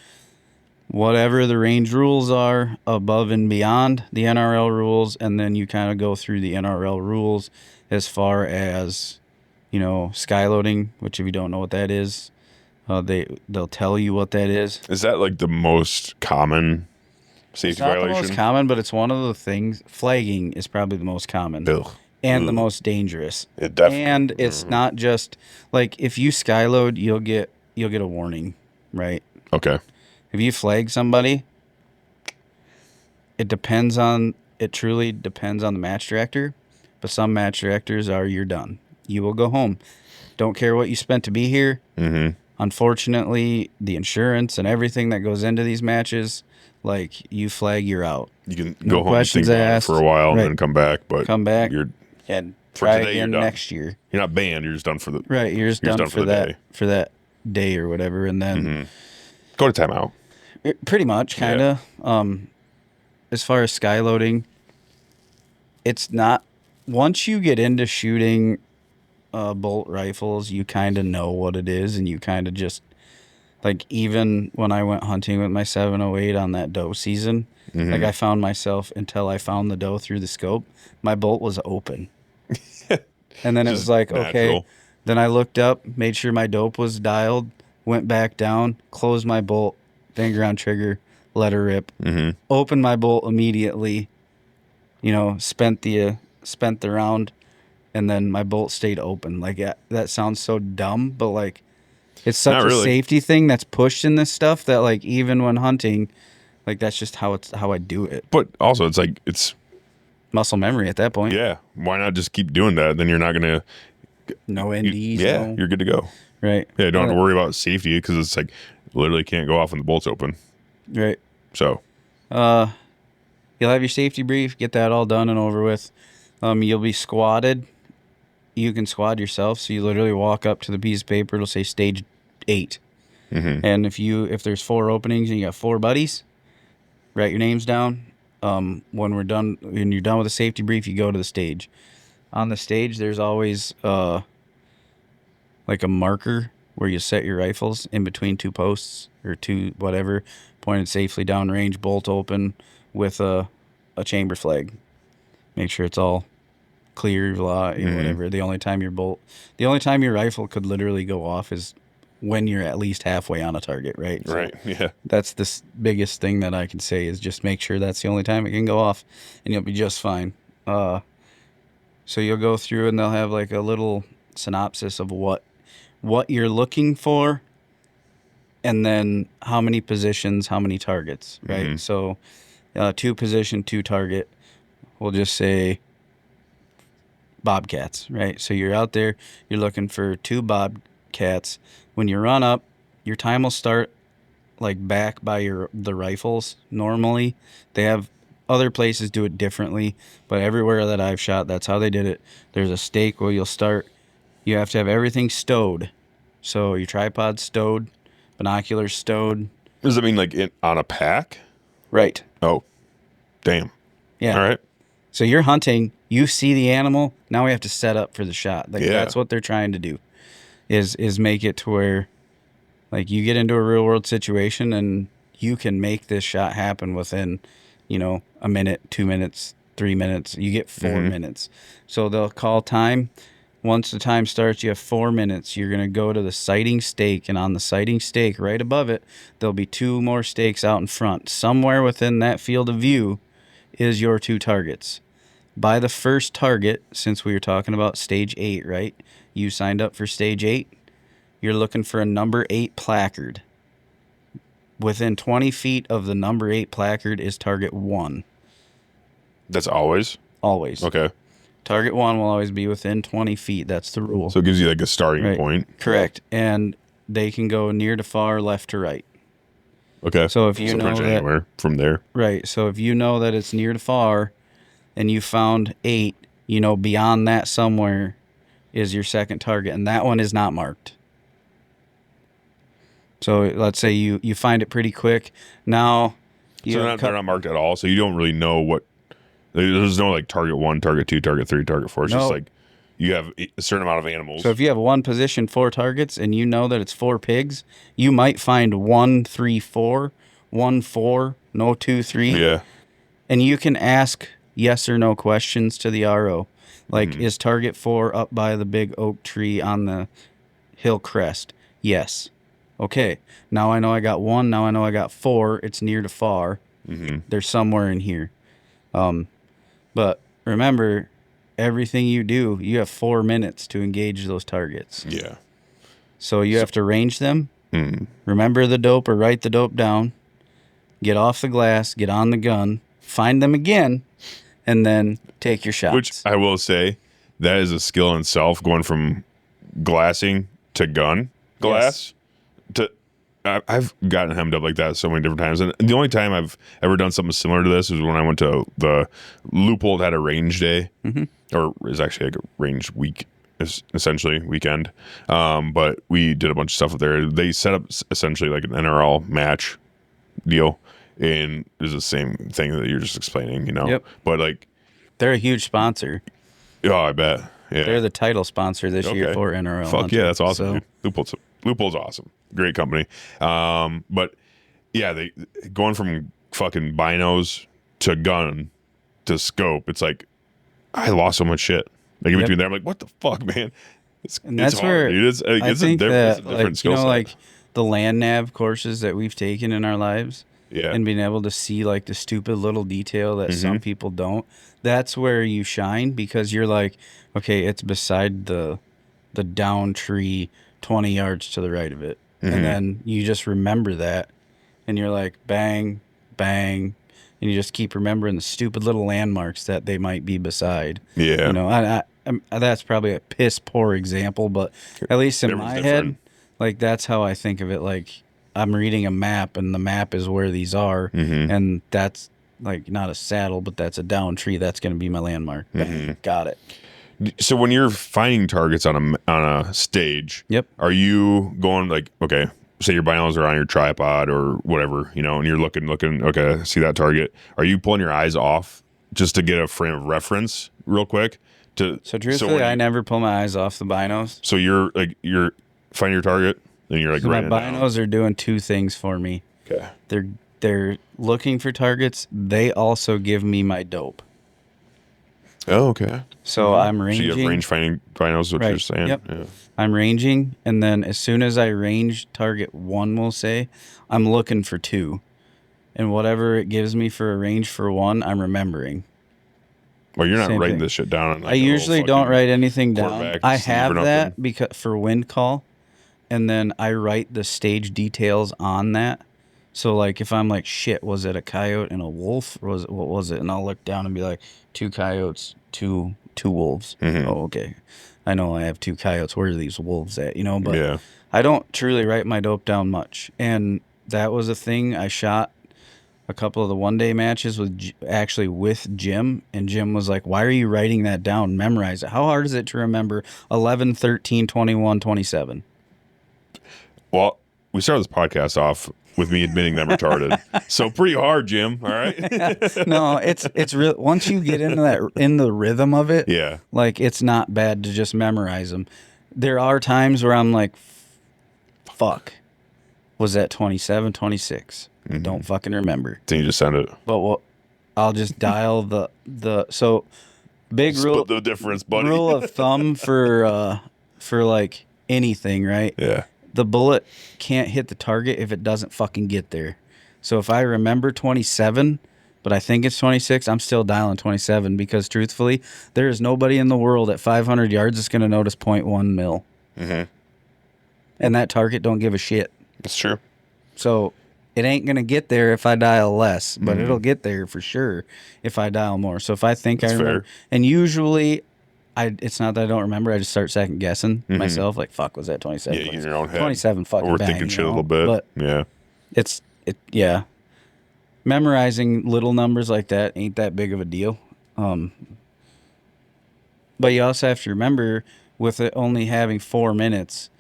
whatever the range rules are above and beyond the NRL rules, and then you kind of go through the NRL rules as far as, skyloading, which if you don't know what that is, they'll tell you what that is. Is that like the most common safety violation? It's not the most common, but it's one of the things. Flagging is probably the most common. Ugh. And the most dangerous. It definitely. And it's not just like if you skyload, you'll get a warning, right? Okay. If you flag somebody, it truly depends on the match director, but some match directors you're done. You will go home. Don't care what you spent to be here. Mm-hmm. Unfortunately, the insurance and everything that goes into these matches, like, you flag, you're out. You can go home and think about it for a while and then come back, but and try again next year. You're not banned. You're just done for the You're just done for that day or whatever, and then go to timeout. Pretty much, kind of. Yeah. As far as skyloading, it's not. Once you get into shooting bolt rifles, you kind of know what it is, and you kind of just, like, even when I went hunting with my 708 on that doe season, like, I found myself, until I found the doe through the scope, my bolt was open. And then it was like, natural. Okay. Then I looked up, made sure my dope was dialed, went back down, closed my bolt, finger on trigger, let her rip, opened my bolt immediately, spent the round, and then my bolt stayed open. Like, that sounds so dumb, but, like, it's such a safety thing that's pushed in this stuff that, like, even when hunting, like, that's just how I do it. But also, it's like, it's muscle memory at that point. Yeah. Why not just keep doing that? Then you're not going to. No NDs. You're good to go. Right. Yeah, you don't have to worry about safety because it's like literally can't go off when the bolt's open. Right. So. You'll have your safety brief, get that all done and over with. You'll be squatted. You can squad yourself, so you literally walk up to the piece of paper. It'll say stage 8. And if there's 4 openings and you got 4 buddies, write your names down. When you're done with the safety brief, you go to the stage. On the stage, there's always like a marker where you set your rifles in between 2 posts or 2 whatever, pointed safely downrange, bolt open with a chamber flag. Make sure it's all clear, whatever. The only time your rifle could literally go off is when you're at least halfway on a target, right? So right, yeah. That's the biggest thing that I can say is just make sure that's the only time it can go off, and you'll be just fine. So you'll go through, and they'll have like a little synopsis of what you're looking for, and then how many positions, how many targets, right? So 2 position, 2 target. We'll just say bobcats, right? So you're out there, you're looking for 2 bobcats. When you run up, your time will start like back by the rifles. Normally, they have other places do it differently, but everywhere that I've shot, that's how they did it. There's a stake where you'll start. You have to have everything stowed. So your tripod stowed, binoculars stowed. Does that mean like on a pack? Right. Oh, damn. Yeah. All right. So you're hunting, you see the animal, now we have to set up for the shot. Like that's what they're trying to do. Is make it to where like you get into a real world situation and you can make this shot happen within, a minute, 2 minutes, 3 minutes. You get 4 minutes. So they'll call time. Once the time starts, you have 4 minutes. You're going to go to the sighting stake, and on the sighting stake right above it, there'll be 2 more stakes out in front. Somewhere within that field of view is your 2 targets. By the first target, since we were talking about stage 8, right? You signed up for stage 8. You're looking for a number 8 placard. Within 20 feet of the number 8 placard is target 1. That's always? Always. Okay. Target 1 will always be within 20 feet. That's the rule. So it gives you like a starting point. Correct. And they can go near to far, left to right. Okay. So if you know that, anywhere from there. Right. So if you know that it's near to far and you found 8, beyond that somewhere is your second target. And that one is not marked. So let's say you find it pretty quick. Now, they're not marked at all. So you don't really know what. There's no like target 1, target 2, target 3, target 4. It's just like you have a certain amount of animals. So if you have 1 position, 4 targets, and you know that it's 4 pigs, you might find 1, 3, 4, 1, 4, no 2, 3. Yeah. And you can ask yes or no questions to the RO. Like, is target 4 up by the big oak tree on the hill crest? Yes. Okay. Now I know I got 1. Now I know I got 4. It's near to far. They're somewhere in here. But remember, everything you do, you have 4 minutes to engage those targets. Yeah. So you have to range them, remember the dope or write the dope down, get off the glass, get on the gun, find them again, and then take your shots. Which I will say, that is a skill in itself, going from glassing to gun glass to... I've gotten hemmed up like that so many different times. And the only time I've ever done something similar to this is when I went to the Loophole had a range day, or is actually like a range week, essentially weekend. But we did a bunch of stuff up there. They set up essentially like an NRL match deal, and it's the same thing that you're just explaining, Yep. But like, they're a huge sponsor. Oh, I bet. Yeah. They're the title sponsor this year for NRL. Fuck Hunter. yeah, that's awesome. So. Loophole's awesome. Great company. But yeah, they going from fucking binos to gun to scope. It's like I lost so much shit. Like in between there, I'm like, what the fuck, man? It's hard, where dude. It's I think it's a different skill set. like the land nav courses that we've taken in our lives. Yeah. And being able to see like the stupid little detail that some people don't. That's where you shine, because you're like, okay, it's beside the down tree 20 yards to the right of it. And then you just remember that, and you're like, bang, bang, and you just keep remembering the stupid little landmarks that they might be beside. Yeah. That's probably a piss poor example, but at least in my head, like that's how I think of it. Like I'm reading a map, and the map is where these are, and that's like not a saddle, but that's a down tree. That's going to be my landmark. Got it. So when you're finding targets on a stage, are you going like, okay, say your binos are on your tripod or whatever, and you're looking, okay, see that target. Are you pulling your eyes off just to get a frame of reference real quick? So truthfully, I never pull my eyes off the binos. So you're finding your target, and you're like, so my binos are doing 2 things for me. Okay. They're looking for targets. They also give me my dope. Oh, okay. So I'm ranging. So you have range finding binos, what you're saying? Yep. Yeah. I'm ranging, and then as soon as I range target 1, we'll say, I'm looking for 2. And whatever it gives me for a range for 1, I'm remembering. Well, you're not writing this shit down. I usually don't write anything down. I have that because for wind call, and then I write the stage details on that. So like if I'm like, shit, was it a coyote and a wolf, or what was it? And I'll look down and be like, 2 coyotes, 2 2 wolves. Mm-hmm. Oh, okay. I know I have 2 coyotes. Where are these wolves at? But Yeah. I don't truly write my dope down much. And that was a thing. I shot a couple of the one-day matches with Jim, and Jim was like, why are you writing that down? Memorize it. How hard is it to remember 11, 13, 21, 27? Well, we started this podcast off with me admitting that I'm retarded. So pretty hard, Jim. All right. No, it's real. Once you get in the rhythm of it, Yeah. like, it's not bad to just memorize them. There are times where I'm like, fuck, was that 27, 26? Mm-hmm. Don't fucking remember. Then you just send it. But I'll just dial so big rule. Split the difference, buddy. Rule of thumb for like anything, right? Yeah. The bullet can't hit the target if it doesn't fucking get there. So if I remember 27, but I think it's 26, I'm still dialing 27 because truthfully, there is nobody in the world at 500 yards that's going to notice 0.1 mil. Mm-hmm. And that target don't give a shit. That's true. So it ain't going to get there if I dial less, but it'll get there for sure if I dial more. So if I think That's I remember, fair. and usually it's not that I don't remember, I just start second guessing myself, like, fuck, was that 27? Yeah, you in your own head. 27 fucking Or bang, thinking shit a little bit. But yeah. yeah. Memorizing little numbers like that ain't that big of a deal. But you also have to remember, with it only having 4 minutes,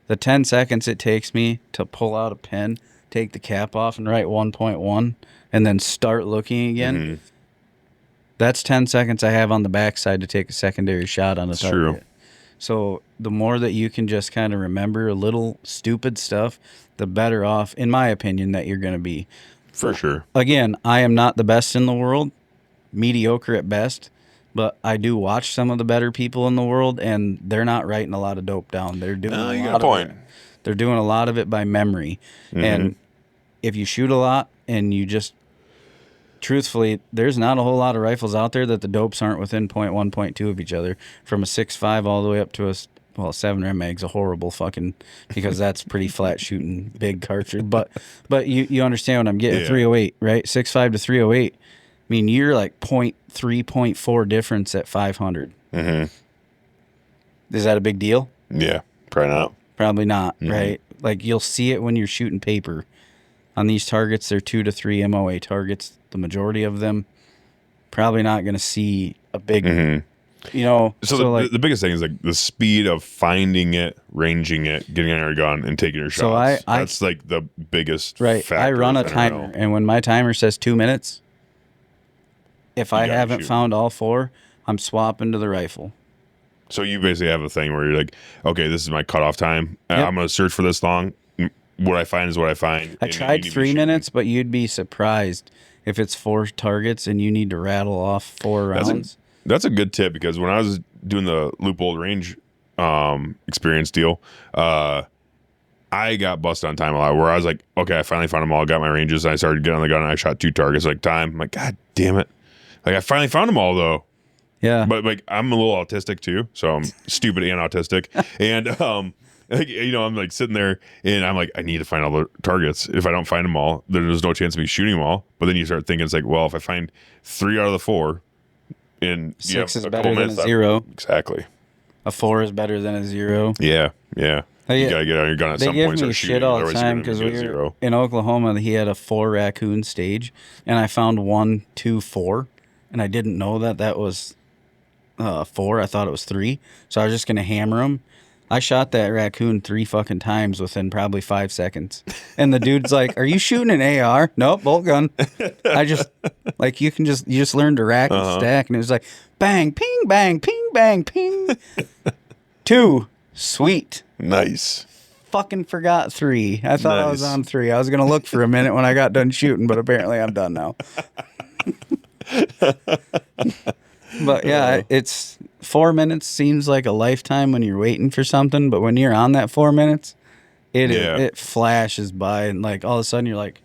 the 10 seconds it takes me to pull out a pen, take the cap off, and write 1.1, and then start looking again. Mm-hmm. That's 10 seconds I have on the backside to take a secondary shot on a target. True. So the more that you can just kind of remember a little stupid stuff, the better off, in my opinion, that you're going to be. For sure. Again, I am not the best in the world, mediocre at best, but I do watch some of the better people in the world, and they're not writing a lot of dope down. They're doing you got a point. They're doing a lot of it by memory. Mm-hmm. And if you shoot a lot and you just, truthfully, there's not a whole lot of rifles out there that the dopes aren't within 0.1, 0.2 of each other, from a 6.5 all the way up to a 7 mag's a horrible fucking, because that's pretty flat shooting big cartridge. But you understand what I'm getting. Yeah. 308, right? 6.5 to 308. I mean, you're like 0.3, 0.4 difference at 500. Mm-hmm. Is that a big deal? Yeah. Probably not. Probably not, Mm-hmm. right? Like, you'll see it when you're shooting paper. On these targets, they're 2 to 3 MOA targets. The majority of them, probably not going to see a big, So the biggest thing is like the speed of finding it, ranging it, getting on your gun, and taking your shots. So that's like the biggest factor. I run a of NRL. timer, and when my timer says 2 minutes, if I gotta haven't shoot. found all 4, I'm swapping to the rifle. So you basically have a thing where you're like, okay, this is my cutoff time. Yep. I'm going to search for this long. What I find is what I find. I And you tried need to 3 be minutes, but you'd be surprised if it's 4 targets and you need to rattle off 4 rounds. That's a good tip, because when I was doing the Loophole Range experience deal, I got busted on time a lot, where I was like, okay, I finally found them all, got my ranges, and I started getting on the gun, and I shot 2 targets like time. I'm like, God damn it. Like, I finally found them all, though. Yeah. But like, I'm a little autistic too, so I'm stupid and autistic. And like, I'm like sitting there and I'm like, I need to find all the targets. If I don't find them all, there's no chance of me shooting them all. But then you start thinking, it's like, well, if I find 3 out of the 4, and 6 is better than a 0. Exactly. A 4 is better than a 0. Yeah. Hey, You gotta get on your gun at They some give point. me And start shit shooting, all the otherwise you're time gonna because get we a were 0. in Oklahoma. He had a 4 raccoon stage, and I found 1, 2, 4, and I didn't know that was 4. I thought it was 3, so I was just gonna hammer him. I shot that raccoon 3 fucking times within probably 5 seconds, and the dude's like, "Are you shooting an AR?" Nope, bolt gun. I just like you just learn to rack and stack, and it was like bang, ping, bang, ping, bang, ping. 2, sweet. Nice. Fucking forgot 3. I thought I was Nice. on 3. I was gonna look for a minute when I got done shooting, but apparently I'm done now. But yeah, it's 4 minutes seems like a lifetime when you're waiting for something, but when you're on that 4 minutes, it flashes by, and like all of a sudden you're like,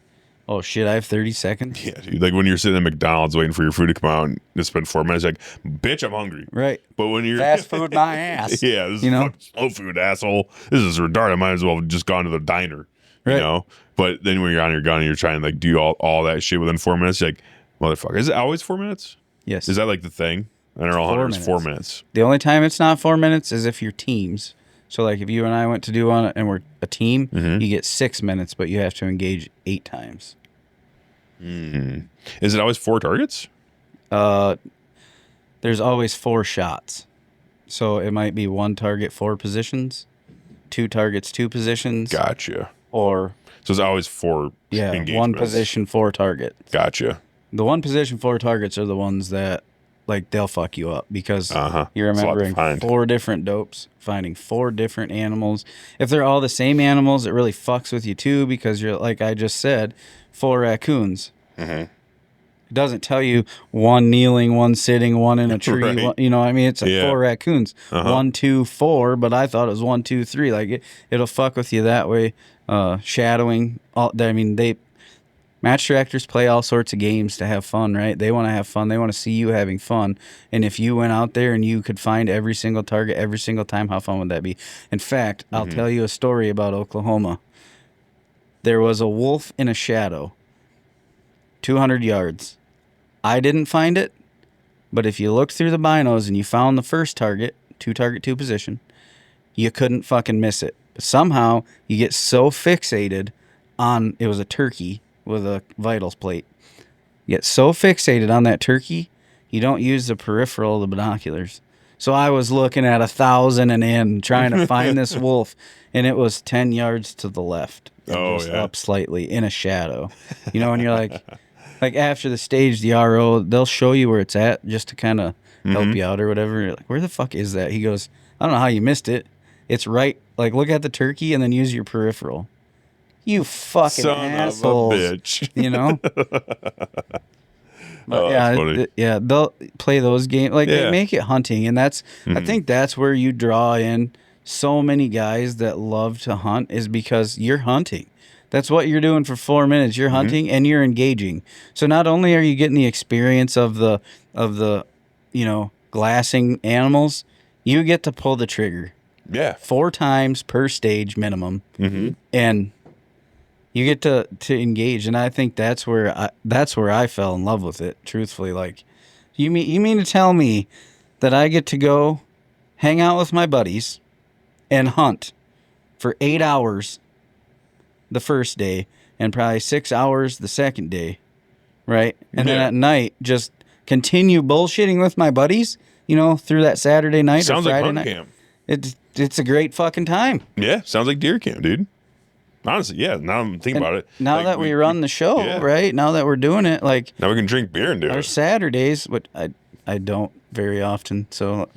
oh shit, I have 30 seconds. Yeah, dude. Like when you're sitting at McDonald's waiting for your food to come out and it's been 4 minutes, like, bitch, I'm hungry. Right. But when you're Fast food my ass. Yeah, this is fucking slow food, asshole. This is retarded. I might as well have just gone to the diner. Right. You know? But then when you're on your gun and you're trying to like do all that shit within 4 minutes, you're like, motherfucker. Is it always 4 minutes? Yes. Is that like the thing? NRL Hunter is 4 minutes. The only time it's not 4 minutes is if you're teams. So, like, if you and I went to do one and we're a team, you get 6 minutes, but you have to engage 8 times. Is it always 4 targets? There's always 4 shots. So it might be 1 target, 4 positions, 2 targets, 2 positions. Gotcha. Or so it's always 4 engagements. 1 position, 4 targets. Gotcha. The 1 position, 4 targets are the ones that, like, they'll fuck you up because you're remembering 4 different dopes, finding 4 different animals. If they're all the same animals, it really fucks with you too because you're, like I just said, 4 raccoons. It doesn't tell you 1 kneeling, 1 sitting, 1 in a tree. Right. 1, you know what I mean? It's like 4 raccoons. 1, 2, 4, but I thought it was 1, 2, 3. Like, it'll fuck with you that way. Shadowing. Match directors play all sorts of games to have fun, right? They want to have fun. They want to see you having fun. And if you went out there and you could find every single target every single time, how fun would that be? In fact, I'll tell you a story about Oklahoma. There was a wolf in a shadow, 200 yards. I didn't find it, but if you looked through the binos and you found the first target, 2 target, 2 position, you couldn't fucking miss it. But somehow you get so fixated on, it was a turkey with a vitals plate. You get so fixated on that turkey, you don't use the peripheral of the binoculars. So I was looking at 1,000 and in trying to find this wolf, and it was 10 yards to the left. Up slightly in a shadow. You know, and you're like after the stage, the RO, they'll show you where it's at just to kind of help you out or whatever. You're like, where the fuck is that? He goes, I don't know how you missed it. It's right. Like, look at the turkey and then use your peripheral. You fucking son assholes. of a bitch. You know? But they'll play those games. Like, they make it hunting. And that's, I think that's where you draw in so many guys that love to hunt is because you're hunting. That's what you're doing for 4 minutes. You're hunting and you're engaging. So not only are you getting the experience of the glassing animals, you get to pull the trigger. Yeah. 4 times per stage minimum. And you get to engage. And I think that's where I fell in love with it, truthfully. Like, you mean to tell me that I get to go hang out with my buddies and hunt for 8 hours the first day and probably 6 hours the second day, right? And then at night, just continue bullshitting with my buddies, through that Saturday night Sounds or Friday like hunt night. camp. It's a great fucking time. Yeah, sounds like deer camp, dude. Honestly, yeah. Now I'm thinking about it. Now like, that we run the show, right? Now that we're doing it, like now we can drink beer and do our it. Saturdays, but I don't very often, so.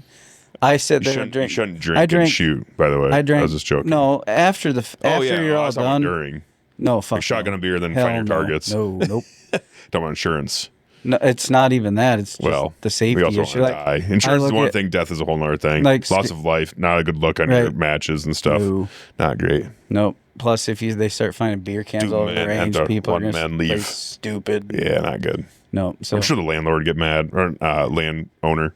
I sit there and drink. You shouldn't drink and shoot, by the way. I was just joking. No, after you're all done. During. No, fuck. Like shotgun a beer, then Hell find your targets. No, nope. Talking about insurance. No, it's not even that. It's just the safety we also issue. want to die. Insurance is one thing. Death is a whole other thing. Like, loss of life, not a good look on your matches and stuff. No. Not great. Nope. Plus, if they start finding beer cans all over the range, people are going to play stupid. Yeah, not good. No. So I'm sure the landlord would get mad, or landowner.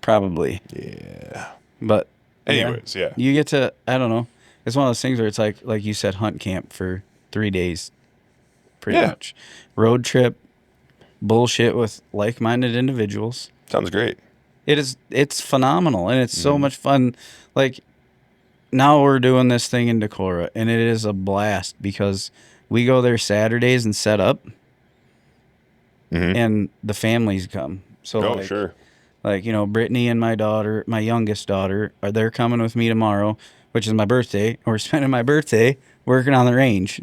Probably. Yeah. But anyways, you get to, I don't know. It's one of those things where it's like you said, hunt camp for 3 days, pretty much. Road trip, bullshit with like-minded individuals. Sounds great. It's phenomenal, and it's so much fun. Like, now we're doing this thing in Decorah, and it is a blast because we go there Saturdays and set up, and the families come. So sure. Like, Brittany and my youngest daughter, they're coming with me tomorrow, which is my birthday. We're spending my birthday working on the range.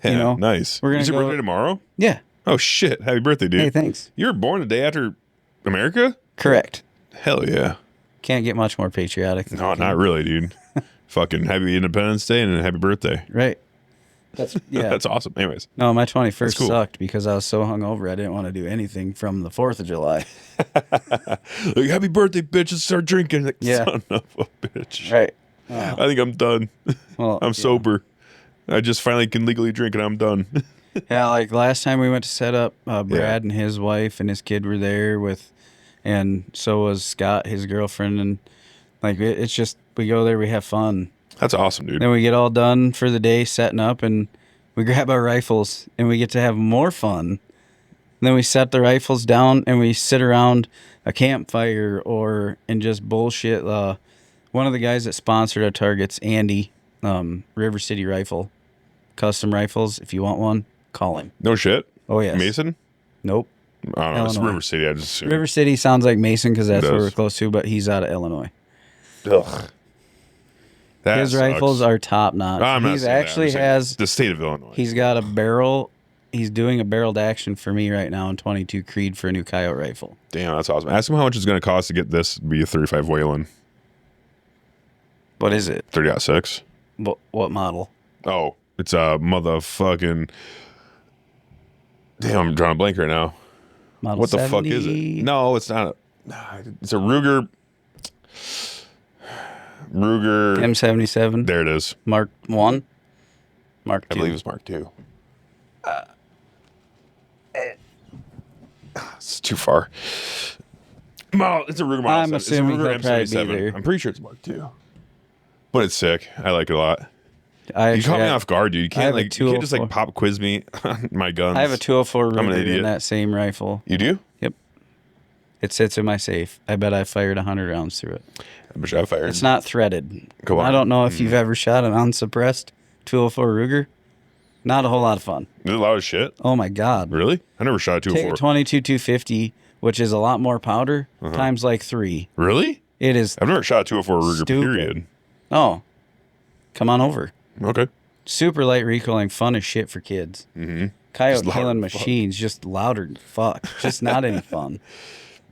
Nice. We're gonna Is your birthday tomorrow? Yeah. Oh, shit. Happy birthday, dude. Hey, thanks. You were born the day after America? Correct. Hell yeah. Can't get much more patriotic than that. Not really, dude. Fucking happy Independence Day and happy birthday. Right. That's awesome. Anyways. No, my 21st sucked because I was so hungover I didn't want to do anything from the 4th of July. Like, happy birthday, bitch, and start drinking. Like, son of a bitch. Right. I think I'm done. Well, I'm sober. I just finally can legally drink and I'm done. Yeah, like last time we went to set up, Brad and his wife and his kid were there and so was Scott, his girlfriend, and like it's just, we go there, we have fun. That's awesome, dude. Then we get all done for the day setting up and we grab our rifles and we get to have more fun And then we set the rifles down and we sit around a campfire and just bullshit. One of the guys that sponsored our targets, Andy, River City Rifle, custom rifles. If you want one, call him. No shit. Oh, yes. Mason? Nope. I don't know. It's River City. I just assumed. River City sounds like Mason because that's where we're close to, but he's out of Illinois. Ugh. His rifles are top notch. I'm not He's saying actually that. has the state of Illinois. He's got a barrel. He's doing a barreled action for me right now in 22 Creed for a new Coyote rifle. Damn, that's awesome. Ask him how much it's going to cost to get this to be a 35 Whalen. What is it? 30-06. What model? Oh, it's a motherfucking. Damn, I'm drawing a blank right now. Model what the 70? fuck is it? No, it's not. It's a Ruger. M77. There it is. Mark 1? Mark 2. I believe it's Mark 2. It's too far. No, it's a Ruger model. I'm 7. assuming it's a he'll Ruger probably be there. M77. I'm pretty sure it's Mark 2. But it's sick. I like it a lot. You caught me off guard, dude. You can't just like 204. pop quiz me on my guns. I have a 204 I'm an Ruger idiot. in that same rifle. You do? Yep. It sits in my safe. I bet I fired 100 rounds through it. I bet I fired. It's not threaded. Come on. I don't know if you've ever shot an unsuppressed 204 Ruger. Not a whole lot of fun. There's a lot of shit. Oh my God. Really? I never shot a Take 204. a 22 250, which is a lot more powder, times like 3. Really? It is. I've never shot a 204 Ruger, Stupid. period. Oh, come on over. Okay. Super light recoiling, fun as shit for kids. Mm-hmm. Coyote Just louder killing than fuck. machines, just louder than fuck. Just not any fun.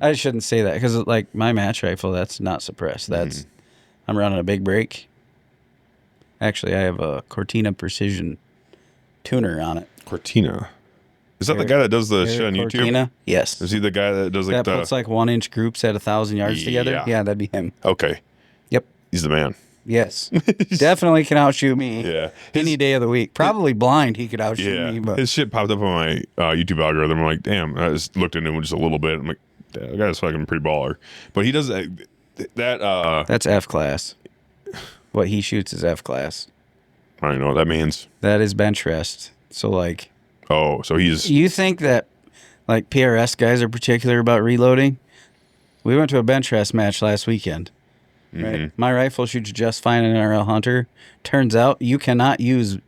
I shouldn't say that because like my match rifle, that's not suppressed. That's I'm running a big break. Actually, I have a Cortina Precision tuner on it. Cortina. Is that the guy that does the shit on YouTube? Cortina? Yes. Is he the guy that does like That puts like 1-inch groups at 1,000 yards together? Yeah. Yeah, that'd be him. Okay. Yep. He's the man. Yes. Definitely can outshoot me. Yeah. Any day of the week. Probably blind he could outshoot Yeah. me. But His shit popped up on my YouTube algorithm. I'm like, damn. I just looked into him just a little bit. I'm like, damn, that guy's fucking pretty baller. But he does that. that's F class. What he shoots is F class. I don't even know what that means. That is bench rest. So like, Oh, so he's. you think that like PRS guys are particular about reloading? We went to a bench rest match last weekend. Right. My rifle shoots just fine in NRL Hunter. Turns out you cannot use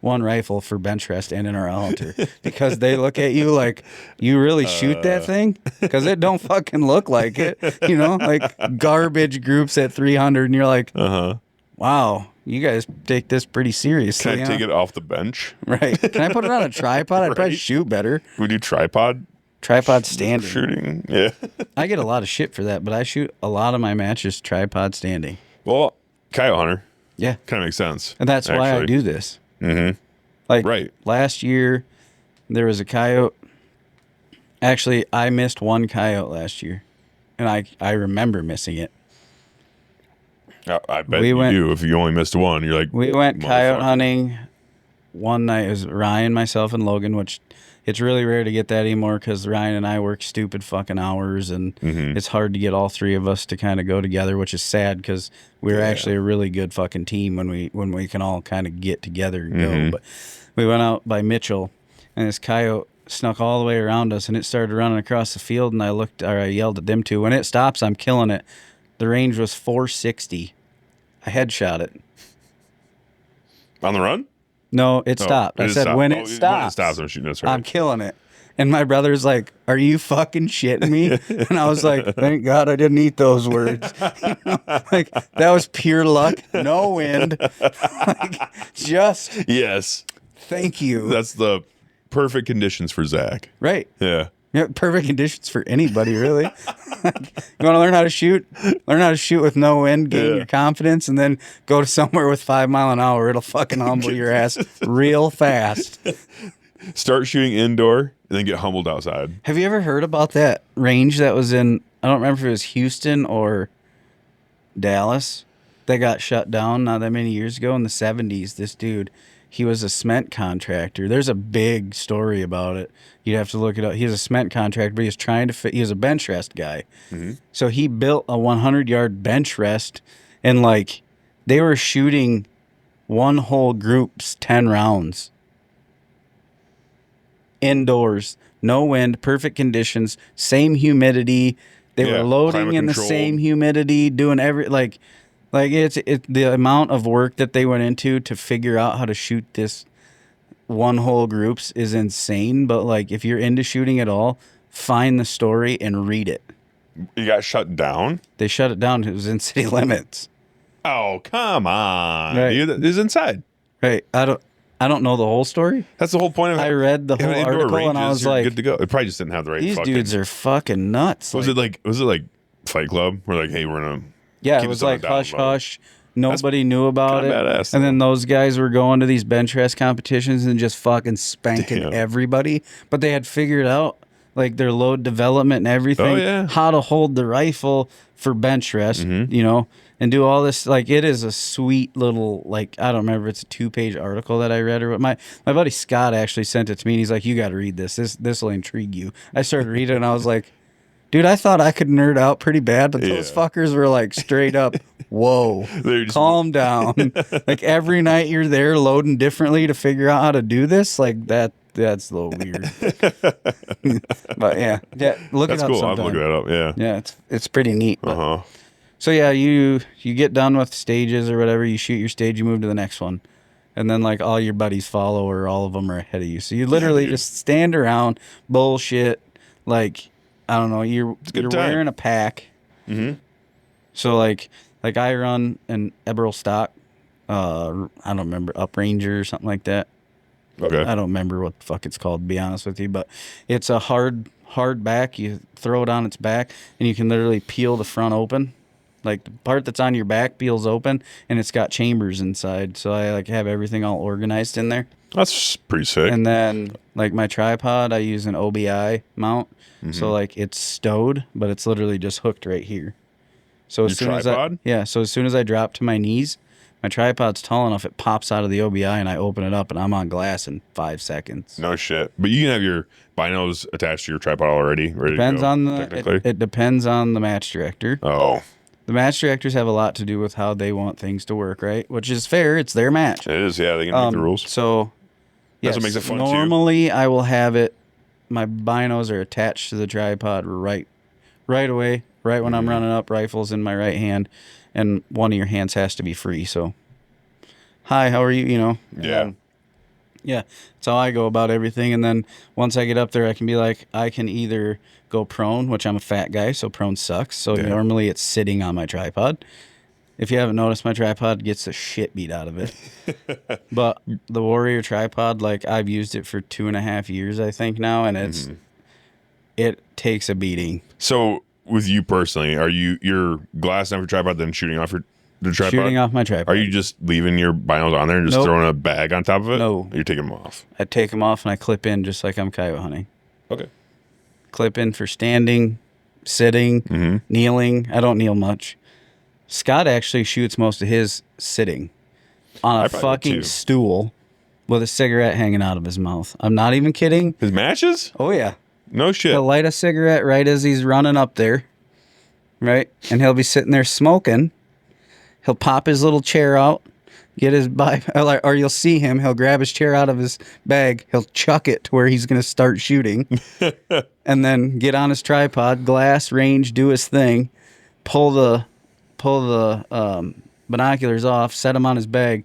one rifle for bench rest and NRL Hunter because they look at you like you really shoot that thing because it don't fucking look like it. You know, like garbage groups at 300, and you're like, wow, you guys take this pretty seriously. Can I take it off the bench? Right? Can I put it on a tripod? I'd probably shoot better. We do tripod Standing. shooting. Yeah. I get a lot of shit for that, but I shoot a lot of my matches tripod standing. Well, Coyote Hunter. Yeah. Kind of makes sense. And that's why I do this. Mm-hmm. Like Right. last year, there was a coyote. Actually, I missed one coyote last year, and I remember missing it. I bet you do. If you only missed one, you're like, we went coyote hunting one night. It was Ryan, myself, and Logan, which it's really rare to get that anymore because Ryan and I work stupid fucking hours, and it's hard to get all three of us to kind of go together, which is sad because we're actually a really good fucking team when we can all kind of get together and go. But we went out by Mitchell, and this coyote snuck all the way around us, and it started running across the field, and I yelled at them two. When it stops, I'm killing it. The range was 460. I headshot it. On the run? No, it stopped. I said, when it stops, when it stops, I'm shooting. That's right. I'm killing it. And my brother's like, are you fucking shitting me? And I was like, thank God I didn't eat those words. You know, like, that was pure luck. No wind. Like, just Yes. thank you. That's the perfect conditions for Zach. Right. Yeah. Yeah, perfect conditions for anybody, really. You want to learn how to shoot? Learn how to shoot with no wind, gain your confidence, and then go to somewhere with 5 mile an hour. It'll fucking humble your ass real fast. Start shooting indoor and then get humbled outside. Have you ever heard about that range that was in, I don't remember if it was Houston or Dallas, that got shut down not that many years ago in the 70s? This dude, he was a cement contractor. There's a big story about it. You'd have to look it up. He was a cement contractor, but he was trying to fit. He was a bench rest guy. So he built a 100-yard bench rest, and like they were shooting one whole group's 10 rounds. indoors, no wind, perfect conditions, same humidity. They were loading in the same humidity, doing it's the amount of work that they went into to figure out how to shoot this one hole groups is insane. But like, if you're into shooting at all, find the story and read it. You got shut down? They shut it down. It was in city limits. Oh, come on. Right. It was inside. Right. I don't know the whole story. That's the whole point of it. I read the whole article and I was like, good to go. It probably just didn't have the right these dudes are fucking nuts. Was it like Fight Club? We're like, hey, we're gonna it was like hush hush. Nobody knew about it. Badass, and then those guys were going to these bench rest competitions and just fucking spanking everybody. But they had figured out like their load development and everything, how to hold the rifle for bench rest, and do all this. Like, it is a sweet little, like, I don't remember, it's a 2-page article that I read, or what. My buddy Scott actually sent it to me, and he's like, you got to read this. This will intrigue you. I started reading it, and I was like, dude, I thought I could nerd out pretty bad, but those fuckers were like straight up, whoa, calm down. Like, every night you're there loading differently to figure out how to do this, like that's a little weird. But yeah, look it up cool. sometime. I'll look that up. Yeah, it's pretty neat. So yeah, you get done with stages or whatever, you shoot your stage, you move to the next one, and then like all your buddies follow, or all of them are ahead of you. So you literally just stand around, bullshit. Like, I don't know, you're wearing a pack. So like I run an Eberl stock. I don't remember, Upranger or something like that. Okay. I don't remember what the fuck it's called, to be honest with you, but it's a hard back. You throw it on its back, and you can literally peel the front open. Like, the part that's on your back peels open, and it's got chambers inside. So I like have everything all organized in there. That's pretty sick. And then like my tripod, I use an OBI mount. So like it's stowed, but it's literally just hooked right here. So as soon as I drop to my knees, my tripod's tall enough, it pops out of the OBI, and I open it up, and I'm on glass in 5 seconds. No shit. But you can have your binos attached to your tripod already, ready Depends to go, on it depends on the match director. Oh. The match directors have a lot to do with how they want things to work, right? Which is fair. It's their match. It is, yeah. They can make the rules. So, that's what makes it fun, normally, I will have it, my binos are attached to the tripod right away, right when I'm running up, rifles in my right hand, and one of your hands has to be free. So, hi, how are you? Yeah, that's how I go about everything. And then once I get up there, I can be like, I can either go prone, which I'm a fat guy, so prone sucks. So normally it's sitting on my tripod. If you haven't noticed, my tripod gets the shit beat out of it. But the Warrior tripod, like, I've used it for 2.5 years, I think now, and it takes a beating. So with you personally, are you're glassing off your tripod, then shooting off the tripod? Shooting off my tripod. Are you just leaving your binos on there and just throwing a bag on top of it? No. Or you're taking them off? I take them off and I clip in just like I'm coyote hunting. Okay. Clip in for standing, sitting, kneeling. I don't kneel much. Scott actually shoots most of his sitting on a fucking stool with a cigarette hanging out of his mouth. I'm not even kidding. His matches? Oh, yeah. No shit. He'll light a cigarette right as he's running up there, right? And he'll be sitting there smoking. He'll pop his little chair out, get his or you'll see him. He'll grab his chair out of his bag. He'll chuck it to where he's going to start shooting, and then get on his tripod, glass, range, do his thing, pull the binoculars off, set them on his bag,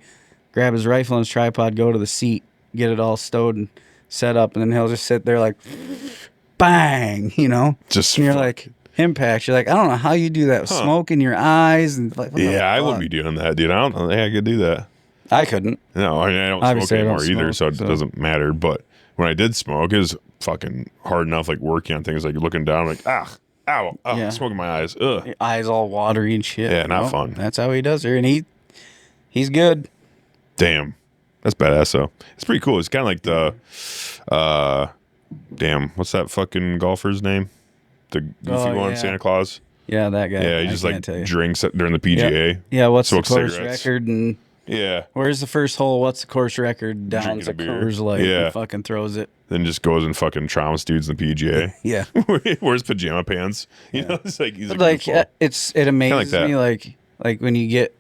grab his rifle and his tripod, go to the seat, get it all stowed and set up, and then he'll just sit there like, bang, Just and you're like, impact. You're like, I don't know how you do that with smoke in your eyes. And like, I wouldn't be doing that, dude. I don't think I could do that. I couldn't. No, I don't Obviously, smoke anymore I don't either, smoke, so it doesn't matter. But when I did smoke, it was fucking hard enough, like working on things, like looking down, like, smoking my eyes. Ugh. Your eyes all watery and shit. Yeah, not fun. That's how he does it. And he's good. Damn. That's badass, though. It's pretty cool. It's kind of like the, what's that fucking golfer's name? The goofy one, Santa Claus. Yeah, that guy. Yeah, he just like drinks during the PGA. Yeah, what's the course record? And yeah, where's the first hole? What's the course record? Downs a Coors Light. Yeah, and fucking throws it. Then just goes and fucking traumas dudes in the PGA. Yeah, wears pajama pants. You know, it's like he's it amazes me like when you get.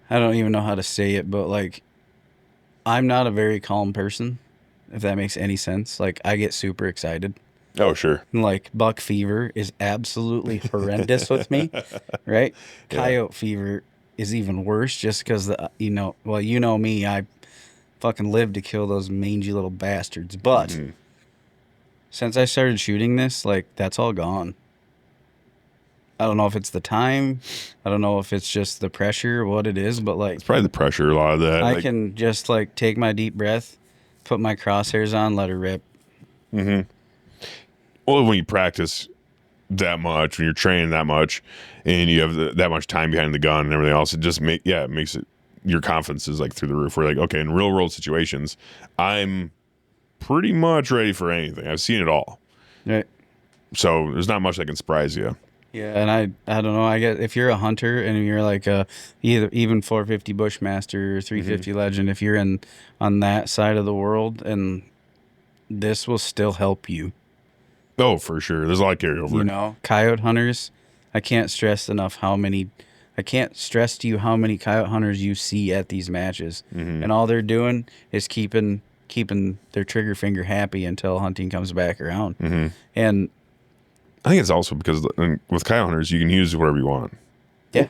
I don't even know how to say it, but like, I'm not a very calm person. if that makes any sense. Like, I get super excited. Oh, sure. Like, buck fever is absolutely horrendous with me, right? Yeah. Coyote fever is even worse just because, you know me, I fucking live to kill those mangy little bastards. But since I started shooting this, like, that's all gone. I don't know if it's the time. I don't know if it's just the pressure or what it is, but, like... It's probably the pressure, a lot of that. I can just, like, take my deep breath, put my crosshairs on, let her rip. Well, when you practice that much, when you're training that much, and you have that much time behind the gun and everything else, it just makes it, your confidence is like through the roof. We're like, okay, in real world situations, I'm pretty much ready for anything. I've seen it all. Right. So there's not much that can surprise you. Yeah, and I don't know. I guess if you're a hunter and you're like even 450 Bushmaster or 350 Legend, if you're on that side of the world, and this will still help you. Oh, for sure. There's a lot of carryover. You know, coyote hunters. I can't stress to you how many coyote hunters you see at these matches, and all they're doing is keeping their trigger finger happy until hunting comes back around. And I think it's also because with coyote hunters, you can use whatever you want. Yeah.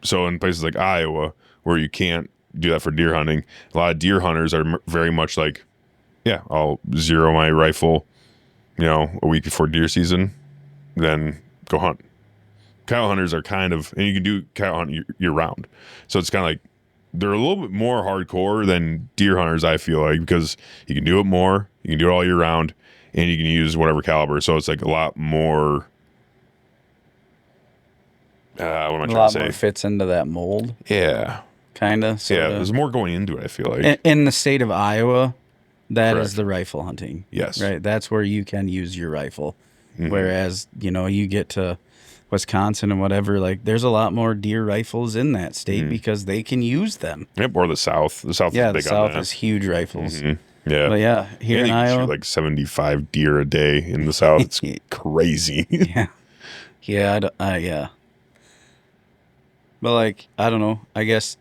So in places like Iowa, where you can't do that for deer hunting, a lot of deer hunters are very much like, yeah, I'll zero my rifle, a week before deer season, then go hunt. Coyote hunters are kind of, and you can do coyote hunt year round. So it's kind of like, they're a little bit more hardcore than deer hunters, I feel like, because you can do it more, you can do it all year round, and you can use whatever caliber. So it's like a lot more, what am I trying to say? A lot more fits into that mold. Yeah. Kind of. Yeah, there's more going into it, I feel like. In the state of Iowa, that Correct. is the rifle hunting. Yes. Right? That's where you can use your rifle. Whereas, you get to Wisconsin and whatever, like, there's a lot more deer rifles in that state because they can use them. Yep, or the South. The South is big on that. The South is huge rifles. Yeah. But yeah, here in Iowa. Shoot like 75 deer a day in the South. It's crazy. Yeah. Yeah. But, like, I don't know. I guess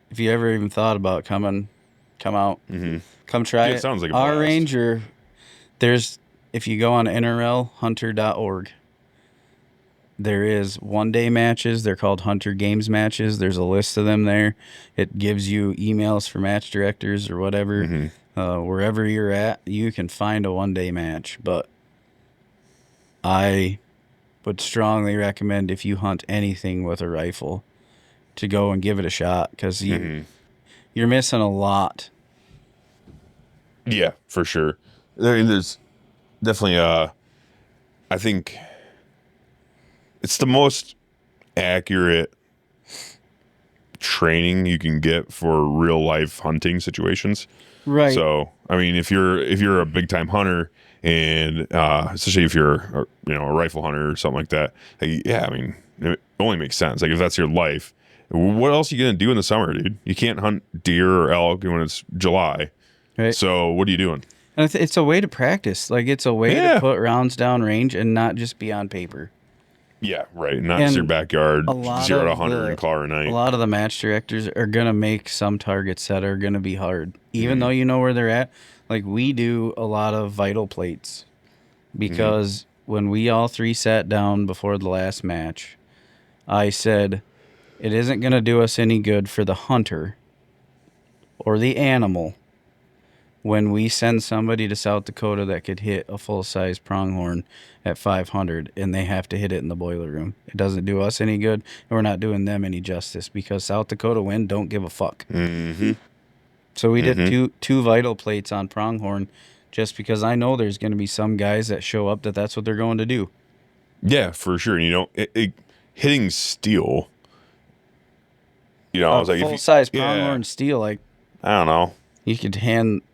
if you ever even thought about come out, come try it. It sounds like a Our blast. ranger, if you go on NRLHunter.org, there is one-day matches. They're called Hunter Games matches. There's a list of them there. It gives you emails for match directors or whatever. Wherever you're at, you can find a one-day match. But I would strongly recommend, if you hunt anything with a rifle, to go and give it a shot, because you're missing a lot. Yeah, for sure. There's definitely, I think it's the most accurate training you can get for real life hunting situations. Right. So, I mean, if you're a big time hunter, and especially if you're a rifle hunter or something like that, like, yeah, I mean, it only makes sense. Like, if that's your life, what else are you gonna do in the summer, dude? You can't hunt deer or elk when it's July. Right. So what are you doing? And it's a way to practice. Like, it's a way to put rounds down range and not just be on paper. Yeah, right. Not just your backyard, 0 to 100 and call her a night. A lot of the match directors are going to make some targets that are going to be hard. Even though you know where they're at. Like, we do a lot of vital plates. Because when we all three sat down before the last match, I said, it isn't going to do us any good for the hunter or the animal when we send somebody to South Dakota that could hit a full-size pronghorn at 500 and they have to hit it in the boiler room. It doesn't do us any good, and we're not doing them any justice, because South Dakota wind don't give a fuck. So we did two vital plates on pronghorn, just because I know there's going to be some guys that show up that's what they're going to do. Yeah, for sure. Hitting steel, I was like, full-size pronghorn steel, like, I don't know. You could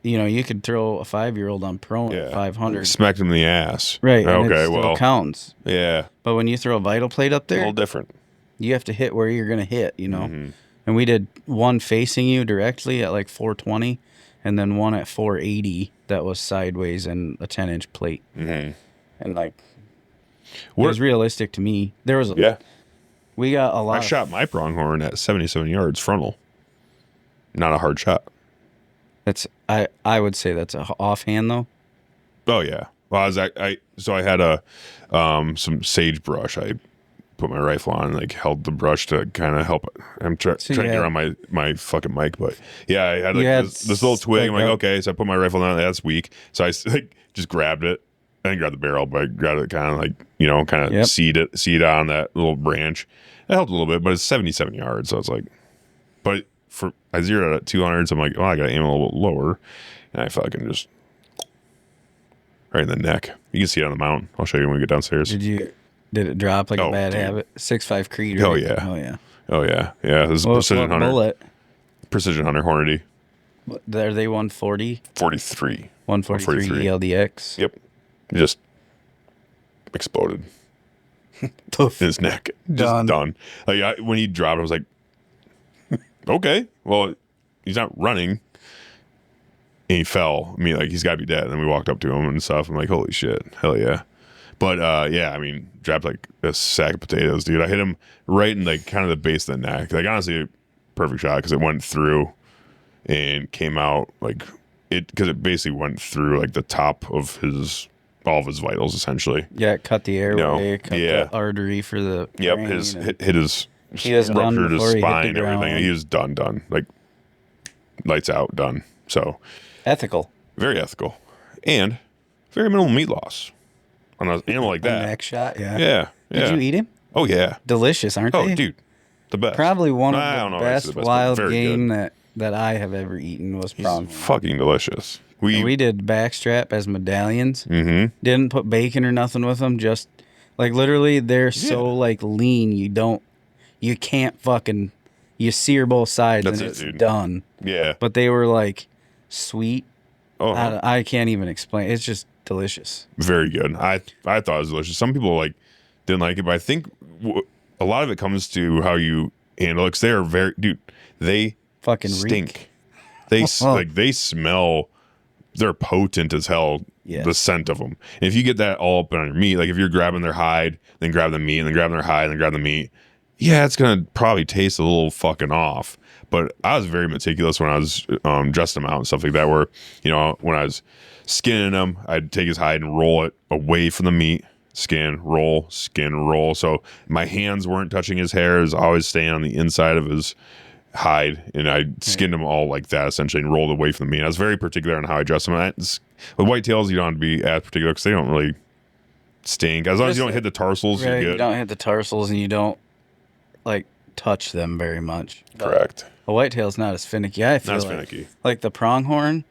you could throw a 5-year-old on prone at 500. Smacked him in the ass. Right. Okay, and it still counts. Yeah. But when you throw a vital plate up there, a little different. You have to hit where you're going to hit, And we did one facing you directly at like 420, and then one at 480 that was sideways and a 10-inch plate. And like, it was realistic to me. There was we got a lot. I shot my pronghorn at 77 yards frontal. Not a hard shot. I would say that's a offhand though. Oh yeah. Well, I had some sagebrush. I put my rifle on and like held the brush to kind of help. I'm trying to get around my fucking mic, but yeah, I had like this little twig. I'm like, okay, so I put my rifle on. That's weak. So I like just grabbed it. I didn't grab the barrel, but I grabbed it kind of like, kind of seed on that little branch. It helped a little bit, but it's 77 yards. So it's like, but I zeroed it at 200. So I'm like, oh, I got to aim a little bit lower. And I fucking just right in the neck. You can see it on the mountain. I'll show you when we get downstairs. Did it drop like a bad habit? 6.5 Creed. Right? Oh yeah. Oh yeah. Yeah. This is Precision Hunter. Bullet? Precision Hunter Hornady. Are they 140? 43. 143 ELDX. Yep. It just exploded. In his neck. Just done. Like when he dropped, I was like, okay, well, he's not running. And he fell. I mean, like, he's got to be dead. And then we walked up to him and stuff. I'm like, holy shit. Hell yeah. But, yeah, I mean, dropped like a sack of potatoes, dude. I hit him right in, like, kind of the base of the neck. Like, honestly, perfect shot because it went through and came out, like, because it basically went through, like, the top of all of his vitals, essentially. Yeah, it cut the airway, cut the artery for the brain. Yep, hit his... He was ruptured his spine and everything. He was done. Like, lights out, done. So ethical. Very ethical. And very minimal meat loss on an animal like that. A neck shot, yeah. Yeah. Did you eat him? Oh, yeah. Delicious, aren't they? Oh, dude. The best. Probably one of the best wild game that I have ever eaten was pronghorn. Fucking delicious. We did backstrap as medallions. Mm-hmm. Didn't put bacon or nothing with them. Just, like, literally, they're so, like, lean, you can't fucking, you sear both sides and it's done. Yeah. But they were like sweet. Oh, I can't even explain. It's just delicious. Very good. I thought it was delicious. Some people like didn't like it, but I think a lot of it comes to how you handle it. Because they are they fucking stink. They they smell. They're potent as hell. Yes. The scent of them. And if you get that all up on your meat, like if you're grabbing their hide, then grab the meat, and then grabbing their hide, and then grab the meat. Yeah, it's going to probably taste a little fucking off. But I was very meticulous when I was dressing them out and stuff like that, where, when I was skinning them, I'd take his hide and roll it away from the meat. Skin, roll. So my hands weren't touching his hair. It was always staying on the inside of his hide. And I skinned them all like that, essentially, and rolled away from the meat. I was very particular on how I dressed them. With whitetails, you don't have to be as particular because they don't really stink. As long as you don't hit the tarsals, you're good. You don't hit the tarsals and you don't like touch them very much. Correct. A whitetail's not as finicky. I feel finicky. Like the pronghorn,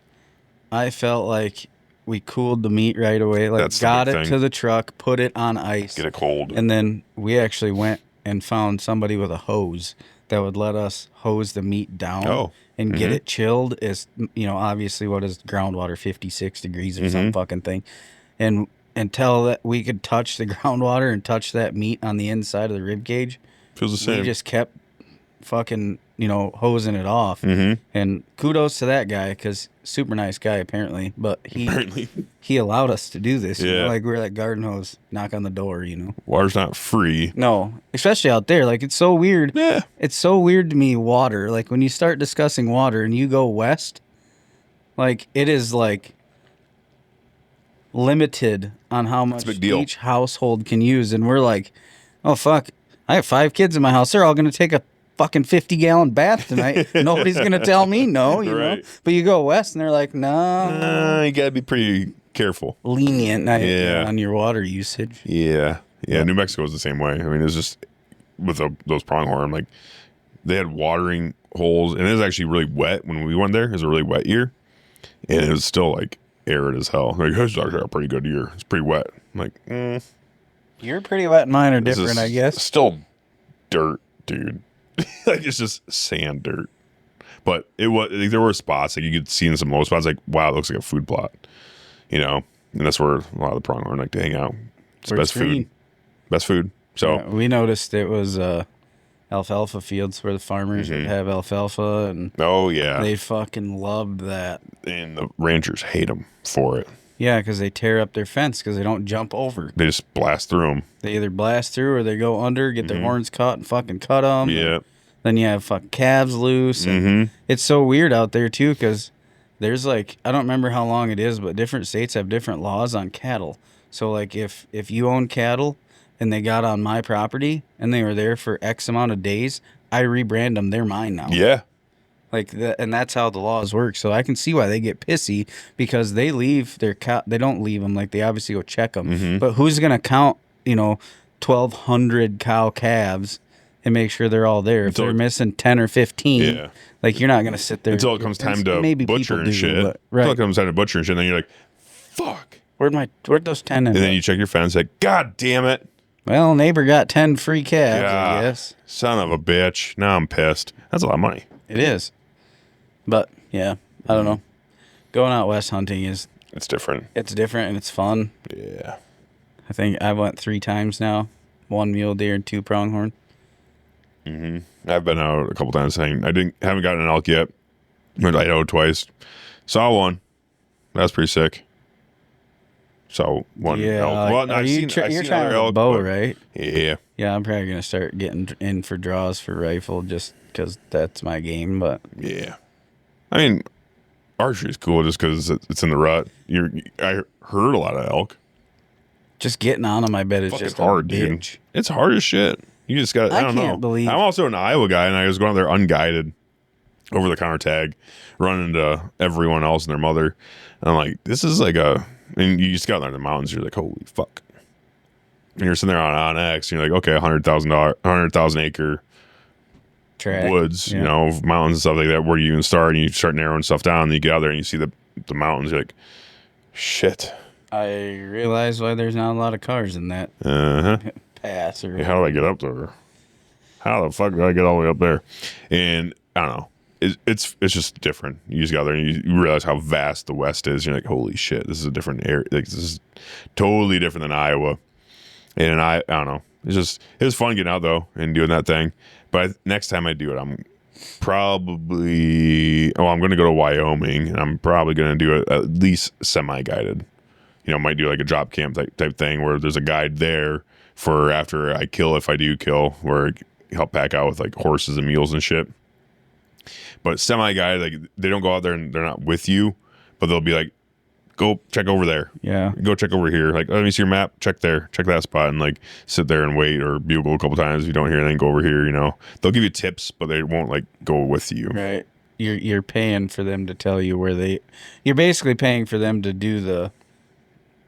I felt like we cooled the meat right away. Like got it to the truck, put it on ice. Get it cold. And then we actually went and found somebody with a hose that would let us hose the meat down and get it chilled. Is obviously what is groundwater, 56 degrees or some fucking thing. And until that we could touch the groundwater and touch that meat on the inside of the rib cage. Feels the same. We just kept fucking, hosing it off. Mm-hmm. And kudos to that guy because super nice guy apparently. But he allowed us to do this. Yeah. Like we're like garden hose, knock on the door. Water's not free. No, especially out there. Like it's so weird. Yeah. It's so weird to me. Water. Like when you start discussing water and you go west, like it is like limited on how much each household can use, and we're like, oh fuck. I have 5 kids in my house. They're all going to take a fucking 50-gallon bath tonight. Nobody's going to tell me no, you know? But you go west, and they're like, no. You got to be pretty careful. Lenient on your water usage. Yeah. New Mexico is the same way. I mean, it's just with those pronghorn, like, they had watering holes, and it was actually really wet when we went there. It was a really wet year, and it was still, like, arid as hell. Like, this dog's got a pretty good year. It's pretty wet. I'm like, You're pretty wet and mine are different, I guess. Still dirt, dude. Like it's just sand dirt. But there were spots like you could see in some low spots like, wow, it looks like a food plot. And that's where a lot of the pronghorn like to hang out. It's the best food. Best food. So we noticed it was alfalfa fields where the farmers would have alfalfa and they fucking loved that. And the ranchers hate them for it. Yeah, because they tear up their fence because they don't jump over. They just blast through them. They either blast through or they go under, get their horns caught and fucking cut them. Yeah. Then you have fucking calves loose. And it's so weird out there, too, because there's like, I don't remember how long it is, but different states have different laws on cattle. So like if you own cattle and they got on my property and they were there for X amount of days, I rebrand them. They're mine now. Yeah. Like that, and that's how the laws work. So I can see why they get pissy, because they leave their cow. They don't leave them. Like they obviously go check them. Mm-hmm. But who's gonna count? 1,200 cow calves and make sure they're all there. If they're missing 10 or 15, Yeah. like you're not gonna sit there Until it comes time to butcher and shit. Right. Until it comes time to butcher and shit, and then you're like, fuck. Where'd those 10 And then you check your fence, like, God damn it. Well, neighbor got 10 free calves, I guess. Son of a bitch. Now I'm pissed. That's a lot of money. It is. But yeah, I don't know. Going out west hunting it's different. It's different and it's fun. Yeah. I think I went 3 times now. 1 mule deer and 2 pronghorn. Mm-hmm. I've been out a couple times saying haven't gotten an elk yet. Went to Idaho twice. Saw one. That was pretty sick. Saw one elk. Well, no, you're trying to elk, bow, right? Yeah. Yeah, I'm probably gonna start getting in for draws for rifle just because that's my game. But yeah, I mean, archery is cool just because it's in the rut. I heard a lot of elk. Just getting on them, I bet it's just hard, dude. It's hard as shit. You just got. I don't know. I'm also an Iowa guy, and I was going out there unguided, over the counter tag, running into everyone else and their mother. And I'm like, this is like and you just got there in the mountains. You're like, holy fuck. And you're sitting there on X, and you're like, okay, 100,000 acre track, woods, mountains and stuff like that. Where do you even start? And you start narrowing stuff down, and you get out there and you see the mountains. You're like, shit. I realize why there's not a lot of cars in that pass. Or how do I get up there? How the fuck do I get all the way up there? And I don't know. It's just different. You just go out there and you realize how vast the West is. You're like, holy shit, this is a different area. Like, this is totally different than Iowa. And I don't know. It was fun getting out though and doing that thing. But next time I do it, I'm probably I'm going to go to Wyoming, and I'm probably going to do it at least semi-guided. Might do like a drop camp type thing where there's a guide there for after I kill, if I do kill, where I help pack out with like horses and mules and shit. But semi-guided, like they don't go out there and they're not with you, but they'll be like, go check over there. Yeah. Go check over here. Like, let me see your map. Check there. Check that spot, and like sit there and wait or bugle a couple times. If you don't hear anything, go over here. They'll give you tips, but they won't like go with you. Right. You're paying for them to tell you where you're basically paying for them to do the,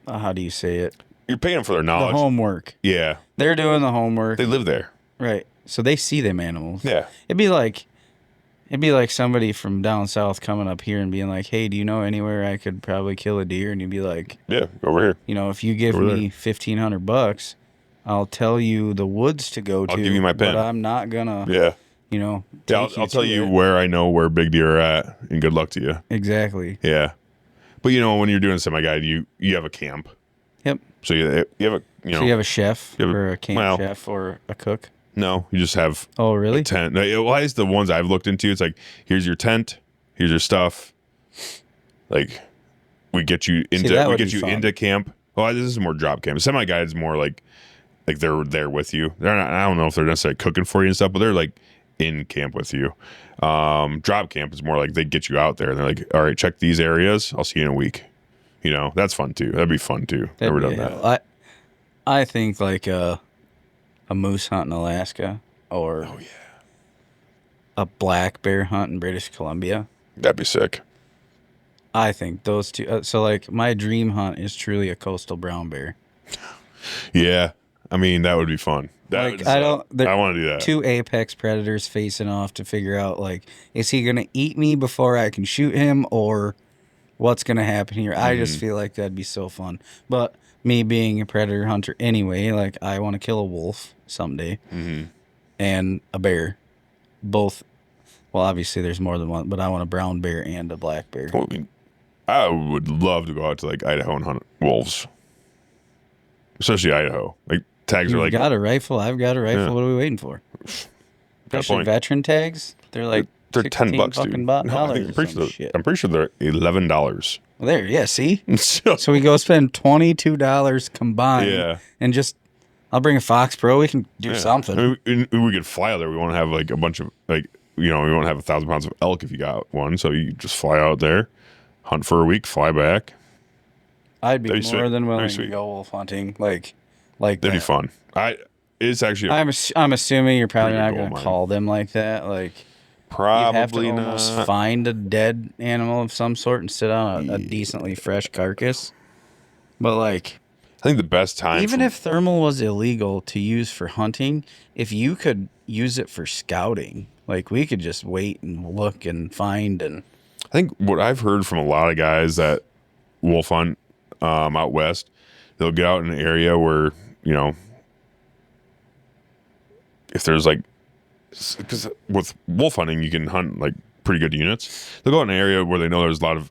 how do you say it? You're paying them for their knowledge. The homework. Yeah. They're doing the homework. They live there. Right. So they see them animals. Yeah. It'd be like somebody from down south coming up here and being like, hey, do you know anywhere I could probably kill a deer? And you'd be like, yeah, over here. If you give me $1,500, I'll tell you the woods to go to. I'll give you my pen. But I'm not gonna. Yeah. I'll tell you where I know where big deer are at, and good luck to you. Exactly. Yeah. But when you're doing semi-guide, you have a camp. Yep. So you have a So you have a chef or a camp chef or a cook? No, you just have really? a tent. Well, at least the ones I've looked into, it's like, here's your tent, here's your stuff. Like, we get you into camp. Well, this is more drop camp. Semi-guide is more like they're there with you. They're not, I don't know if they're necessarily cooking for you and stuff, but they're like in camp with you. Drop camp is more like they get you out there and they're like, all right, check these areas. I'll see you in a week. That's fun too. That'd be fun too. Never done that. I think like a moose hunt in Alaska or a black bear hunt in British Columbia. That'd be sick. I think those two. So like my dream hunt is truly a coastal brown bear. Yeah. I mean, that would be fun. I want to do that. 2 apex predators facing off to figure out, like, is he going to eat me before I can shoot him, or what's going to happen here? I just feel like that'd be so fun. But me being a predator hunter anyway, like, I want to kill a wolf someday and a bear. Both. Well, obviously there's more than one, but I want a brown bear and a black bear. Well, I would love to go out to like Idaho and hunt wolves, especially Idaho. Like, tags are like, you got a rifle. I've got a rifle. Yeah. What are we waiting for? Especially veteran tags. They're like they're $10, dude. No, I'm pretty sure they're $11. Well, there, yeah. See, so we go spend $22 combined. Yeah, and just I'll bring a Fox Pro. We can do something. I mean, we could fly out there. We won't have like a bunch of like we won't have 1,000 pounds of elk if you got one. So you just fly out there. hunt for a week, fly back. I'd be That'd be more sweet. than willing That'd be to sweet. go wolf hunting. Like That'd be that. fun. It's actually I'm assuming you're probably pretty not good going goal to mine. call them like that. Like probably you have to almost not. find a dead animal of some sort and sit on a decently fresh carcass. But like, I think the best time, even if thermal was illegal to use for hunting, if you could use it for scouting, like we could just wait and look and find and. I think what I've heard from a lot of guys that wolf hunt out west, they'll get out in an area where, you know, if there's like, because with wolf hunting, you can hunt like pretty good units. They'll go out in an area where they know there's a lot of,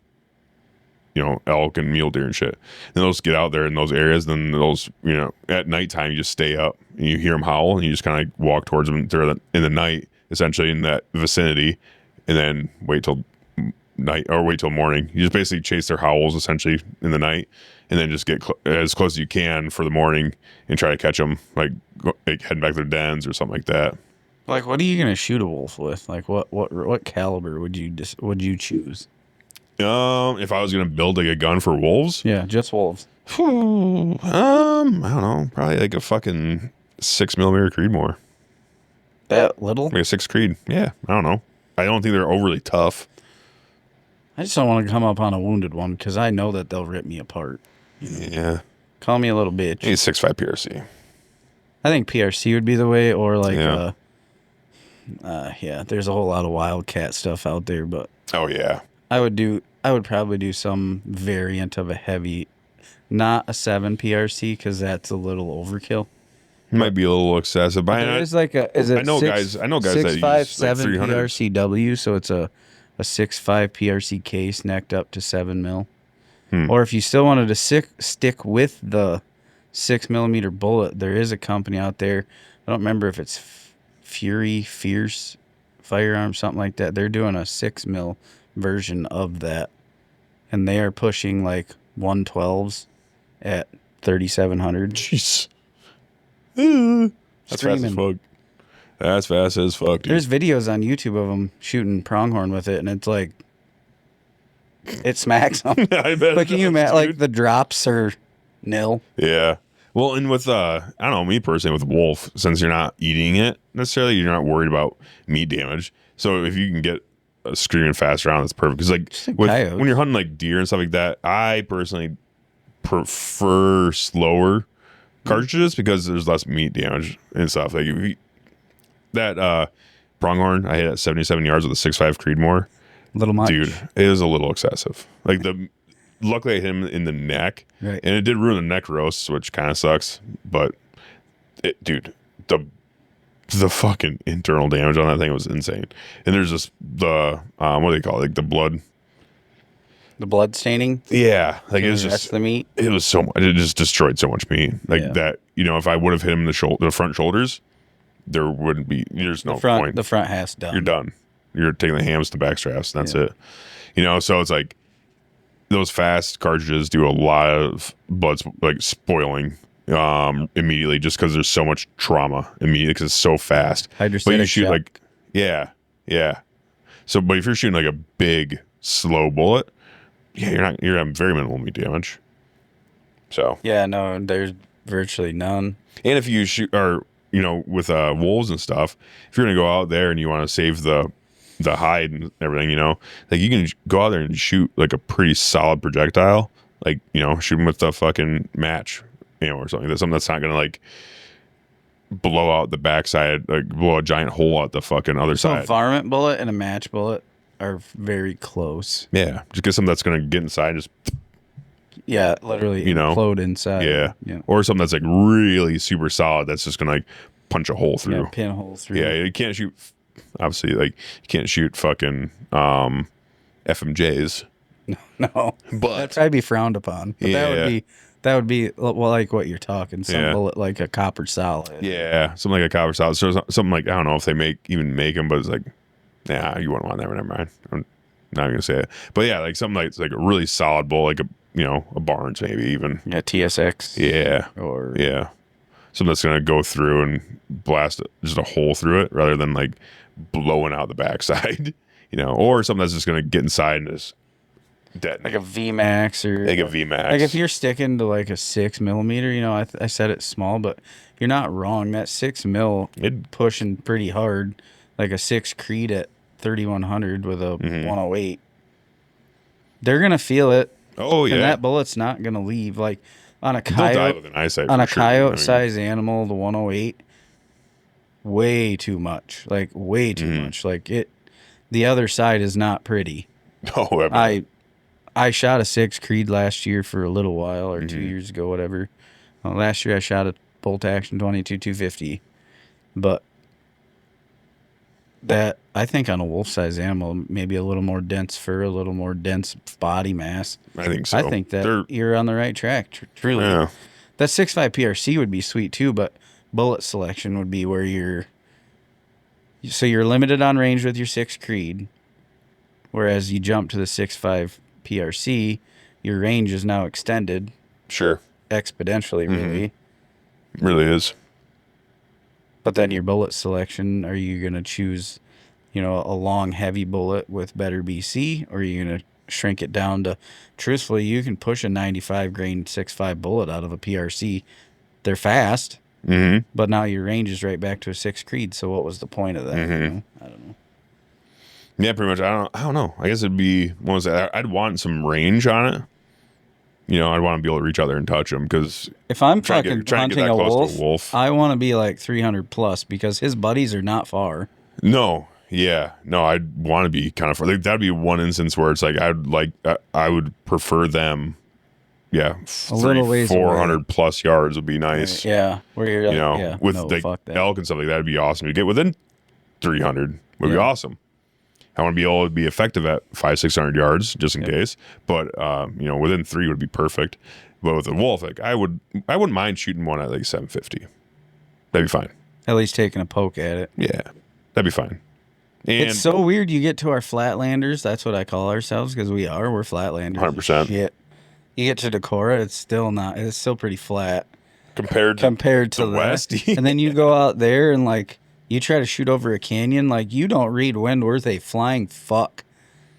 you know, elk and mule deer and shit. And they'll just get out there in those areas. Then those, you know, at nighttime, you just stay up and you hear them howl and you just kind of like walk towards them in the night, essentially in that vicinity, and then wait till night or wait till morning. You just basically chase their howls essentially in the night, and then just get as close as you can for the morning and try to catch them, like heading back to their dens or something like that. Like, what are you gonna shoot a wolf with? Like, what caliber would you choose? If I was gonna build like a gun for wolves, Yeah, just wolves. I don't know, probably like a fucking 6mm Creedmoor, That little? like a 6 Creed. Yeah, I don't know. I don't think they're overly tough. I just don't want to come up on a wounded one because I know that they'll rip me apart. Yeah, Call me a little bitch. maybe 6.5 PRC. I think PRC would be the way, or like, Yeah. yeah. There's a whole lot of wildcat stuff out there, but Oh yeah, I would probably do some variant of a heavy, not a 7 PRC because that's a little overkill. might be a little excessive. But There's like is it I know guys that use like 6.57 300s. PRCW, so it's a 6.5 PRC case necked up to 7 mil. Hmm. Or if you still wanted to stick with the 6mm bullet, there is a company out there. I don't remember if it's Fierce Firearms, something like that. They're doing a 6 mil version of that, and they are pushing like 112s at 3,700. Jeez. That's fast as Screaming. fuck. That's fast as fuck, dude. There's videos on YouTube of them shooting pronghorn with it, and it's like it smacks them. I bet. Like, can you it does, imagine? Like dude. the drops are nil. Yeah. Well, and with I don't know, me personally with wolf, since you're not eating it necessarily, you're not worried about meat damage. So if you can get a screaming fast round, that's perfect. Because like coyote. when you're hunting like deer and stuff like that, I personally prefer slower cartridges because there's less meat damage and stuff. Like if you, that pronghorn I hit at 77 yards with a 6.5 Creedmoor. Little much, Dude, it is a little excessive. Like luckily I hit him in the neck, Right. and it did ruin the neck roast, which kind of sucks. But dude, the fucking internal damage on that thing was insane. And there's just the what do they call it? Like the blood. the blood staining. Yeah, like it was That's just the meat. it was so much. It just destroyed so much meat. Like Yeah. that, if I would have hit him the front shoulders, there wouldn't be. There's no point. The front half's done. You're done. You're taking the hams to back straps, and that's Yeah. it. So it's like those fast cartridges do a lot of blood spoiling immediately, just because there's so much trauma immediately because it's so fast. But you Hydrostatic shoot shock. yeah. So, but if you're shooting like a big slow bullet, you're gonna have very minimal meat damage. So Yeah, no, there's virtually none. and if you shoot with wolves and stuff, if you're gonna go out there and you want to save the hide and everything, like you can go out there and shoot like a pretty solid projectile, like shoot them with the fucking match, or something. That's something that's not gonna like blow out the backside, like blow a giant hole out the fucking other So a side. varmint bullet and a match bullet are very close. Yeah, just get something that's gonna get inside, and just Yeah, literally implode inside. yeah, Yeah. or something that's like really super solid that's just gonna like punch a hole through. Yeah, pinhole through. Yeah, you can't shoot. Obviously, like you can't shoot fucking FMJs. No, But that'd probably be frowned upon. But that would be well, like what you're talking. Some Yeah. bullet like a copper solid. yeah, something like a copper solid. So something like, I don't know if they even make them, but it's like, nah, you wouldn't want that. Never mind. I'm not gonna say it. But yeah, like something like it's like a really solid bull, like a Barnes maybe even. Yeah, TSX. Yeah, Or yeah. Something that's gonna go through and blast just a hole through it rather than like blowing out the backside. Or something that's just gonna get inside and just detonate. Like a VMAX or like a VMAX. Like if you're sticking to like a 6mm, I said it's small, but you're not wrong. That 6mm pushing pretty hard, like a 6 Creed at 3100 with a 108. They're gonna feel it. Oh yeah, and that bullet's not gonna leave. Like on a they'll die coyote, with an eyesight on for a sure. coyote size animal, the 108, way too much. Like way too much. Like it. The other side is not pretty. Oh, I shot a 6 Creed last year for a little while, or 2 years ago, whatever. Last year I shot a bolt action 22 250, but that I think on a wolf size animal, maybe a little more dense fur, a little more dense body mass. I think so. I think that you're on the right track. Truly, yeah. That 6.5 PRC would be sweet too, but bullet selection would be where you're limited on range with your 6 Creed, whereas you jump to the 6.5 PRC, your range is now extended. Sure. Exponentially, really. It really is. But then your bullet selection, are you going to choose, a long, heavy bullet with better BC, or are you going to shrink it down to, truthfully, you can push a 95 grain 6.5 bullet out of a PRC. They're fast, but now your range is right back to a 6 Creed. So what was the point of that? I don't know. Yeah, pretty much. I don't know. I guess it'd be I'd want some range on it. I'd want to be able to reach out there and touch them, because if I'm fucking hunting a wolf, I want to be like 300 plus, because his buddies are not far. No, yeah, no, I'd want to be kind of far. Like, that'd be one instance where it's like I would prefer them. Yeah, a little ways 400 away. Plus yards would be nice. Yeah, where you're with elk and stuff like that, would be awesome. To get within 300 would be awesome. I want to be able to be effective at 500-600 yards, just in case. But within 3 would be perfect. But with a wolf, like I wouldn't mind shooting one at like 750. That'd be fine. At least taking a poke at it. Yeah, that'd be fine. And it's so weird. You get to our flatlanders. That's what I call ourselves, because we're flatlanders. 100%. Shit. You get to Decorah, it's still not. It's still pretty flat compared to the west. And then you go out there and like. You try to shoot over a canyon, like, you don't read wind worth a flying fuck.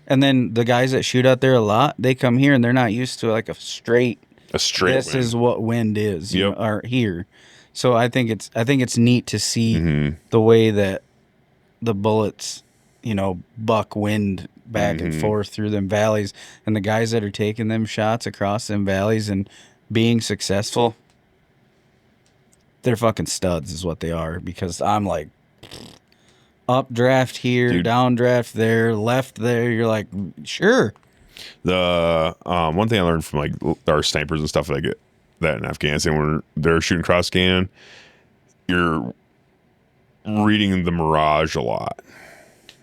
And then the guys that shoot out there a lot, they come here and they're not used to like a straight. This wind. Is what wind is. Or here. So I think it's neat to see the way that the bullets, buck wind back and forth through them valleys, and the guys that are taking them shots across them valleys and being successful. They're fucking studs is what they are, because I'm like updraft here, downdraft there, left there. You're like, sure. The one thing I learned from like our snipers and stuff like that in Afghanistan, when they're shooting cross cannon, you're reading the mirage a lot.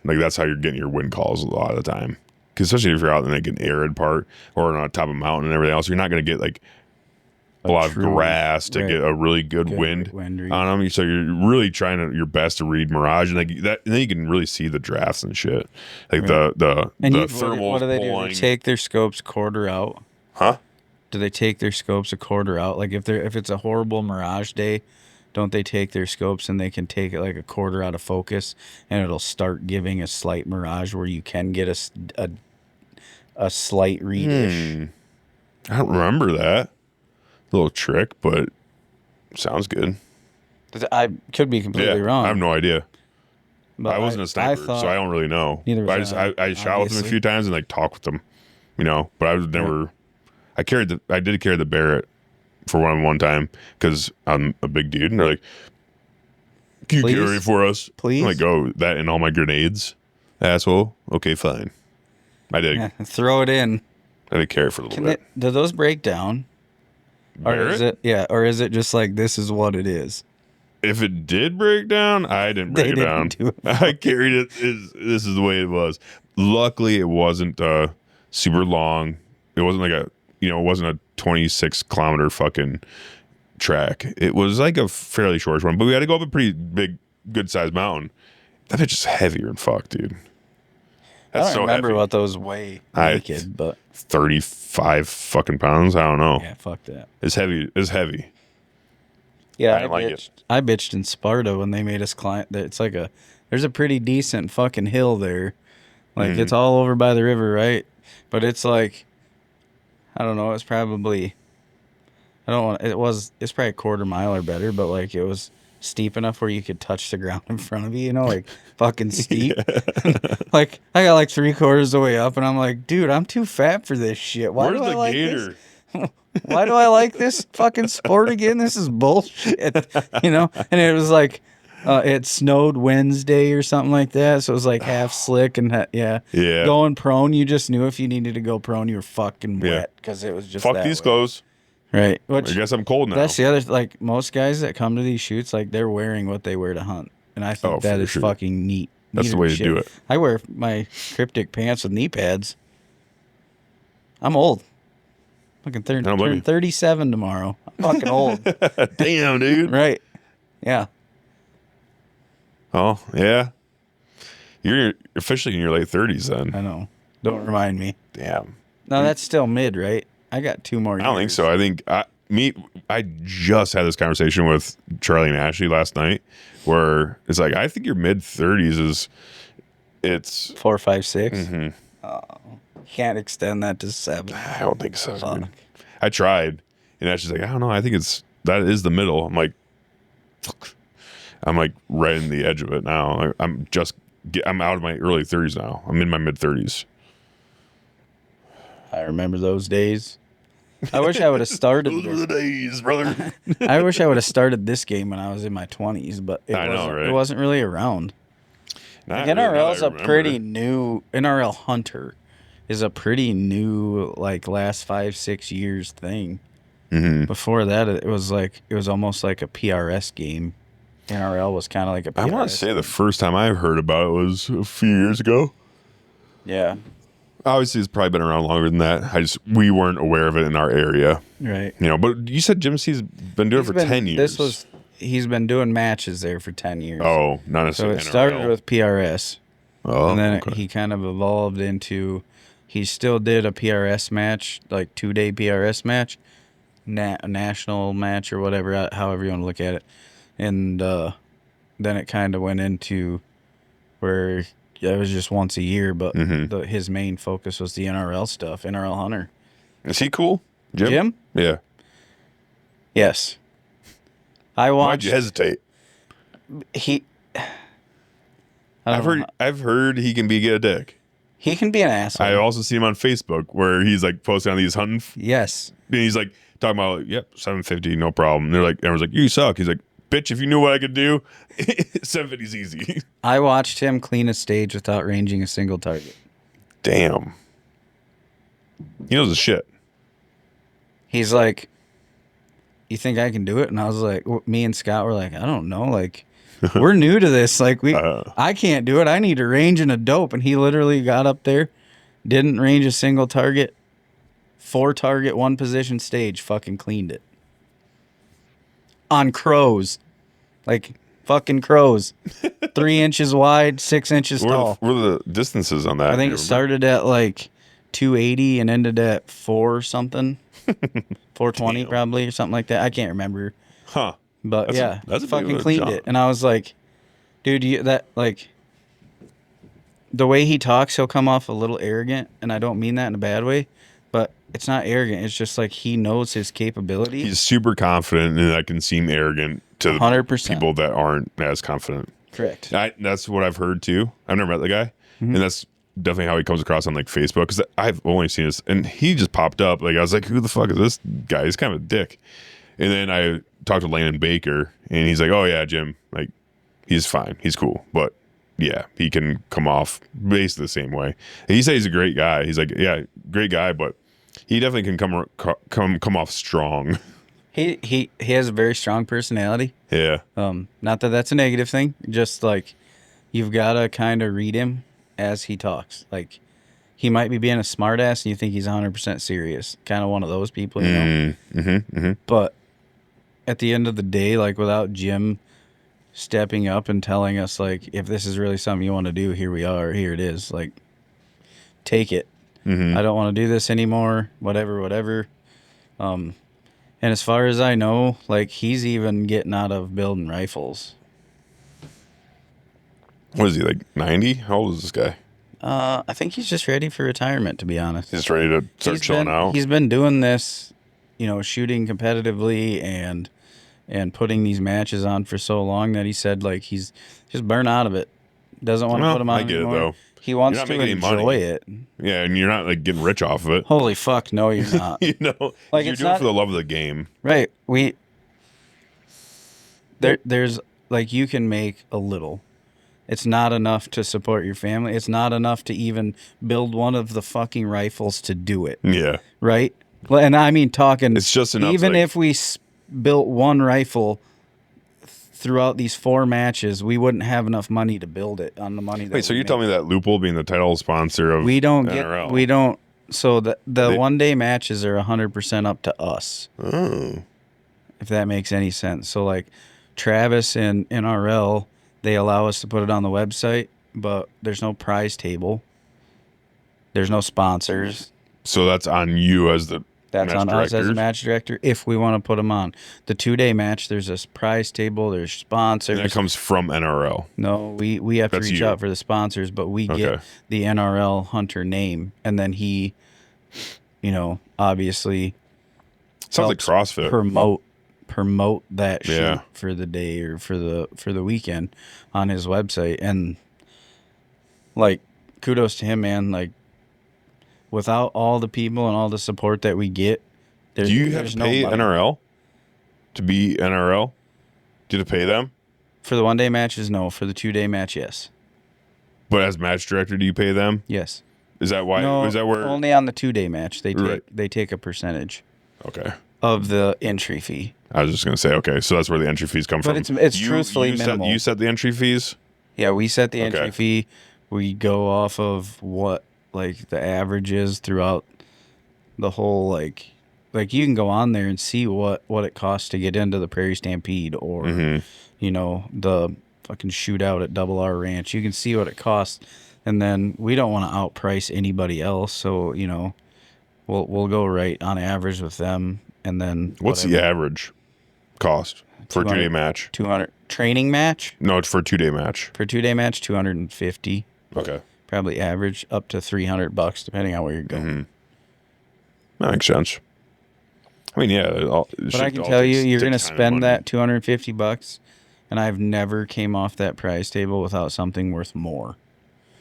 Like that's how you're getting your wind calls a lot of the time. Because especially if you're out in like an arid part or on top of a mountain and everything else, you're not going to get like a lot of grass to get a really good wind on them. So you're really trying your best to read mirage, and like that, and then you can really see the drafts and shit. Like the thermals. What do they do? They take their scopes quarter out. Huh? Do they take their scopes a quarter out? Like if it's a horrible mirage day, don't they take their scopes and they can take it like a quarter out of focus, and it'll start giving a slight mirage where you can get a slight readish. I don't remember that. Little trick, but sounds good. I could be completely wrong. I have no idea. But I wasn't a sniper, so I don't really know. Neither was I shot with them a few times and like talked with them, But I was never. I did carry the Barrett for one time because I'm a big dude, and they're like, "Can you carry it for us, please?" I'm like, "Oh, that and all my grenades, asshole." Okay, fine. I did. Throw it in. I did carry for a little bit. Do those break down? Barrett? Or is it just like this is what it is? If it did break down, I didn't break it down. I carried it. This is the way it was. Luckily, it wasn't super long. It wasn't like it wasn't a 26 kilometer fucking track. It was like a fairly short one, but we had to go up a pretty big, good sized mountain. That bitch is heavier than fuck, dude. That's I don't remember what those weigh naked, but 35 fucking pounds. I don't know. Yeah, fuck that. It's heavy. It's heavy. Yeah, I bitched in Sparta when they made us climb. It's like there's a pretty decent fucking hill there Like, it's all over by the river, right? But it's like, I don't know, it's probably, it's probably a quarter mile or better, but like, it was steep enough where you could touch the ground in front of you, you know, like fucking steep. Like, I got like 3/4 of the way up, and I'm like, dude, I'm too fat for this shit. Why Where's do I the like gator? this? Why do I like this fucking sport again? This is bullshit, you know? And it was like, it snowed Wednesday or something like that, so it was like half slick and Yeah. Going prone, you just knew if you needed to go prone, you were fucking Yeah. wet because it was just Fuck that these way. clothes. Right. Which, I guess I'm cold now. that's the other, like, most guys that come to these shoots, like, they're wearing what they wear to hunt, and I think that for is sure. fucking neat. That's the way to do it. I wear my cryptic pants with knee pads. I'm old. Fucking turn 37 tomorrow. I'm fucking old. Damn, dude. Right. Yeah. Oh, yeah. You're officially in your late 30s then. I know. Don't remind me. Damn. No, that's still mid, right? I got 2 more years. I don't think so. I think I just had this conversation with Charlie and Ashley last night where it's like, I think your mid 30s it's 4, 5, 6. Mm-hmm. Can't extend that to 7. I don't think so. Fuck. Dude. I tried, and Ashley's like, I don't know. I think that is the middle. I'm like, fuck. I'm like right in the edge of it now. I'm out of my early 30s now. I'm in my mid 30s. I remember those days. I wish I would have started. Those were the days, brother. I wish I would have started this game when I was in my 20s, but it wasn't really around. Like, NRL's a pretty new. NRL Hunter is a pretty new, like, last 5-6 years thing. Mm-hmm. Before that, it was almost like a PRS game. NRL was kind of like a PRS. I want to say the first time I heard about it was a few years ago. Yeah. Obviously, it's probably been around longer than that. We weren't aware of it in our area. Right. You know, but you said Jim C's been doing it for 10 years. He's been doing matches there for 10 years. Oh, not So necessarily it started with PRS. Oh, and then okay. he kind of evolved into, he still did a PRS match, like 2-day PRS match, a national match or whatever, however you want to look at it. And then it kind of went into where it was just once a year, but his main focus was the NRL stuff, NRL Hunter. Is he cool? Jim? Yeah. Yes. Why'd you hesitate? I've heard he can be a dick. He can be an asshole. I also see him on Facebook where he's like posting on these hunting. Yes. And he's like talking about, yep, 750, no problem. And they're like, everyone's like, you suck. He's like, bitch, if you knew what I could do, 750's easy. I watched him clean a stage without ranging a single target. Damn. He knows his shit. He's like, you think I can do it? And I was like, me and Scott were like, I don't know. Like, we're new to this. Like, I can't do it. I need a range and a dope. And he literally got up there, didn't range a single target, 4-target, 1-position stage, fucking cleaned it. On crows. Like, fucking crows. 3 inches wide, 6 inches tall. What are the distances on that? I think it started at like 280 and ended at 4 something. 420 probably or something like that. I can't remember. Huh. But that's a fucking cleaned it. And I was like, dude, the way he talks, he'll come off a little arrogant, and I don't mean that in a bad way, but it's not arrogant. It's just like he knows his capability. He's super confident, and that can seem arrogant to 100%. people that aren't as confident. Correct. That's what I've heard too. I've never met the guy, and that's definitely how he comes across on like Facebook, because I've only seen this, and he just popped up. Like, I was like, who the fuck is this guy? He's kind of a dick. And then I talked to Landon Baker, and he's like, oh yeah, Jim, like, he's fine, he's cool, but yeah, he can come off basically the same way. And he said he's a great guy. He's like, yeah, great guy, but he definitely can come off strong. He has a very strong personality. Yeah. Not that that's a negative thing. Just like, you've got to kind of read him as he talks. Like, he might be being a smart ass and you think he's 100% serious. Kind of one of those people, you know? But at the end of the day, like, without Jim stepping up and telling us, like, if this is really something you want to do, here we are, here it is. Like, take it. I don't want to do this anymore, whatever. And as far as I know, like, he's even getting out of building rifles. What is he, like 90? How old is this guy? I think he's just ready for retirement, to be honest. He's ready to start chilling out. He's been doing this, shooting competitively and putting these matches on for so long that he said like he's just burnt out of it. Doesn't want to put them on anymore. I get it, though. He wants to enjoy it. Yeah, and you're not like getting rich off of it. Holy fuck, no, you're not. Like you're doing it for the love of the game, right? There's like you can make a little. It's not enough to support your family. It's not enough to even build one of the fucking rifles to do it. Yeah. Right? And I mean, talking. It's just enough. Even if we built one rifle throughout these 4 matches, we wouldn't have enough money to build it on the money. Wait, so you're telling me that Loophole being the title sponsor of NRL? So the one-day matches are 100% up to us. Oh. If that makes any sense. So like Travis and NRL, they allow us to put it on the website, but there's no prize table. There's no sponsors. So that's on you as the That's on us as a match director if we want to put them on. The 2-day match, there's a prize table, there's sponsors. And that comes from NRL. No, we have to reach out for the sponsors, but we get the NRL Hunter name, and then he, obviously sounds like CrossFit. Promote that shit for the day or for the weekend on his website. And like kudos to him, man. Like without all the people and all the support that we get, do you have to pay NRL to be NRL? Do you have to pay them? For the 1-day matches, no. For the 2-day match, yes. But as match director, do you pay them? Yes. Is that why? No, is that where? Only on the 2-day match they take a percentage. Okay. Of the entry fee. I was just gonna say, okay, so that's where the entry fees come from. But it's truthfully minimal. You set the entry fees? Yeah, we set the entry fee. We go off of what like the average is throughout the whole like you can go on there and see what it costs to get into the Prairie Stampede or the fucking shootout at Double R Ranch. You can see what it costs, and then we don't want to outprice anybody else, so we'll go right on average with them. And then what's the average cost for a 2-day match? 200 training match? No, it's for a 2-day match. For a 2-day match, 250. Okay. Probably average up to $300 depending on where you're going. Mm-hmm. That makes sense. I mean, yeah. But I can tell you're going to spend that $250, and I've never came off that prize table without something worth more.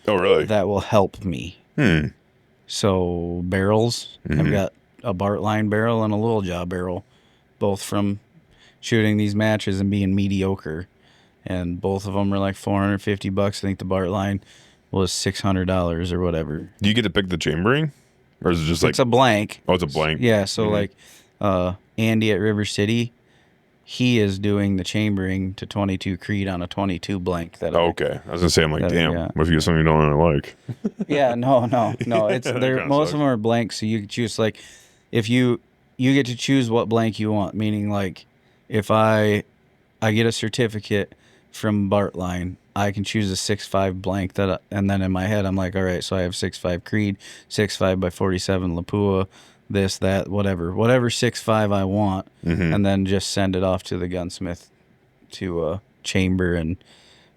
Oh, really? That will help me. So barrels, I've got a Bartline barrel and a Little Jaw barrel, both from shooting these matches and being mediocre. And both of them were like $450. I think the Bartline was $600 or whatever. Do you get to pick the chambering? Or is it just like... It's a blank. Oh, it's a blank. Yeah, so like Andy at River City, he is doing the chambering to 22 Creed on a 22 blank. Okay. I was going to say, I'm like, damn, what if you get something you don't really like? Yeah, no. It's most of them are blanks, so you can choose like... If you get to choose what blank you want, meaning like if I get a certificate from Bartline, I can choose a 6.5 blank and then in my head I'm like, all right, so I have 6.5 Creed, 6.5 by 47 Lapua, this, that, whatever 6.5 I want, and then just send it off to the gunsmith to chamber and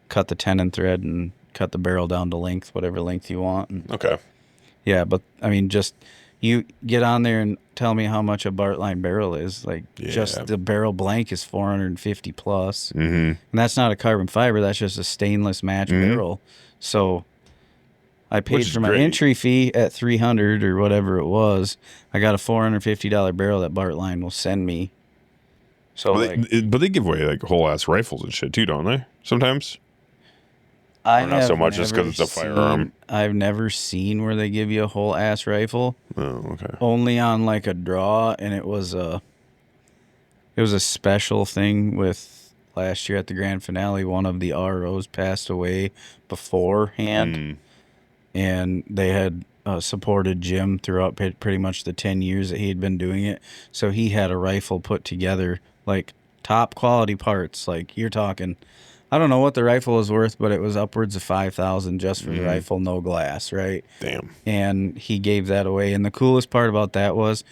cut the tenon thread and cut the barrel down to length, whatever length you want. Okay. Yeah, but I mean, just you get on there and tell me how much a Bartline barrel is. Like, just the barrel blank is $450 plus. And that's not a carbon fiber. That's just a stainless match barrel. So I paid for my entry fee at $300 or whatever it was. I got a $450 barrel that Bartline will send me. So, but they give away like whole ass rifles and shit too, don't they? Sometimes. Not so much just because it's a firearm. I've never seen where they give you a whole ass rifle. Oh, okay. Only on like a draw, and it was a special thing with last year at the grand finale. One of the ROs passed away beforehand, and they had supported Jim throughout pretty much the 10 years that he had been doing it. So he had a rifle put together, like top quality parts. Like you're talking... I don't know what the rifle was worth, but it was upwards of $5,000 just for the rifle, no glass, right? Damn. And he gave that away. And the coolest part about that was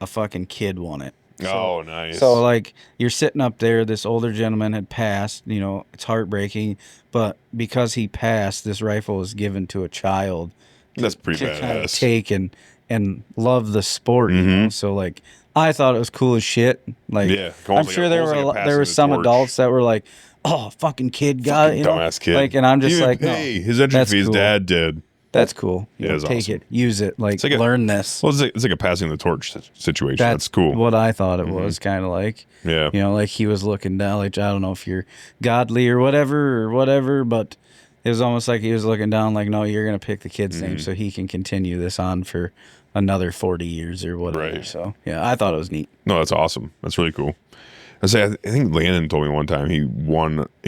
a fucking kid won it. Oh, nice. So, like, you're sitting up there, this older gentleman had passed, you know, it's heartbreaking, but because he passed, this rifle was given to a child. That's pretty to kind of badass. take and love the sport, you know? So, like, I thought it was cool as shit. Like, Yeah, I'm sure there were some adults that were like, oh, fucking kid got it, you know? Dumbass kid. Like, and I'm just He like, didn't pay his entry fee. His dad did. That's cool. You know, take awesome. it, use it, like learn this. Well, it's like a passing the torch situation. That's cool. What I thought it was kind of like. Yeah. You know, like he was looking down, like, I don't know if you're godly or whatever, but it was almost like he was looking down, like, no, you're going to pick the kid's name so he can continue this on for another 40 years or whatever. Right. So, yeah, I thought it was neat. No, that's awesome. That's really cool. I think Landon told me one time he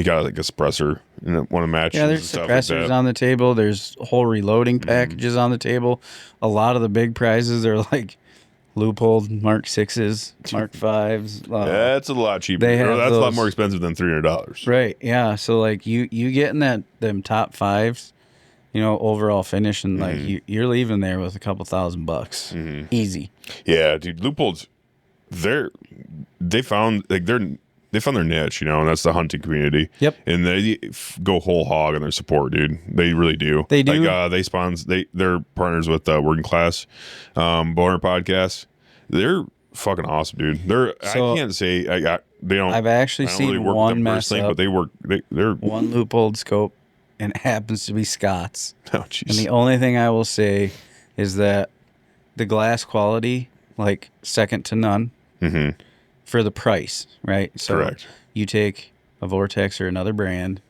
got like a suppressor in one of the matches. Yeah, there's suppressors on the table. There's whole reloading packages on the table. A lot of the big prizes are like Leupold Mark 6s, Mark 5s. That's a lot cheaper. That's a lot more expensive than $300. Right, yeah. So, like, you getting them top 5s, you know, overall finish, and, like, you're leaving there with a couple $1,000. Easy. Yeah, dude, Leupold's, they found their niche, you know, and that's the hunting community. Yep. And they go whole hog on their support, dude. They really do. They do. Like, they're partners with Working Class Boner Podcast. They're fucking awesome, dude. I can't say they don't. I've actually seen really work one with them mess personally, up. but they work. They're one Leupold scope, and it happens to be Scott's. Oh, jeez. And the only thing I will say is that the glass quality, like, second to none. For the price, right? So correct. You take a Vortex or another brand,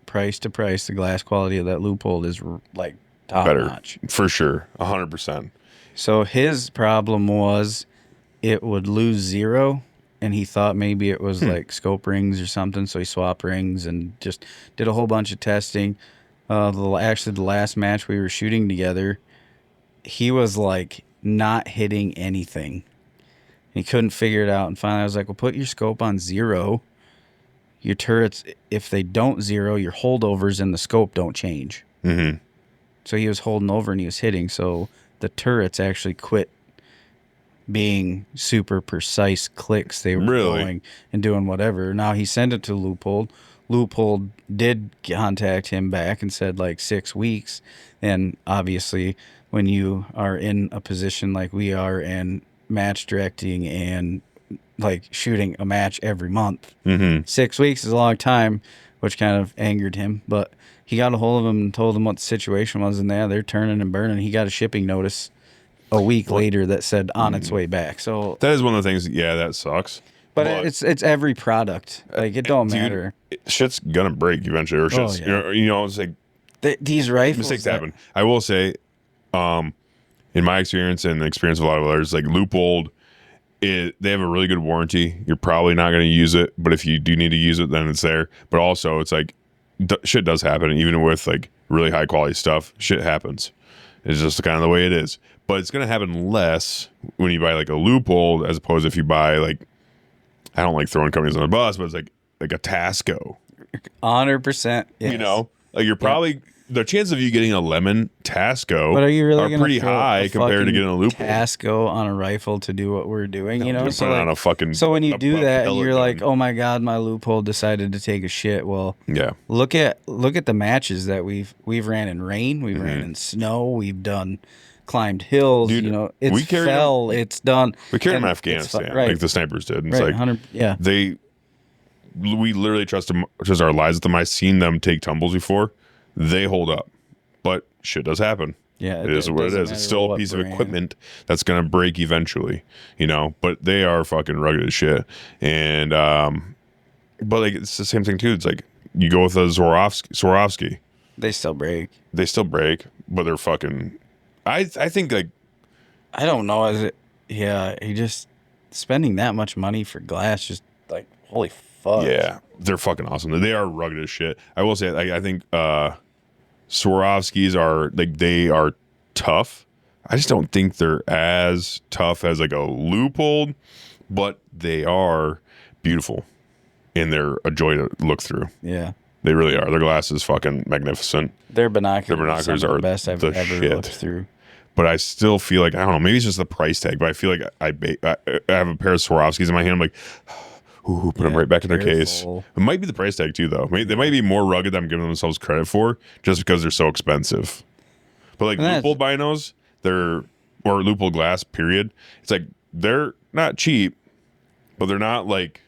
price to price, the glass quality of that Leupold is like top notch. For sure, 100%. So his problem was it would lose 0, and he thought maybe it was like scope rings or something, so he swapped rings and just did a whole bunch of testing. Actually, the last match we were shooting together, he was like not hitting anything. He couldn't figure it out, and finally I was like, well, put your scope on 0. Your turrets, if they don't 0, your holdovers in the scope don't change. So he was holding over and he was hitting, so the turrets actually quit being super precise clicks. They were going and doing whatever. Now he sent it to Leupold. Leupold did contact him back and said like 6 weeks, and obviously when you are in a position like we are and match directing and like shooting a match every month, 6 weeks is a long time, which kind of angered him, but he got a hold of him and told him what the situation was, and they're turning and burning. He got a shipping notice a week later that said on its way back. So that is one of the things, that sucks, but it's every product, like, it don't matter. Shit's gonna break eventually, or shit's, you know, it's like these rifles, mistakes happen. I will say, in my experience and the experience of a lot of others, like Leupold, they have a really good warranty. You're probably not going to use it, but if you do need to use it, then it's there. But also, it's like shit does happen, even with like really high quality stuff. Shit happens. It's just kind of the way it is. But it's going to happen less when you buy like a Leupold as opposed to if you buy like, I don't like throwing companies on the bus, but it's like a Tasco. 100%. Yes. You know, like you're probably. The chance of you getting a lemon Tasco are pretty high compared to getting a Leupold. Tasco on a rifle to do what we're doing, you know? So, like, on a fucking, so when you do that, and you're gun. like, oh my God, my Leupold decided to take a shit. Well, look at the matches that we've ran in rain, we've ran in snow, we've done climbed hills, dude, you know, it's done. We carried them in Afghanistan, like the snipers did. And it's like, we literally trust our lives with them. I've seen them take tumbles before. They hold up, but shit does happen. Yeah, it is what it is. It's still a piece of equipment that's gonna break eventually, you know. But they are fucking rugged as shit. And but like it's the same thing too. It's like you go with a Swarovski. They still break. But they're fucking. I think like. I don't know. He just spending that much money for glass, just like holy fuck. Yeah, they're fucking awesome. They are rugged as shit. I will say, I think Swarovskis they are tough. I just don't think they're as tough as like a Leupold, but they are beautiful and they're a joy to look through. Yeah, they really are. Their glass is fucking magnificent. Their binoculars are the best I've ever shit. looked through. but I still feel like, I don't know, maybe it's just the price tag, but I feel like I have a pair of Swarovskis in my hand. I'm like, ooh, put them right back in their case. It might be the price tag too, though. They might be more rugged than I'm giving themselves credit for, just because they're so expensive. But like Leupold binos, or Leupold glass, period. It's like they're not cheap, but they're not like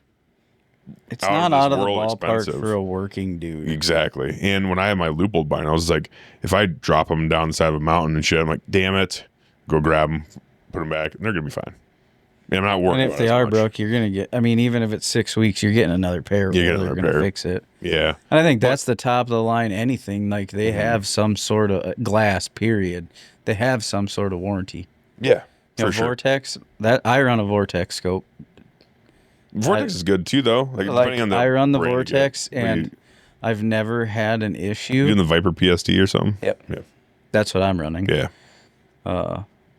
it's not out of the ballpark expensive for a working dude. Exactly. And when I have my Leupold binos, it's like if I drop them down the side of a mountain and shit, I'm like, damn it, go grab them, put them back, and they're gonna be fine. And I'm not worried. And if they are broke, you're gonna get. I mean, even if it's 6 weeks, you're getting another pair. You're gonna fix it. Yeah. And I think that's the top of the line. Anything like they have some sort of glass. Period. They have some sort of warranty. Yeah. For sure. Vortex. That I run a Vortex scope. Vortex is good too, though. Like depending on the I run the Vortex, and I've never had an issue. You doing the Viper PST or something? Yep. Yeah. That's what I'm running. Yeah.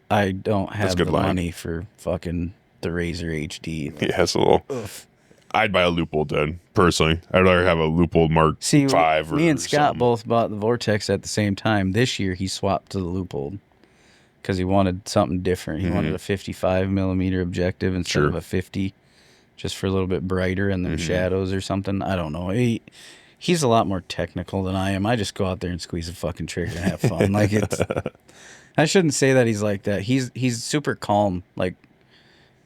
I don't have the money for fucking the Razor HD. Yeah, it's a little. I'd buy a Leupold then, personally. I'd rather have a Leupold Mark 5 or me and Scott something. both bought the Vortex at the same time. This year he swapped to the Leupold because he wanted something different. He wanted a 55 millimeter objective instead of a 50, just for a little bit brighter in the shadows or something. I don't know. He's a lot more technical than I am. I just go out there and squeeze a fucking trigger and have fun. Like it's. I shouldn't say that he's like that. He's super calm. Like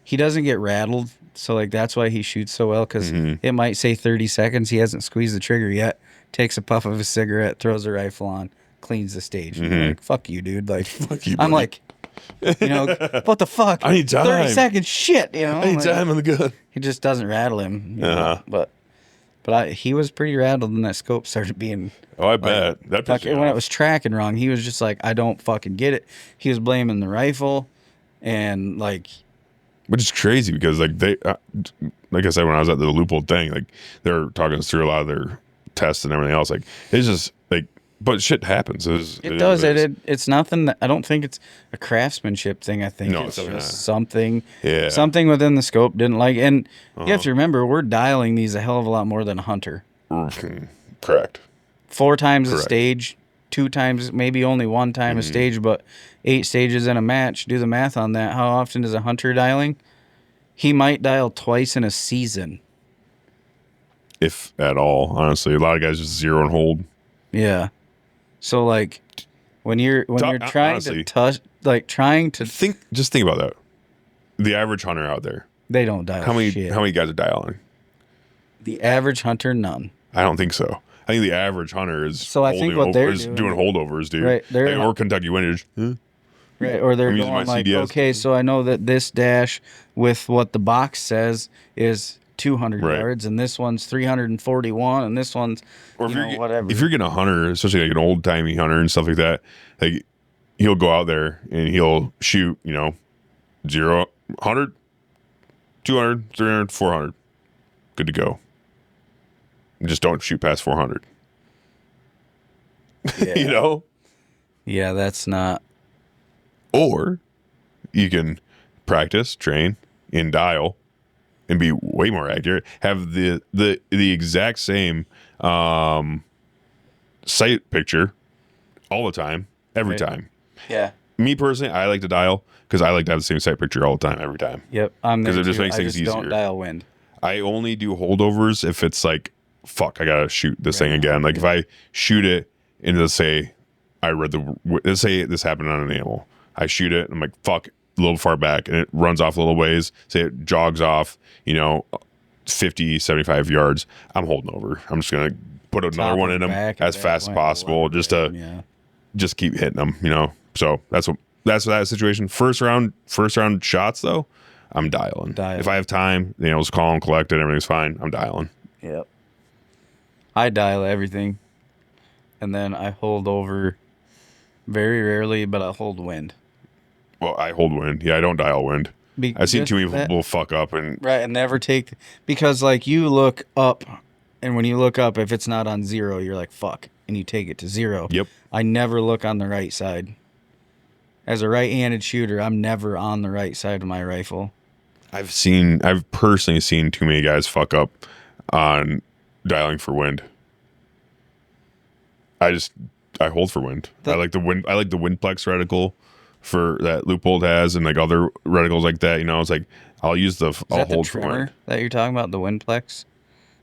he doesn't get rattled. So like that's why he shoots so well, because it might say 30 seconds. He hasn't squeezed the trigger yet. Takes a puff of his cigarette, throws the rifle on, cleans the stage. Like, fuck you, dude. Like fuck you, I'm like, you know, what the fuck? I need time. 30 seconds, shit. You know, I need time on the gun. He just doesn't rattle him. You know? But he was pretty rattled when that scope started being. Oh, I bet that when it was tracking wrong, he was just like, I don't fucking get it. He was blaming the rifle, and like. Which is crazy because like they, like I said, when I was at the Leupold thing, like they were talking us through a lot of their tests and everything else. Like it's just like, but shit happens. It does. It's nothing. I don't think it's a craftsmanship thing. I think it's just something. Yeah. Something within the scope didn't like. And you have to remember, we're dialing these a hell of a lot more than a Hunter. Correct. 4 times a stage, 2 times, maybe only 1 time a stage, but 8 stages in a match. Do the math on that. How often is a Hunter dialing? He might dial twice in a season, if at all. Honestly, a lot of guys just zero and hold. Yeah. So like when you're trying honestly, to think about that. The average hunter out there, they don't dial. How many guys are dialing? The average hunter, none. I don't think so. I think the average hunter is doing holdovers, dude. Right, or Kentucky windage. Right, or they're going like, CDS. Okay, so I know that this dash with what the box says is 200 yards, and this one's 341, and this one's whatever. If you're getting a hunter, especially like an old timey hunter and stuff like that, like he'll go out there and he'll shoot, 0, 100, 200, 300, 400, good to go. And just don't shoot past 400. Yeah. Yeah, that's not. Or you can practice, train, and dial, and be way more accurate. Have the exact same sight picture all the time, every time. Yeah. Me personally, I like to dial because I like to have the same sight picture all the time, every time. Yep. Because it just makes things easier. Don't dial wind. I only do holdovers if it's like, fuck, I gotta shoot this thing again. Like if I shoot it and let's say let's say this happened on an animal. I shoot it, and I'm like, fuck, a little far back, and it runs off a little ways. Say it jogs off, 50, 75 yards. I'm holding over. I'm just going to put another one in them as fast as possible just to just keep hitting them, So that's that situation. First round shots, though, I'm dialing. If I have time, it's call and collect it, everything's fine, I'm dialing. Yep. I dial everything, and then I hold over very rarely, but I hold wind. Well, I hold wind. Yeah, I don't dial wind. I've seen too many people fuck up and never take, because like you look up, and when you look up, if it's not on 0, you're like fuck, and you take it to 0. Yep. I never look on the right side. As a right-handed shooter, I'm never on the right side of my rifle. I've personally seen too many guys fuck up on dialing for wind. I hold for wind. I like the Windplex reticle. for that Leupold has, and like other reticles like that. You know, it's like I'll use I'll hold for tremor mine. that you're talking about, the Windplex,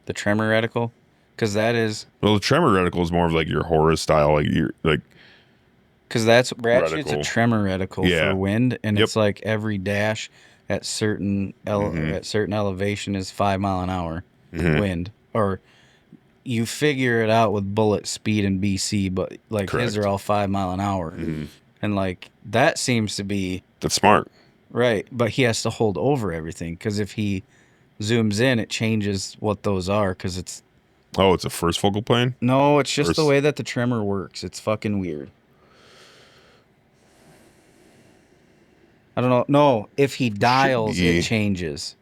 the tremor reticle, because that is. Well, the tremor reticle is more of like your Horus style, like you're like. Because Brad shoots a reticle. tremor reticle Yeah. for wind, and Yep. it's like every dash at certain elevation is 5 mile an hour wind, or you figure it out with bullet speed and BC, but like his Correct. are all 5 mile an hour, and like that seems to be That's smart. right. But he has to hold over everything, because if he zooms in, it changes what those are, because it's Oh, it's a first focal plane? no, it's just the First- way that the tremor works. It's fucking weird. I don't know. No, if he dials, be. it changes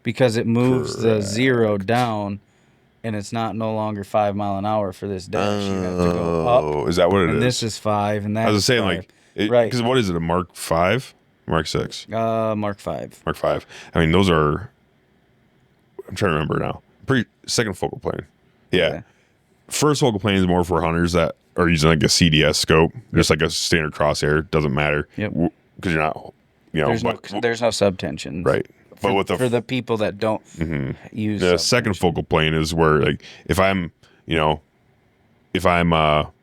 because it moves the zero down, and it's not no longer 5 mile an hour for this dash. You have to go up. Oh, is that what it is? And this is 5, and that's I was saying, 5. like, right. Because what is it, a Mark 5? Mark 6? Mark 5. Mark 5. I mean, those are, I'm trying to remember now. Second focal plane. Yeah. First focal plane is more for hunters that are using like a CDS scope, just like a standard crosshair. Doesn't matter. Yep. Because you're not, you know. There's no subtension. Right. But with for the people that don't use the second focal plane is where, like, if I'm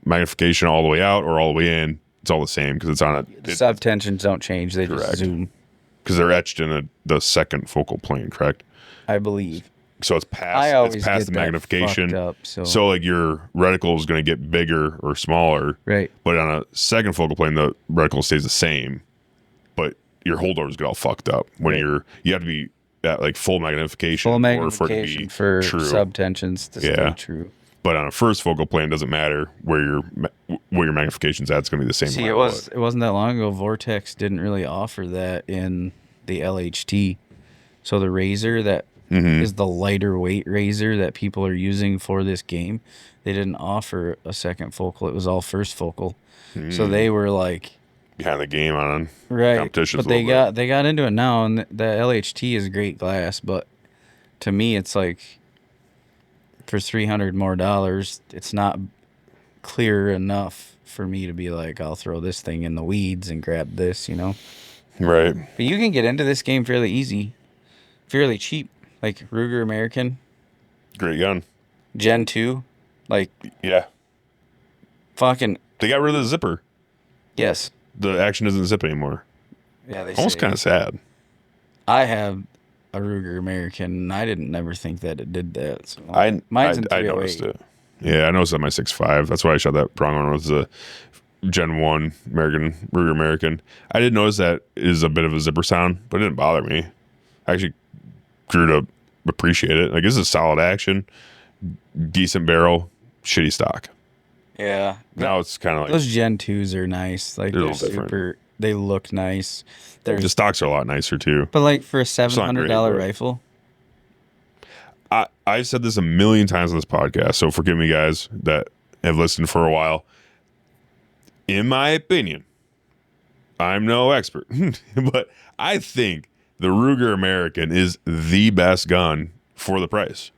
magnification all the way out or all the way in, it's all the same because it's on the subtensions don't change. They just zoom. Because they're etched in the second focal plane, correct? I believe. So it's past the magnification. Up, so like your reticle is going to get bigger or smaller. Right. But on a second focal plane, the reticle stays the same. But your holdovers get all fucked up when you have to be at like full magnification. Full magnification for it to be for true. subtensions to stay true. But on a first focal plane, it doesn't matter where your magnification's at. It's going to be the same. See, it wasn't that long ago. Vortex didn't really offer that in the LHT. So the razor that is the lighter weight razor that people are using for this game, they didn't offer a second focal. It was all first focal. So they were like behind the game on competitions. But they got into it now, and the LHT is great glass. But to me, it's like for $300 more, it's not clear enough for me to be like, I'll throw this thing in the weeds and grab this, you know? Right. But you can get into this game fairly easy, fairly cheap. Like Ruger American. Great gun. Gen 2. Like. Yeah. Fucking. They got rid of the zipper. Yes. The action doesn't zip anymore. Yeah, they almost kind of sad. I have a Ruger American, and I didn't never think that it did that. So mine's I noticed it. Yeah, I noticed that my 6.5. That's why I shot that prong on with the Gen 1 Ruger American. I did notice that is a bit of a zipper sound, but it didn't bother me. I actually grew to appreciate it. Like, this is solid action, decent barrel, shitty stock. Yeah. Now it's kind of like those Gen 2s are nice. Like, they're super. They look nice. The stocks are a lot nicer too. But like for a $700 rifle. I've said this a million times on this podcast, so forgive me, guys that have listened for a while. In my opinion, I'm no expert, but I think the Ruger American is the best gun for the price.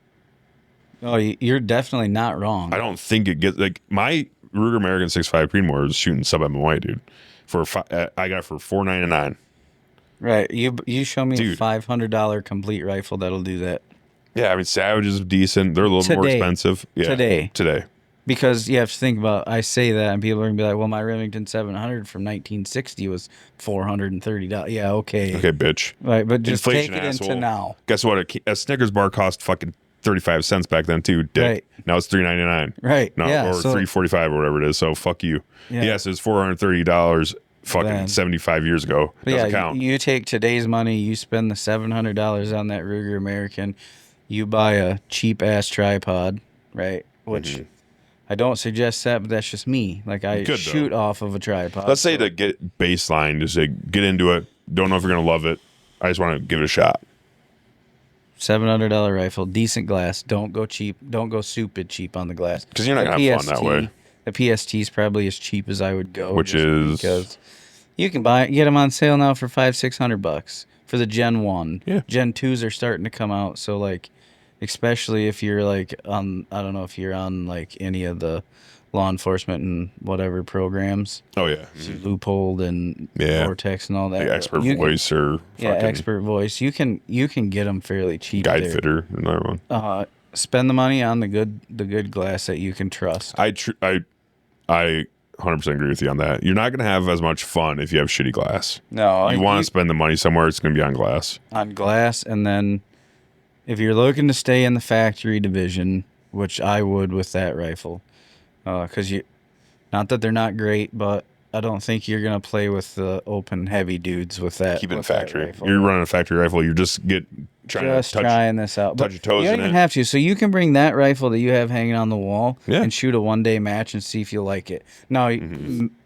Oh, you're definitely not wrong. I don't think it gets like my Ruger American 6.5 Creedmoor is shooting sub MOA, dude. I got it for $499. Right, you show me a $500 complete rifle that'll do that. Yeah, I mean Savage is decent. They're a little more expensive. Yeah, today. Because you have to think about, I say that, and people are gonna be like, "Well, my Remington 700 from 1960 was $430." Yeah, okay. Okay, bitch. Right, but just inflation, take it asshole. into now. Guess what? A Snickers bar cost fucking 35 cents back then too. Dick. Right. Now it's $3.99. Right. No, yeah, or $3.45 or whatever it is. So fuck you. Yeah. Yes, it's $430. Fucking 75 years ago. Doesn't count. You take today's money, you spend the $700 on that Ruger American, you buy a cheap ass tripod, right? Which I don't suggest that, but that's just me. Like I shoot off of a tripod. Let's say to get baseline, just like get into it. Don't know if you're gonna love it. I just want to give it a shot. $700 rifle, decent glass. Don't go cheap. Don't go stupid cheap on the glass. Because you're not gonna have fun that way. The PST is probably as cheap as I would go, which is because you can get them on sale now for $500-$600 for the Gen 1. Yeah. Gen 2s are starting to come out, so like, especially if you're like on, I don't know if you're on like any of the law enforcement and whatever programs. Oh yeah, Loophole and Vortex and all that. Like expert voice or expert voice. You can get them fairly cheap. Guide there. Fitter, another one. Spend the money on the good glass that you can trust. I 100% agree with you on that. You're not going to have as much fun if you have shitty glass. No, you want to spend the money somewhere. It's going to be on glass. On glass, and then if you're looking to stay in the factory division, which I would with that rifle, because not that they're not great, but I don't think you're gonna play with the open heavy dudes with that. Keep it in factory. You're running a factory rifle. You're just trying this out. Touch your toes. You don't even have to. So you can bring that rifle that you have hanging on the wall and shoot a 1-day match and see if you like it. Now,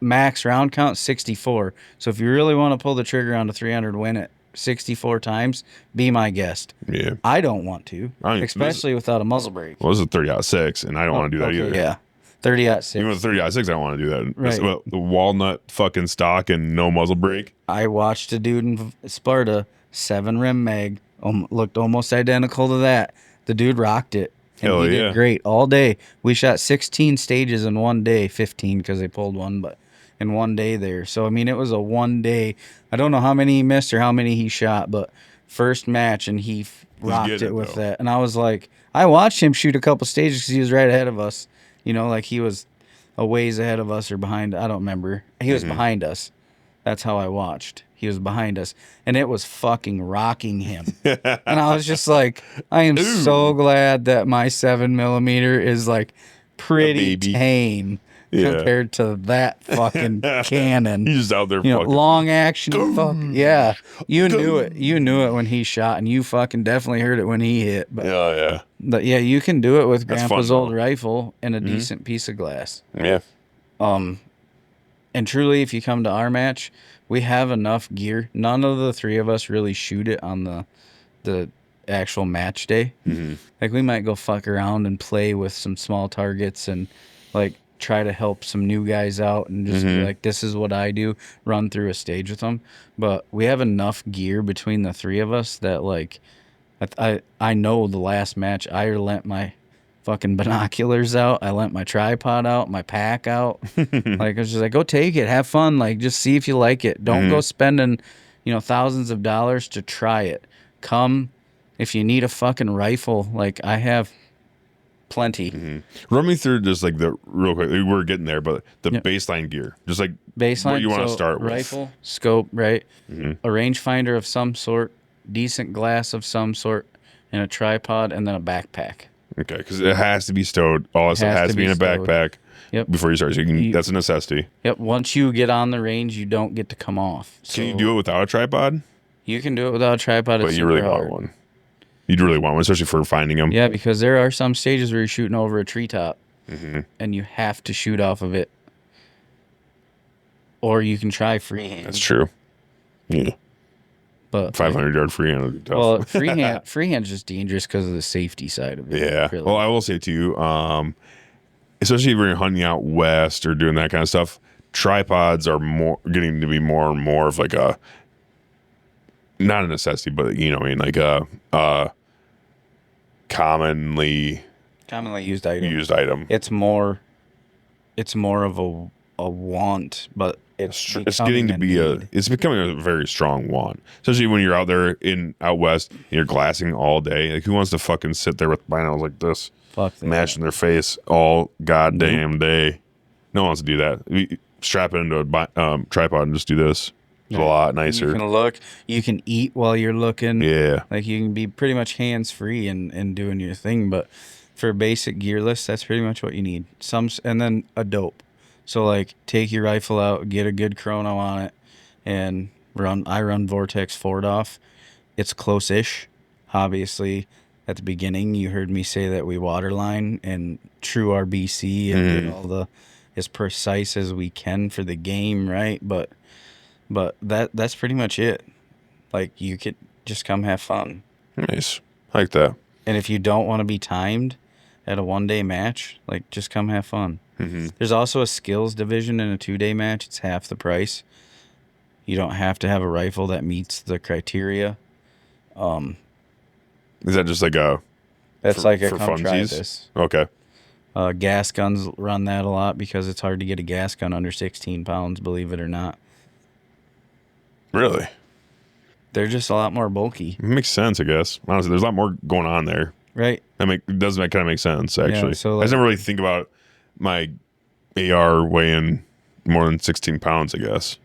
max round count 64. So if you really want to pull the trigger on the 300, win it 64 times, be my guest. Yeah. I don't want to, especially without a muzzle brake. Well, this is a 30-06, and I don't want to do that either. Yeah. 30-06. Even with 30-06, I don't want to do that. Right. The walnut fucking stock and no muzzle brake. I watched a dude in Sparta, 7-rim mag, looked almost identical to that. The dude rocked it. And he did great all day. We shot 16 stages in one day, 15 because they pulled one, but in one day there. So, I mean, it was a 1 day. I don't know how many he missed or how many he shot, but first match, and he rocked it with that. And I was like, I watched him shoot a couple stages because he was right ahead of us. You know, like he was a ways ahead of us or behind. I don't remember. He was behind us. That's how I watched. He was behind us. And it was fucking rocking him. And I was just like, I am so glad that my 7mm is like pretty tame compared to that fucking cannon. He's just out there fucking. Long action. Yeah. You knew it. You knew it when he shot, and you fucking definitely heard it when he hit. But, But yeah, you can do it with Grandpa's old rifle and a decent piece of glass. Yeah. And truly, if you come to our match, we have enough gear. None of the three of us really shoot it on the actual match day. Like, we might go fuck around and play with some small targets and, like, try to help some new guys out and just be like, this is what I do, run through a stage with them. But we have enough gear between the three of us that, like, I know the last match I lent my fucking binoculars out, I lent my tripod out, my pack out. Like, I was just like, go take it, have fun, like, just see if you like it. Don't go spending, thousands of dollars to try it. Come if you need a fucking rifle, like I have plenty. Run me through just like the real quick. We're getting there, but the baseline gear, just like baseline. What you want to start with? Rifle, scope, right? A rangefinder of some sort, decent glass of some sort, and a tripod, and then a backpack. Okay, because it has to be stowed. All this has to be in a backpack. Yep. Before you start, so that's a necessity. Yep. Once you get on the range, you don't get to come off. Can you do it without a tripod? You can do it without a tripod. But you really want one. You'd really want one, especially for finding them. Yeah, because there are some stages where you're shooting over a treetop, and you have to shoot off of it. Or you can try freehand. That's true. Yeah. But 500-yard freehand would be tough. Well, freehand's just dangerous because of the safety side of it. Yeah. Really. Well, I will say to you, especially if you're hunting out west or doing that kind of stuff, tripods are getting to be more and more of like a, not a necessity, but like a commonly used item. It's more of a want, but it's getting to be it's becoming a very strong want, especially when you're out there out west and you're glassing all day. Like, who wants to fucking sit there with binos like this, mashing their face all goddamn day? No one wants to do that. Strap it into a tripod and just do this. It's a lot nicer. You can look. You can eat while you're looking. Yeah. Like, you can be pretty much hands-free and doing your thing. But for basic gear list, that's pretty much what you need. And then a dope. So, like, take your rifle out, get a good chrono on it, and I run Vortex Ford off. It's close-ish. Obviously, at the beginning, you heard me say that we waterline and true RBC and get all as precise as we can for the game, right? But that's pretty much it. Like, you could just come have fun. Nice. I like that. And if you don't want to be timed at a 1-day match, like, just come have fun. There's also a skills division in a 2-day match. It's half the price. You don't have to have a rifle that meets the criteria. Is that just like a... That's for come funsies? try this. Okay. Gas guns run that a lot because it's hard to get a gas gun under 16 pounds, believe it or not. Really? They're just a lot more bulky. It makes sense, I guess. Honestly, there's a lot more going on there. Right. It does kind of make sense, actually. Yeah, so I just never really think about my AR weighing more than 16 pounds, I guess.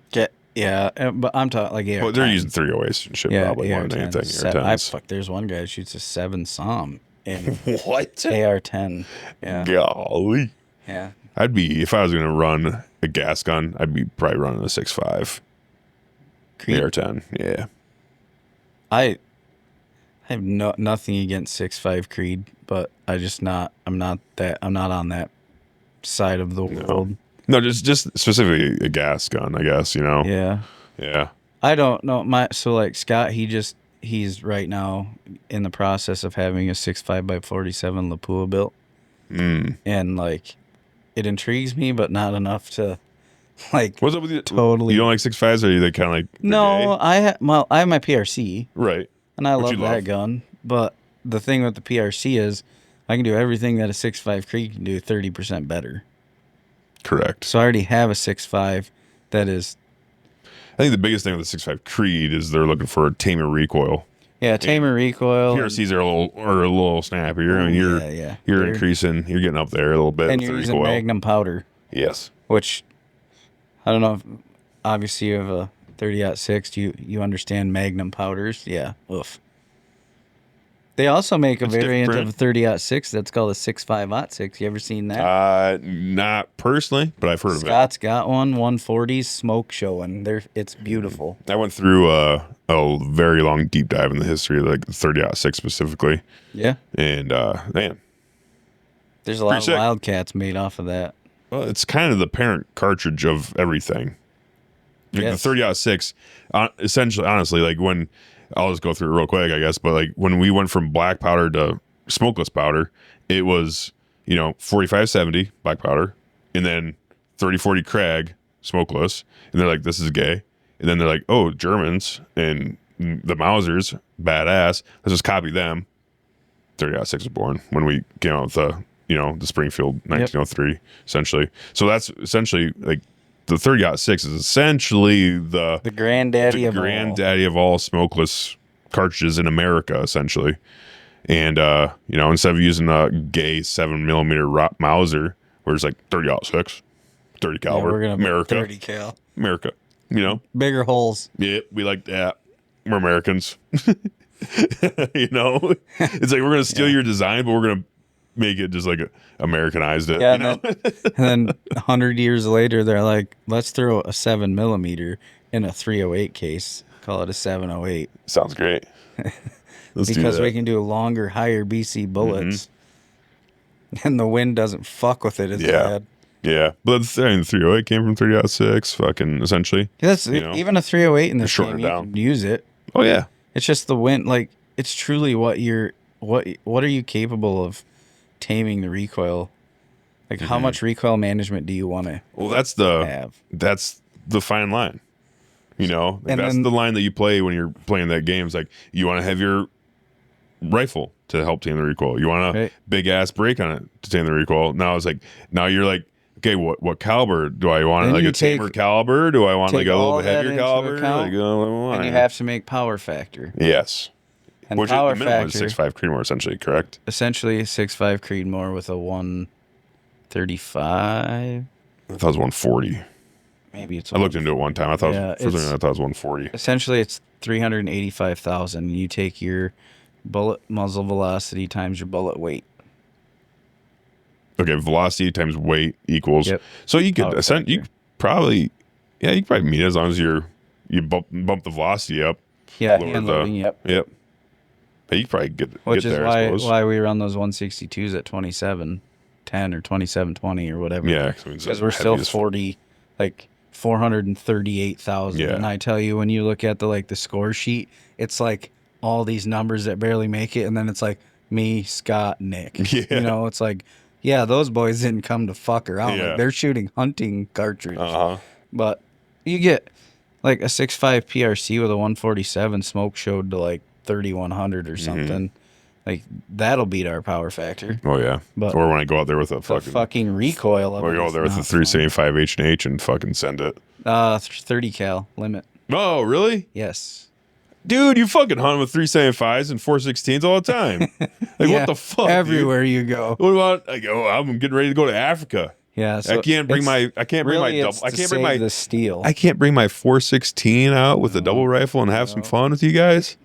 Yeah, but I'm talking like AR. Well, they're using 308s and shit, probably more than anything. AR-10s. There's one guy who shoots a 7 SOM in what? AR-10. Yeah. Golly. Yeah. If I was going to run a gas gun, I'd be probably running a 6.5. AR-10, yeah. I have nothing against 6.5 Creed, but I'm not on that side of the world. No, just specifically a gas gun, I guess, Yeah. Yeah. I don't know. Scott, he's right now in the process of having a 6.5x47 Lapua built. And it intrigues me, but not enough to what's up with you? Totally. You don't like 6.5s, or are you kind of like No, I have my PRC. Right. And I love that gun. But the thing with the PRC is I can do everything that a 6.5 Creed can do 30% better. Correct. So I already have a 6.5 that is. I think the biggest thing with the 6.5 Creed is they're looking for a tamer recoil. Yeah, tamer recoil. PRCs are a little snappier. I mean, you're increasing, you're getting up there a little bit. And you're using Magnum powder. Yes. Which, I don't know if, obviously you have a 30-06. You understand Magnum powders. Yeah. Oof. They also make a variant of a 30-06 that's called a 6.5-06. You ever seen that? Not personally, but I've heard of it. Scott's got one, 140s, smoke showing. It's beautiful. I went through a very long deep dive in the history of the 30-06 specifically. Yeah. And, man. There's a lot of Wildcats made off of that. Well, it's kind of the parent cartridge of everything. Yes. The 30-06, essentially, honestly, when... I'll just go through it real quick, I guess. But when we went from black powder to smokeless powder, it was 4570 black powder, and then 3040 Krag smokeless, and they're like, this is gay. And then they're like, oh, Germans and the Mausers, badass. Let's just copy them. 30-06 was born when we came out with the Springfield 1903, essentially. So that's essentially the 30-06 is essentially the granddaddy of all smokeless cartridges in America, essentially. And instead of using a gay 7mm Mauser, where it's 30-06, 30 caliber, we're gonna America, 30 cal, America, bigger holes. Yeah, we like that. We're Americans. It's we're gonna steal your design, but we're gonna make it just Americanized it. Yeah, and then 100 years later, they're like, let's throw a 7mm in a 308 case. Call it a 708. Sounds great. Because we can do longer, higher BC bullets, and the wind doesn't fuck with it as bad. Yeah, but the 308 came from 30-06, fucking essentially. That's even a 308 in this game. You can use it. Oh yeah, it's just the wind. It's truly what are you capable of taming the recoil? How much recoil management do you want to that's the fine line. That's the line that you play when you're playing that game. It's you want to have your rifle to help tame the recoil. You want a big ass brake on it to tame the recoil. Now it's now you're okay, what caliber do I want? A tamer caliber? Do I want a little bit heavier caliber? And you have to make power factor. Yes. And which power the minimum factor is 6.5 Creedmoor, essentially, correct? Essentially, 6.5 Creedmoor with a 135. I thought it was 140. Maybe it's. I looked into it one time. I thought it was 140. Essentially, it's 385,000. You take your bullet muzzle velocity times your bullet weight. Okay, velocity times weight equals. Yep. So you could probably meet it as long as you bump the velocity up. Yeah, handloading. Yep. But you could probably get which there, is I suppose. Why we run those 162s at 2710 or 2720 or whatever. Yeah, because we're still 438,000. Yeah. And I tell you, when you look at the score sheet, it's all these numbers that barely make it, and then it's me, Scott, Nick. Yeah. It's those boys didn't come to fuck around. Yeah. They're shooting hunting cartridge. But you get a 6.5 PRC with a 147 smoke showed to 3,100 or something. Like, that'll beat our power factor. Oh yeah. But or when I go out there with a the fucking recoil of or it go out is there with a not 375 H&H and fucking send it. 30 cal limit. Oh, really? Yes. Dude, you fucking hunt with 375s and 416s all the time. Like, Yeah, what the fuck, everywhere dude? you go. What about, like, oh, I'm getting ready to go to Africa. Yeah, so I can't bring my really double. I can't bring my the steel. I can't bring my 416 out with a double rifle and have some fun with you guys.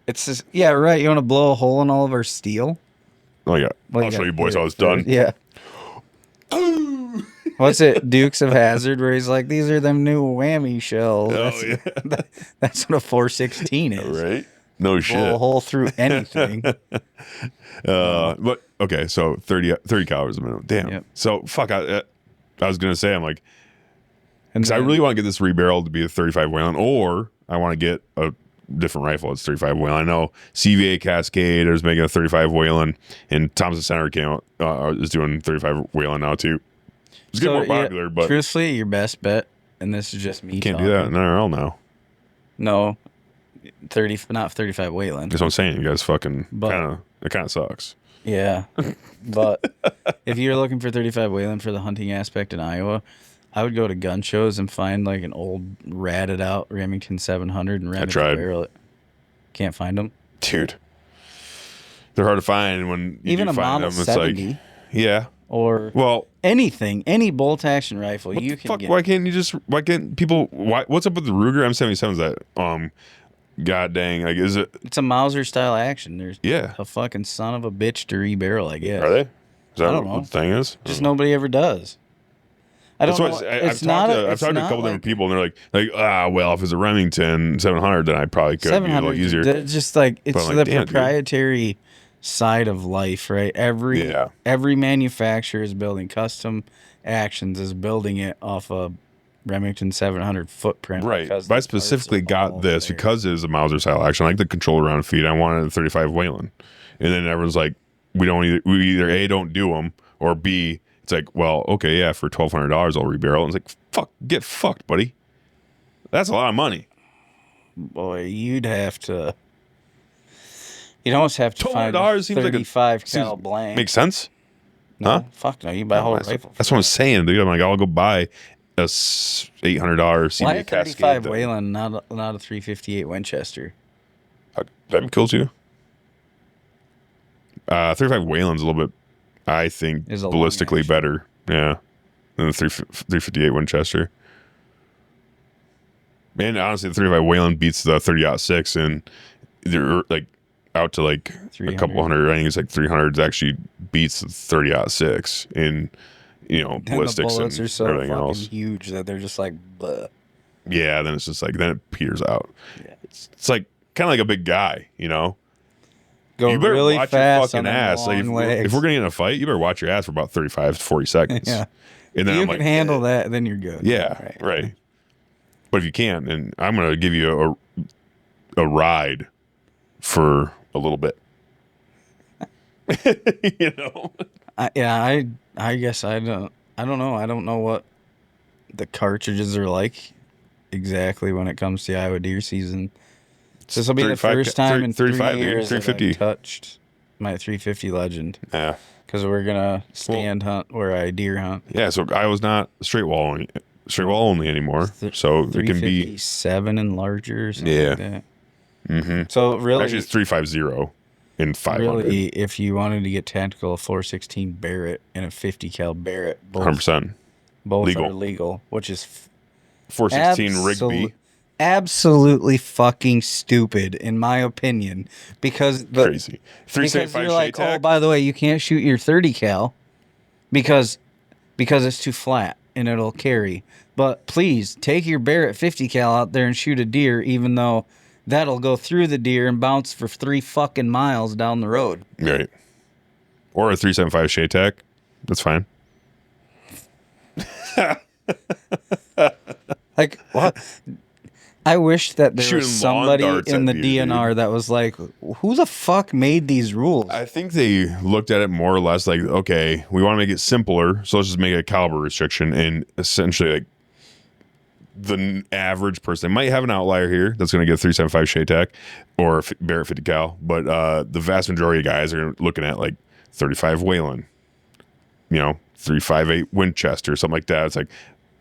It's just, yeah, right. You want to blow a hole in all of our steel? Oh yeah, Well, I'll show gotta you boys hit how it it's done. first. Yeah. What's it? Dukes of Hazzard, where he's like, "These are them new whammy shells." Oh yeah, That's what a 416 is. right? No shit. Blow a hole through anything. But okay, so 30 calories a minute. Damn. Yep. So fuck. I was gonna say, I'm like, And because I then- really want to get this rebarreled to be a 35 Whalen, or I want to get a different rifle. It's 35 Whalen. I know CVA Cascade is making a 35 Whalen, and Thompson Center is doing 35 Whalen now too. It's getting more popular, but truthfully, your best bet, and this is just me. you can't do that in NRL now. No, 30, not 35 Wayland. That's what I'm saying. You guys fucking But- it kind of sucks. Yeah, but if you're looking for 35 Wayland for the hunting aspect in Iowa, I would go to gun shows and find like an old ratted out Remington 700 and tried. barrel it. Can't find them. Dude, they're hard to find when you Even do a find Model them. It's 70 like, yeah. or Well, anything, any bolt action rifle what you the can fuck? get. Why can't people? What's up with the Ruger M77s? That god dang, like, is it? It's a Mauser style action. There's Yeah. a fucking son of a bitch to rebarrel, I guess. Are they? Is that I don't what know. the thing is? Just nobody ever does. I don't That's know. what I've talked to a couple different people, and they're like, well, if it's a Remington 700, then I probably could be a little 700. easier. It's just like it's But I'm like, the damn, dude. proprietary side of life, right? Every manufacturer is building custom actions, is building it off a Remington 700 footprint. Right. because But I the parts specifically are got all this there. because it is a Mauser style action. I like the control around feet. I wanted a 35 Whalen. And then everyone's like, we either A, don't do them, or B, it's like, well, okay, yeah, for $1,200 I'll rebarrel. And it's like, get fucked, buddy. That's a lot of money. Boy, you'd almost have to find $1,200 a seems like a 35 cal blank. Makes sense? No, huh? fuck no, you buy a whole rifle. That's what I'm saying, dude. I'm like, I'll go buy a $800 Why CBA a Cascade. 35 thing. Wayland, not a 358 Winchester? That be cool too. 35 Wayland's a little bit, I think, Is a long ballistically action. better. Yeah. Than the 358 Winchester. Man, honestly, the 35 Wayland beats the 30-06, and they're like out to like a 300. couple hundred. I think it's like 300 actually beats the 30-06 in, And ballistics the bullets and are so everything fucking else. huge that they're just like, bleh. Yeah, then it's just like, then it peters out. Yeah. It's like kind of like a big guy, Go You better really watch fast your on fucking them ass. Like if long we're legs. gonna get in a fight, you better watch your ass for about 35 to 40 seconds. Yeah. And then you I'm can like, handle that, then you're good. yeah, right. But if you can't, then I'm gonna give you a ride for a little bit. I guess I don't know. I don't know what the cartridges are like exactly when it comes to Iowa deer season. This will be the 35 first time in 35, 3 years that I 350. touched my 350 Legend Yeah, because we're gonna stand hunt where I deer hunt. yeah. So I was not straight wall only anymore. So it can be 357 and larger. Or something Yeah. like that. mm-hmm. So really, Actually, it's 350 and 500. really, if you wanted to get tactical, a 416 Barrett and a 50 cal Barrett, both 100%. Legal. are legal, which is 416 Rigby. absolutely fucking stupid in my opinion, because Crazy. because 375 you're like, Shaytac. oh, by the way, you can't shoot your 30 cal because it's too flat and it'll carry. But please take your Barrett 50 cal out there and shoot a deer, even though that'll go through the deer and bounce for 3 fucking miles down the road. Right. Or a 375 Shaytac. That's fine. Like, what? I wish that there Shooting was lawn somebody darts in at the deer, DNR that was like, who the fuck made these rules? I think they looked at it more or less like, okay, we want to make it simpler, so let's just make it a caliber restriction and essentially like the average person. They might have an outlier here that's going to get 375 Shea Tech or Barrett 50 cal, but the vast majority of guys are looking at like 35 Whalen, 358 Winchester, something like that. It's like,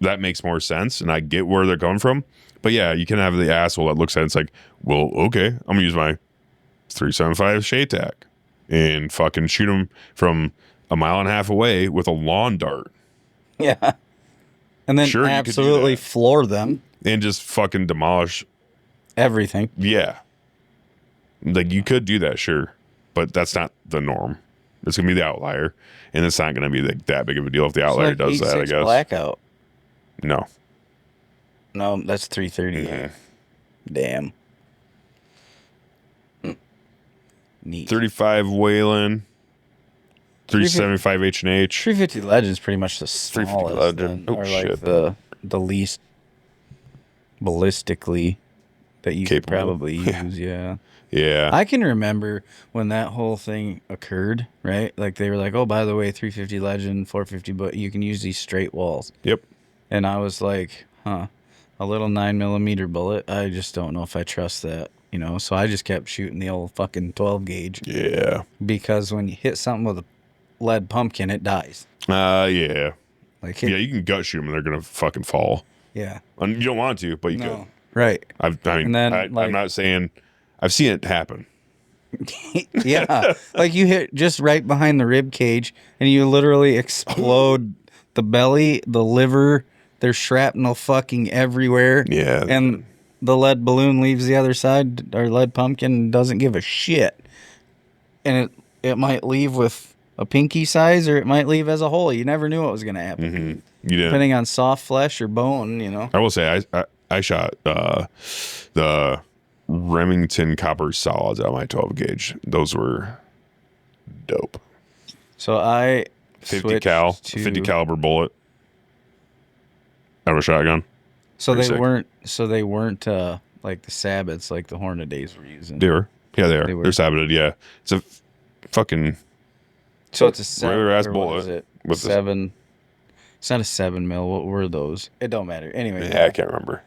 that makes more sense, and I get where they're coming from. But yeah, you can have the asshole that looks at it, it's like, well, okay, I'm going to use my 375 Shea Tech and fucking shoot them from a mile and a half away with a lawn dart. Yeah. And then Sure, absolutely floor them. And just fucking demolish everything. Yeah. Like, you could do that, sure. But that's not the norm. It's going to be the outlier. And it's not going to be that big of a deal if the outlier does that, I guess. Blackout. No. No, that's 330. Yeah. Damn. Neat. 35 Whalen. 375 H&H. 350 Legend's pretty much the smallest. Legend. Or like the least ballistically that you could probably use. Yeah. Yeah. I can remember when that whole thing occurred, right? Like, they were like, oh, by the way, 350 Legend, 450, but you can use these straight walls. Yep. And I was like, a little 9mm bullet. I just don't know if I trust that, So I just kept shooting the old fucking 12 gauge. Yeah. Because when you hit something with a lead pumpkin, it dies. Yeah. Like, you can gut shoot them and they're going to fucking fall. Yeah. And you don't want to, but you could. Right. I'm not saying, I've seen it happen. Yeah. Like, you hit just right behind the rib cage and you literally explode the belly, the liver. There's shrapnel fucking everywhere. Yeah. And the lead balloon leaves the other side, or lead pumpkin doesn't give a shit. And it might leave with a pinky size, or it might leave as a whole. You never knew what was going to happen. Mm-hmm. You didn't. Depending on soft flesh or bone, I will say, I shot the Remington copper solids out of my 12 gauge. Those were dope. So I 50 caliber bullet out of a shotgun. So they weren't like the Sabbats, like the Hornadays were using. They were. Yeah, they are. They're Sabbated, yeah. It's a fucking... So it's a regular ass bullet. What is it? 7. It's not a 7mm. What were those? It don't matter. Anyway. Yeah, I can't remember.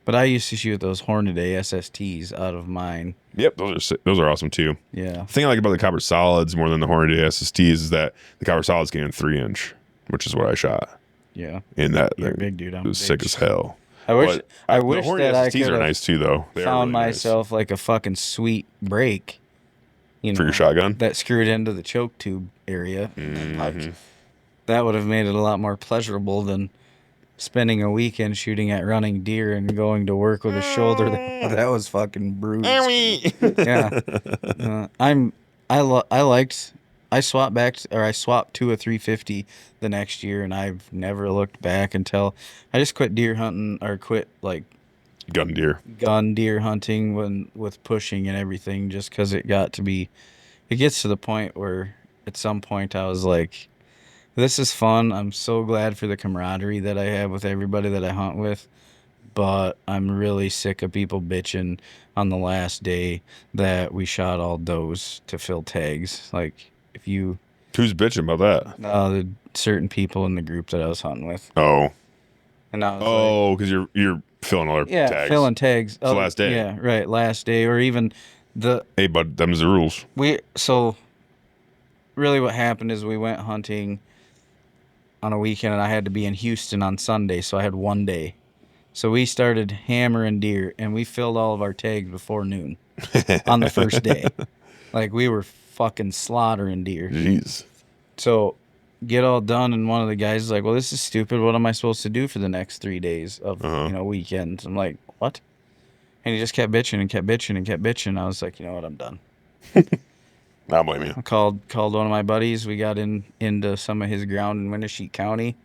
But I used to shoot those Hornaday SSTs out of mine. Yep, those are awesome too. Yeah. The thing I like about the copper solids more than the Hornaday SSTs is that the copper solids came in 3-inch, which is what I shot. Yeah. And that You're thing big, dude. was sick as hell. I wish that I SSTs could are nice too, though. They found really myself nice. Like a fucking sweet break. For your shotgun? That screwed into the choke tube area. Mm-hmm. That would have made it a lot more pleasurable than spending a weekend shooting at running deer and going to work with a shoulder that was fucking bruised. Yeah. I swapped to a 350 the next year, and I've never looked back until I just quit deer hunting, or quit like gun deer hunting with pushing and everything, just because it gets to the point where at some point I was like, this is fun. I'm so glad for the camaraderie that I have with everybody that I hunt with, but I'm really sick of people bitching on the last day that we shot all does to fill tags. Like, who's bitching about that? The certain people in the group that I was hunting with. Oh. And I was because you're filling all their tags. Yeah, filling tags. It's the last day. Yeah, right. Last day, or even the... Hey, bud, them's the rules. So, really what happened is we went hunting on a weekend, and I had to be in Houston on Sunday, so I had one day. So we started hammering deer, and we filled all of our tags before noon on the first day. Like, we were fucking slaughtering deer. Jeez. So... get all done, and one of the guys is like, well, this is stupid. What am I supposed to do for the next 3 days of weekends? I'm like, what? And he just kept bitching and kept bitching and kept bitching. I was like, you know what, I'm done. I don't blame you. I called one of my buddies. We got into some of his ground in Winnesheet County.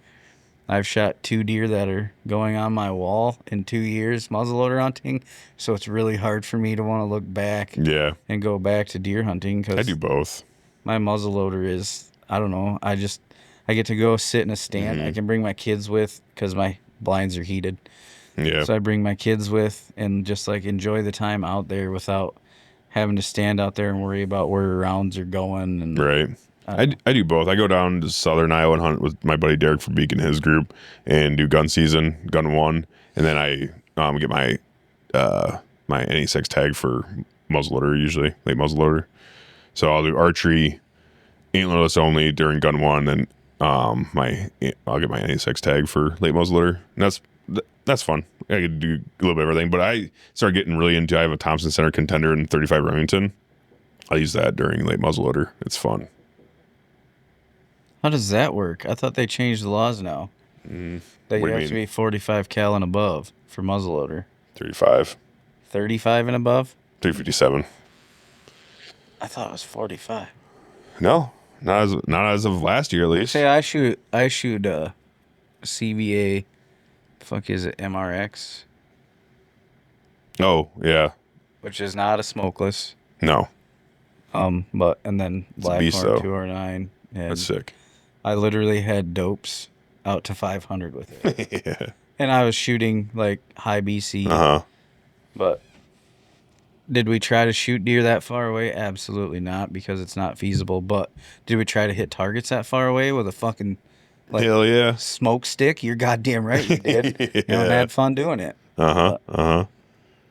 I've shot 2 deer that are going on my wall in 2 years muzzleloader hunting, so it's really hard for me to want to look back and go back to deer hunting, because I do both. My muzzleloader is, I don't know, I get to go sit in a stand. I can bring my kids with, because my blinds are heated. Yeah. So I bring my kids with and just like enjoy the time out there without having to stand out there and worry about where rounds are going. And right. I do both. I go down to Southern Iowa and hunt with my buddy Derek from Beacon, his group, and do gun season, gun one, and then I get my my NE6 tag for muzzleloader, usually late muzzleloader. So I'll do archery, antlerless only during gun one, and I'll get my NE6 tag for late muzzleloader. And that's fun. I could do a little bit of everything, but I started getting really into. I have a Thompson Center Contender and 35 Remington. I use that during late muzzleloader. It's fun. How does that work? I thought they changed the laws now. That you have to be 45 cal and above for muzzleloader. 35. 35 and above? 357. I thought it was 45. No, not as of last year at least. Say I shoot CVA. Fuck is it? MRX. Oh yeah. Which is not a smokeless. No. But and then Blackhorn 209. That's sick. I literally had dopes out to 500 with it. Yeah. And I was shooting like high BC. But did we try to shoot deer that far away? Absolutely not, because it's not feasible. But did we try to hit targets that far away with a fucking hell yeah smoke stick? You're goddamn right you did. Yeah. And I had fun doing it. I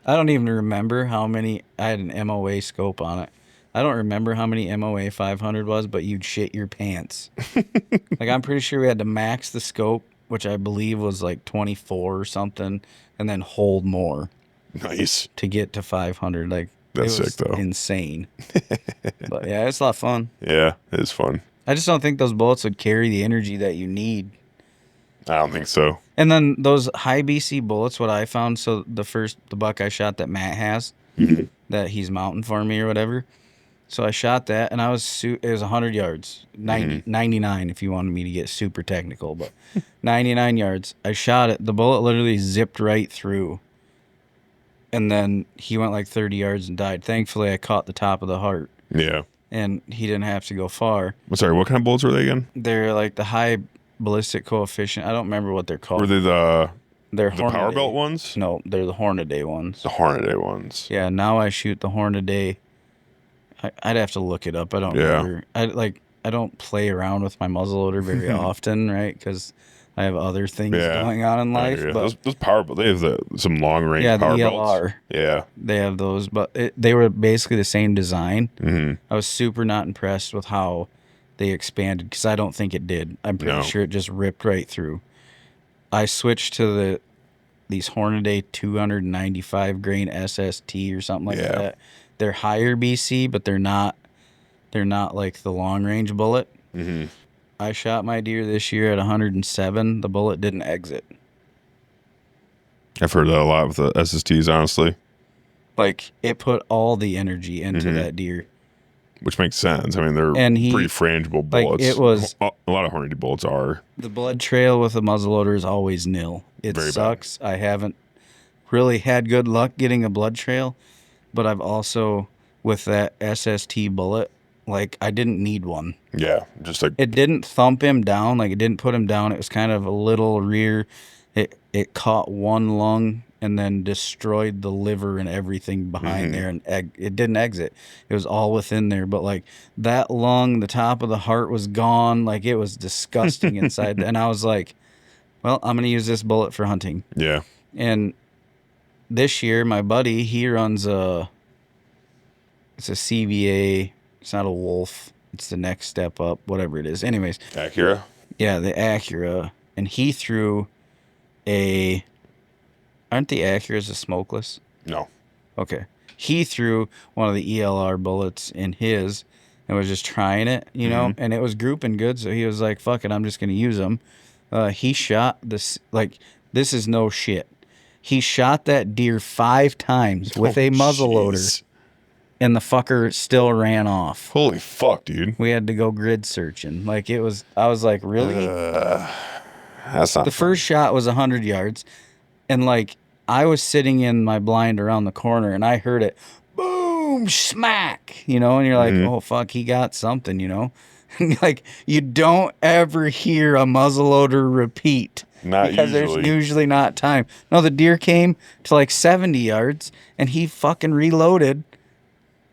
don't even remember how many. I had an MOA scope on it. I don't remember how many MOA 500 was, but you'd shit your pants. Like, I'm pretty sure we had to max the scope, which I believe was like 24 or something, and then hold more. Nice. To get to 500. Like, that's it was sick, though. Insane. But yeah, it's a lot of fun. Yeah, it is fun. I just don't think those bullets would carry the energy that you need. I don't think so. And then those high BC bullets, what I found, so the buck I shot that Matt has, that he's mounting for me or whatever. So I shot that, and it was 100 yards, 99 if you wanted me to get super technical, but 99 yards. I shot it. The bullet literally zipped right through, and then he went like 30 yards and died. Thankfully, I caught the top of the heart. Yeah. And he didn't have to go far. I'm sorry, what kind of bullets were they again? They're like the high ballistic coefficient. I don't remember what they're called. Were they the Hornaday. Powerbelt ones? No, they're the Hornaday ones. The Hornaday ones. Yeah, now I shoot the Hornaday. I'd have to look it up. I don't remember. I don't play around with my muzzleloader very often, right? Because I have other things going on in life. But those Powerbelt, they have some long range power the belts. ELR. Yeah, they have those, but they were basically the same design. I was super not impressed with how they expanded, because I don't think it did. I'm pretty sure it just ripped right through. I switched to these Hornaday 295 grain SST or something like that. They're higher BC, but they're not like the long range bullet. I shot my deer this year at 107. The bullet didn't exit. I've heard that a lot with the SSTs, honestly. Like, it put all the energy into that deer. Which makes sense. I mean, they're pretty frangible bullets. Like, it was a lot of Hornady bullets are. The blood trail with a muzzleloader is always nil. It Very sucks. Bad. I haven't really had good luck getting a blood trail, but I've also, with that SST bullet, like, I didn't need one. Yeah, just like... It didn't thump him down. Like, it didn't put him down. It was kind of a little rear. It caught one lung and then destroyed the liver and everything behind there, and it didn't exit. It was all within there, but like that lung, the top of the heart was gone. Like, it was disgusting inside. And I was like, well, I'm going to use this bullet for hunting. Yeah. And this year, my buddy, he runs it's a CVA. It's not a Wolf. It's the next step up, whatever it is. Anyways. Acura? Yeah, the Acura. And he threw aren't the Acuras a smokeless? No. Okay. He threw one of the ELR bullets in his and was just trying it, you know, and it was grouping good. So he was like, fuck it, I'm just going to use them. He shot this, like, this is no shit. He shot that deer 5 times with a muzzleloader, and the fucker still ran off. Holy fuck, dude. We had to go grid searching. Like, I was like, really? That's not the first shot was 100 yards, and like, I was sitting in my blind around the corner, and I heard it, boom, smack, you know, and you're like, oh, fuck, he got something, you know? Like, you don't ever hear a muzzleloader repeat. Because there's usually not time. No, the deer came to like 70 yards, and he fucking reloaded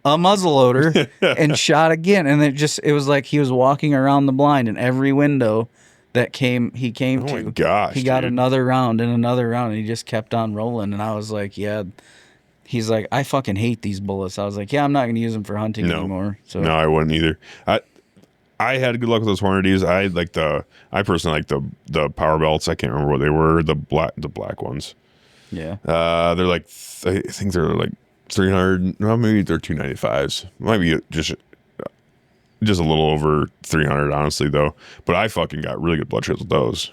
a muzzleloader and shot again. And it was like he was walking around the blind, and every window that he came to, my gosh, he got dude. another round and another round, and he just kept on rolling. And I was like, yeah. He's like, I fucking hate these bullets. I was like, yeah, I'm not going to use them for hunting anymore. So no, I wouldn't either. I had good luck with those Hornadies. I personally like the power belts. I can't remember what they were. The black ones. Yeah. They're like, I think they're like 300. No, maybe they're 295s. Might be just a little over 300, honestly, though. But I fucking got really good blood shots with those.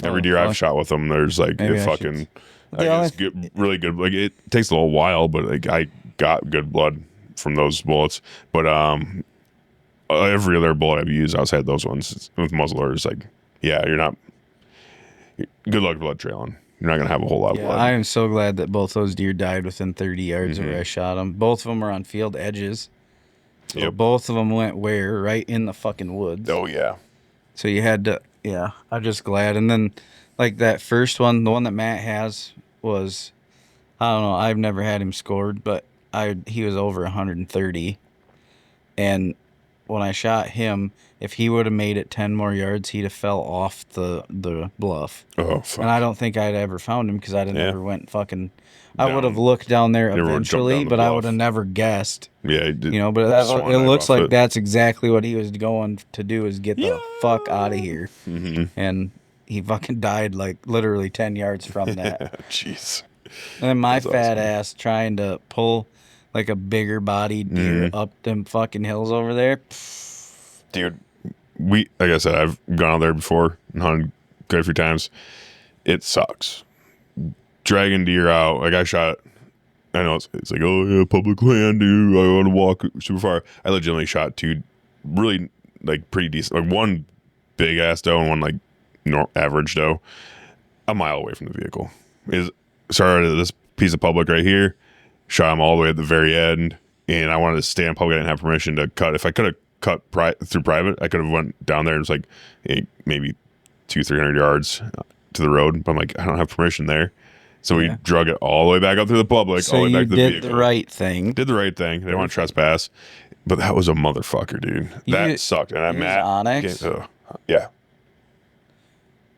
Every deer I've shot with them, there's like Maybe it fucking. It's good, really good. Like it takes a little while, but like I got good blood from those bullets. But every other bullet I've used outside those ones with muzzleloaders, like you're not. Good luck blood trailing. You're not gonna have a whole lot of blood. I am so glad that both those deer died within 30 yards of where I shot them. Both of them were on field edges. So both of them went right in the fucking woods. Oh yeah. So you had to, I'm just glad. And then, like that first one, the one that Matt has was, I don't know, I've never had him scored, but he was over 130. And when I shot him, if he would have made it 10 more yards, he'd have fell off the bluff. Oh, fuck. And I don't think I'd ever found him because I'd have never went fucking. I would have looked down there eventually, but I would have never guessed. Yeah, but it looks like that's exactly what he was going to do, is get the fuck out of here. Mm-hmm. And he fucking died like literally 10 yards from that. Jeez. And then my fat ass trying to pull like a bigger bodied deer up them fucking hills over there. Dude, like I said, I've gone out there before and hunted quite a few times. It sucks. Dragging deer out, like I shot. I know it's like, oh yeah, public land, dude. I want to walk super far. I legitimately shot two, really like pretty decent, like one big ass doe and one like average doe, a mile away from the vehicle. Started at this piece of public right here, shot him all the way at the very end, and I wanted to stay on public. I didn't have permission to cut. If I could have cut through private, I could have went down there and it was like maybe 200-300 yards to the road. But I'm like, I don't have permission there. So we drug it all the way back up through the public, all the way back to the vehicle. Did the right thing. Did the right thing. They didn't want to trespass. But that was a motherfucker, dude. That sucked. And I'm mad. Onyx? Yeah.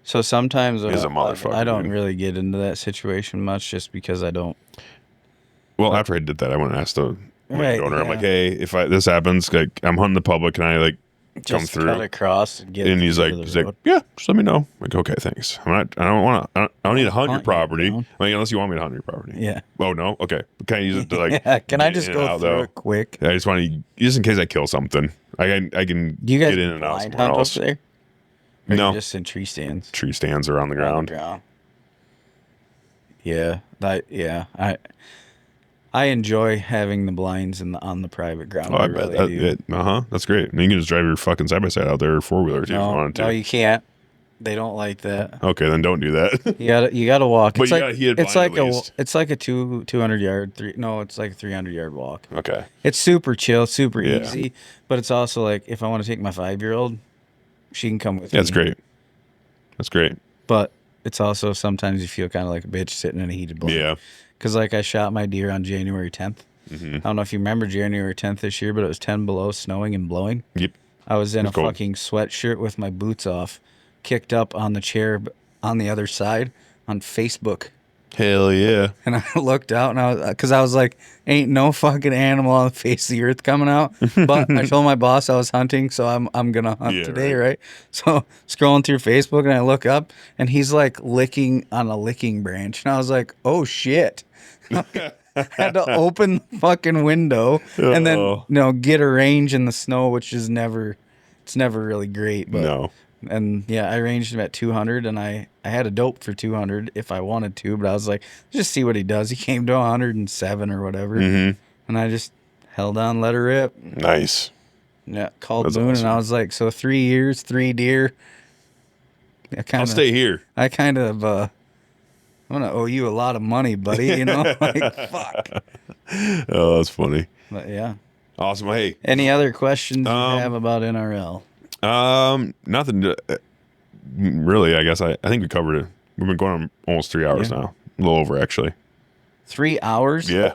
So sometimes He's a motherfucker, I don't really get into that situation much just because I don't. Well, after I did that, I went and asked the owner. I'm like, hey, if this happens, like I'm hunting the public, can I like come just through? Cut across and get. And he's like, yeah, just let me know. I'm like, okay, thanks. I don't need to hunt your property. Like, unless you want me to hunt your property. Yeah. Oh no. Okay. But can I use it to like? Can I just go through it quick? I just want to, just in case I kill something. I can Do you guys get in and out blind somewhere hunt else. up there? Or No. just in tree stands. Tree stands are on the ground. Yeah. I enjoy having the blinds on the private ground. Oh, I bet. That's great. And you can just drive your fucking side by side out there, or 4-wheeler too if you wanted to. No, you can't. They don't like that. Okay, then don't do that. You gotta walk. But you gotta hit it blind at least. It's like a 200 yard it's like a 300 yard walk. Okay. It's super chill, super easy, but it's also like if I want to take my 5-year-old, she can come with me. That's great. That's great. But it's also sometimes you feel kind of like a bitch sitting in a heated blind. Yeah. Because like I shot my deer on January 10th. Mm-hmm. I don't know if you remember January 10th this year, but it was 10 below, snowing and blowing. Yep. I was in a fucking sweatshirt with my boots off, kicked up on the chair on the other side on Facebook. Hell yeah. And I looked out and I was like, ain't no fucking animal on the face of the earth coming out. But I told my boss I was hunting, so I'm going to hunt today, right? So scrolling through Facebook and I look up and he's like licking on a licking branch. And I was like, oh shit. Had to open the fucking window and then, get a range in the snow, which is never really great. But no. And I ranged him at 200 and I had a dope for 200 if I wanted to, but I was like, just see what he does. He came to 107 or whatever. Mm-hmm. And I just held on, let her rip. Nice. Yeah. Called Boone awesome. And I was like, so 3 years, 3 deer. I'll stay here. I kind of, I'm going to owe you a lot of money, buddy. Like, fuck. Oh, that's funny. But yeah. Awesome. Hey. Any other questions you have about NRL? Nothing really. I guess I think we covered it. We've been going on almost 3 hours now. A little over, actually. 3 hours? Yeah.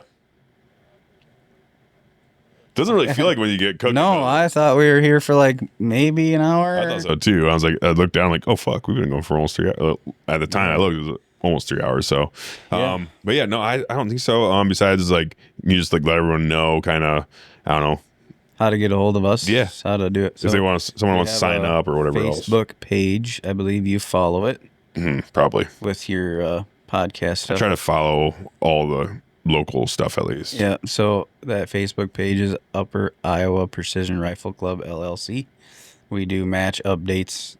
Doesn't really feel like when you get cooked. No, I thought we were here for like maybe an hour. I thought so too. I was like, I looked down like, oh fuck, we've been going for almost 3 hours. At the time I looked, it was almost 3 hours. So, Yeah. but yeah, no, I don't think so. Besides, like, you just like let everyone know, kind of, I don't know, How to get a hold of us. Yeah. How to do it. So if they want to, someone we wants to have sign a up or whatever else. Facebook page. I believe you follow it Probably. with your podcast I stuff. try to follow all the local stuff at least. Yeah, so that Facebook page is Upper Iowa Precision Rifle Club LLC. We do match updates.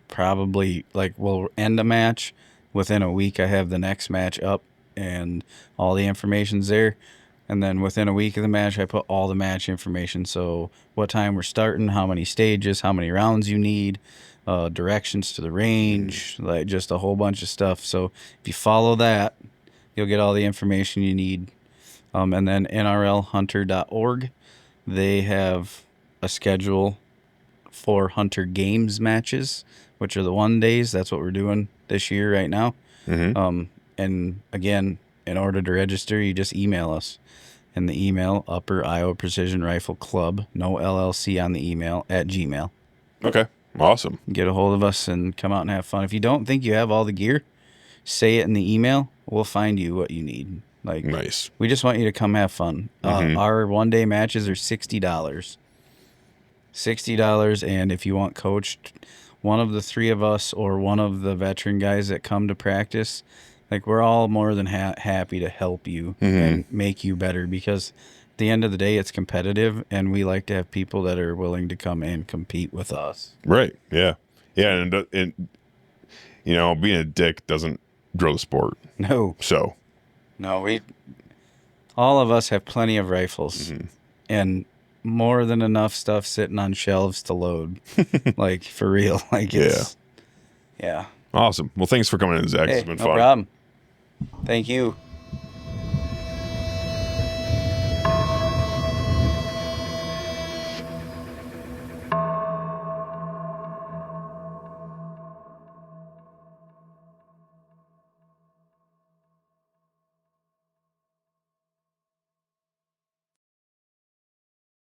Probably like we'll end a match within a week. I have the next match up and all the information's there. And then within a week of the match, I put all the match information. So what time we're starting, how many stages, how many rounds you need, directions to the range, like just a whole bunch of stuff. So if you follow that, you'll get all the information you need. And then NRLHunter.org, they have a schedule for Hunter Games matches, which are the 1 days. That's what we're doing this year right now. And again, in order to register, you just email us. And the email, Upper Iowa Precision Rifle Club, no LLC on the email, @gmail. Okay. Awesome. Get a hold of us and come out and have fun. If you don't think you have all the gear, say it in the email. We'll find you what you need. Like, Nice. we just want you to come have fun. Our 1 day matches are $60. $60, and if you want coached, one of the three of us or one of the veteran guys that come to practice, like, we're all more than happy to help you and make you better, because at the end of the day, it's competitive, and we like to have people that are willing to come and compete with us. Right. Yeah. Yeah. And you know, being a dick doesn't grow the sport. No, So, all of us have plenty of rifles and more than enough stuff sitting on shelves to load. Like, for real. Like, yeah. awesome. Well, thanks for coming in, Zach. Hey, It's been no fun. problem. Thank you.